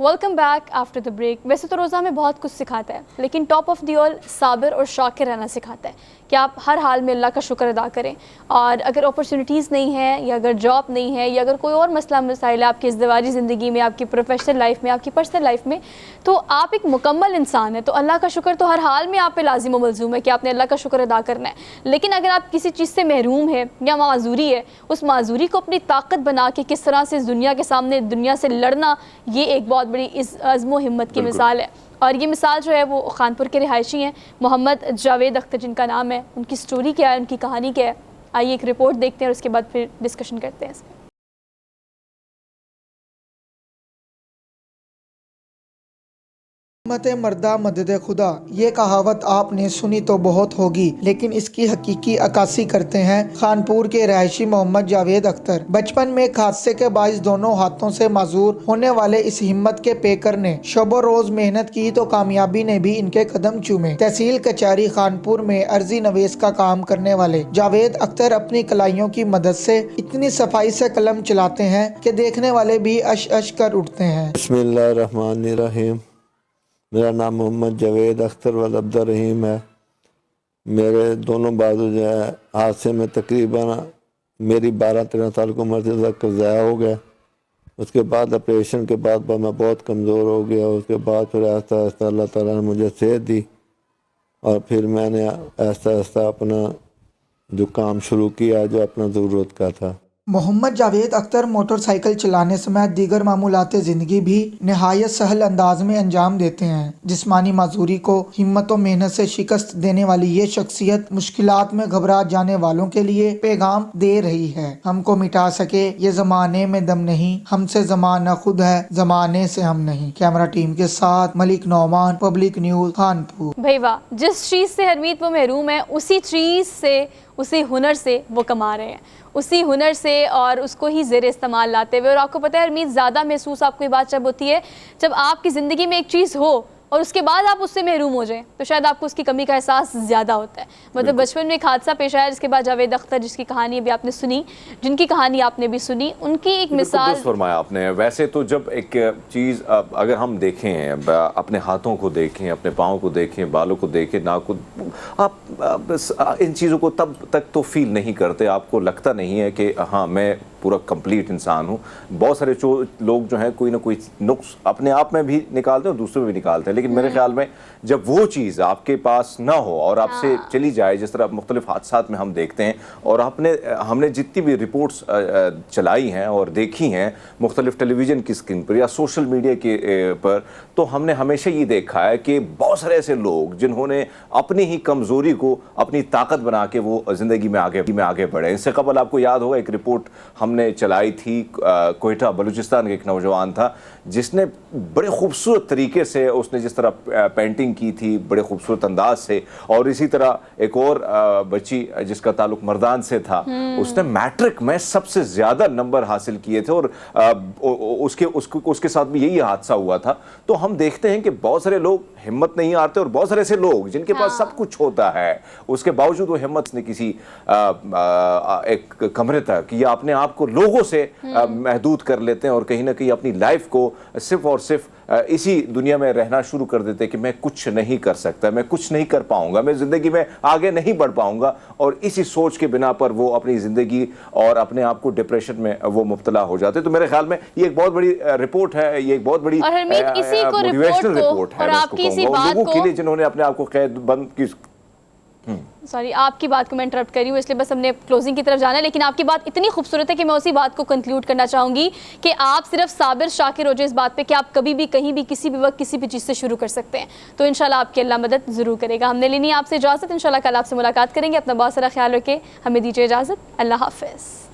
Welcome back after the break. वैसे तो रोज़ा में बहुत कुछ सिखाता है, लेकिन टॉप ऑफ द ऑल साबिर और शाकिर रहना सिखाता है कि आप हर हाल में अल्लाह का शुक्र अदा करें। और अगर अपॉर्चुनिटीज़ नहीं है या अगर जॉब नहीं है या अगर कोई और मसला मसाइल है आपकी इज़्दिवाजी ज़िंदगी में, आपकी प्रोफेशनल लाइफ में, आपकी पर्सनल लाइफ में, तो आप एक मुकम्मल इंसान है, तो अल्लाह का शुक्र तो हर हाल में आप पे लाजिम व मलज़ूम है कि आपने अल्लाह का शुक्र अदा करना है। लेकिन अगर आप किसी चीज़ से महरूम है या माजूरी है, उस माजूरी को अपनी ताकत बना के किस तरह से दुनिया के सामने दुनिया से लड़ना, ये एक बहुत बड़ी इस अज़्म व हिम्मत की मिसाल है। और ये मिसाल जो है वो खानपुर के रिहायशी हैं मोहम्मद जावेद अख्तर जिनका नाम है। उनकी स्टोरी क्या है, उनकी कहानी क्या है, आइए एक रिपोर्ट देखते हैं और उसके बाद फिर डिस्कशन करते हैं इस पर। मत मर्दा मदद खुदा, ये कहावत आपने सुनी तो बहुत होगी, लेकिन इसकी हकीकी अक्कासी करते हैं खानपुर के रहायशी मोहम्मद जावेद अख्तर। बचपन में एक हादसे के बाइस दोनों हाथों से माजूर होने वाले इस हिम्मत के पेकर ने शबो रोज मेहनत की तो कामयाबी ने भी इनके कदम चूमे। तहसील कचहरी खानपुर में अर्जी नवेश का काम करने वाले जावेद अख्तर अपनी कलाइयों की मदद से इतनी सफाई से कलम चलाते हैं कि देखने वाले भी अश अश कर उठते हैं। बिस्मिल्लाहिर्रहमानिर्रहीम। मेरा नाम मोहम्मद जावेद अख्तर वल अब्दुर रहीम है। मेरे दोनों बाजू जो है हादसे में तकरीबन मेरी 12-13 साल की उम्र से तक ज़ाया हो गया। उसके बाद ऑपरेशन के बाद मैं बहुत कमज़ोर हो गया। उसके बाद फिर आहिस्ता आहिस्ता अल्लाह ताला ने मुझे सेहत दी और फिर मैंने आहिस्ता आहिस्ता अपना जो काम शुरू किया जो अपना ज़रूरत का था। मोहम्मद जावेद अख्तर मोटरसाइकिल चलाने समेत दीगर मामूलात ज़िंदगी भी नहायत सहल अंदाज में अंजाम देते हैं। जिस्मानी माजूरी को हिम्मत और मेहनत से शिकस्त देने वाली ये शख्सियत मुश्किलात में घबरा जाने वालों के लिए पैगाम दे रही है। हमको मिटा सके ये ज़माने में दम नहीं, हमसे ज़माना खुद है, ज़माने से हम नहीं। कैमरा टीम के साथ मलिक नौमान, पब्लिक न्यूज़, खानपुर। भाई वाह, जिस चीज़ से हरमीत वो महरूम है उसी चीज़ से, उसी हुनर से वो कमा रहे हैं, उसी हुनर से और उसको ही ज़ेर इस्तेमाल लाते हुए। और आपको पता है हरमीत, ज़्यादा महसूस आपको ये बात जब होती है जब आपकी ज़िंदगी में एक चीज़ हो और उसके बाद आप उससे महरूम हो जाएं, तो शायद आपको उसकी कमी का एहसास ज़्यादा होता है। मतलब बचपन में एक हादसा पेश आया जिसके बाद जावेद अख्तर, जिसकी कहानी अभी आपने सुनी, जिनकी कहानी आपने भी सुनी, उनकी एक मिसाल फरमाया आपने। वैसे तो जब एक चीज़ अगर हम देखें, अपने हाथों को देखें, अपने पाँव को देखें, बालों को देखें, नाक को, आप इन चीज़ों को तब तक तो फील नहीं करते, आपको लगता नहीं है कि हाँ मैं पूरा कंप्लीट इंसान हूँ। बहुत सारे लोग जो हैं कोई ना कोई नुक्स अपने आप में भी निकालते हैं और दूसरों में भी निकालते हैं, लेकिन मेरे ख्याल में जब वो चीज़ आपके पास ना हो और आपसे चली जाए, जिस तरह मुख्तलिफ हादसात में हम देखते हैं और हमने जितनी भी रिपोर्ट्स चलाई हैं और देखी हैं मुख्तलिफ टेलीविज़न की स्क्रीन पर या सोशल मीडिया के पर, तो हमने हमेशा ये देखा है कि बहुत सारे ऐसे लोग जिन्होंने अपनी ही कमज़ोरी को अपनी ताकत बना के वो ज़िंदगी में आगे बढ़े। इससे कबल आपको याद होगा एक रिपोर्ट हमने चलाई थी, कोयटा बलूचिस्तान का एक नौजवान था जिसने बड़े खूबसूरत तरीके से उसने जिस तरह पेंटिंग की थी बड़े खूबसूरत अंदाज से, और इसी तरह एक और बच्ची जिसका ताल्लुक मर्दान से था, उसने मैट्रिक में सबसे ज़्यादा नंबर हासिल किए थे और उसके साथ भी यही हादसा हुआ था। तो हम देखते हैं कि बहुत सारे लोग हिम्मत नहीं आते और बहुत सारे ऐसे लोग जिनके पास सब कुछ होता है उसके बावजूद वो हिम्मत ने किसी एक कमरे तक या अपने आप को लोगों से महदूद कर लेते हैं और कहीं ना कहीं अपनी लाइफ को सिर्फ और सिर्फ इसी दुनिया में रहना शुरू कर देते हैं कि मैं कुछ नहीं कर सकता, मैं कुछ नहीं कर पाऊंगा, मैं ज़िंदगी में आगे नहीं बढ़ पाऊंगा, और इसी सोच के बिना पर वो अपनी ज़िंदगी और अपने आप को डिप्रेशन में वो मुब्तला हो जाते हैं। तो मेरे ख्याल में ये एक बहुत बड़ी रिपोर्ट है, ये एक बहुत बड़ी मोटिवेशनल रिपोर्ट है लोगों के लिए जिन्होंने अपने आप को कैद बंद की। सॉरी, आपकी बात को मैं इंटरप्ट कर रही हूँ, इसलिए बस हमने क्लोजिंग की तरफ जाना है, लेकिन आपकी बात इतनी खूबसूरत है कि मैं उसी बात को कंक्लूड करना चाहूँगी कि आप सिर्फ साबिर शाकिर हो जाए इस बात पे कि आप कभी भी कहीं भी किसी भी वक्त किसी भी चीज़ से शुरू कर सकते हैं। तो इंशाल्लाह आपकी अल्लाह मदद ज़रूर करेगा। हमने लेनी आपसे इजाज़त, इंशाल्लाह कल आपसे मुलाकात करेंगे। अपना बहुत सारा ख्याल रखें, हमें दीजिए इजाज़त, अल्लाह हाफ़िज़।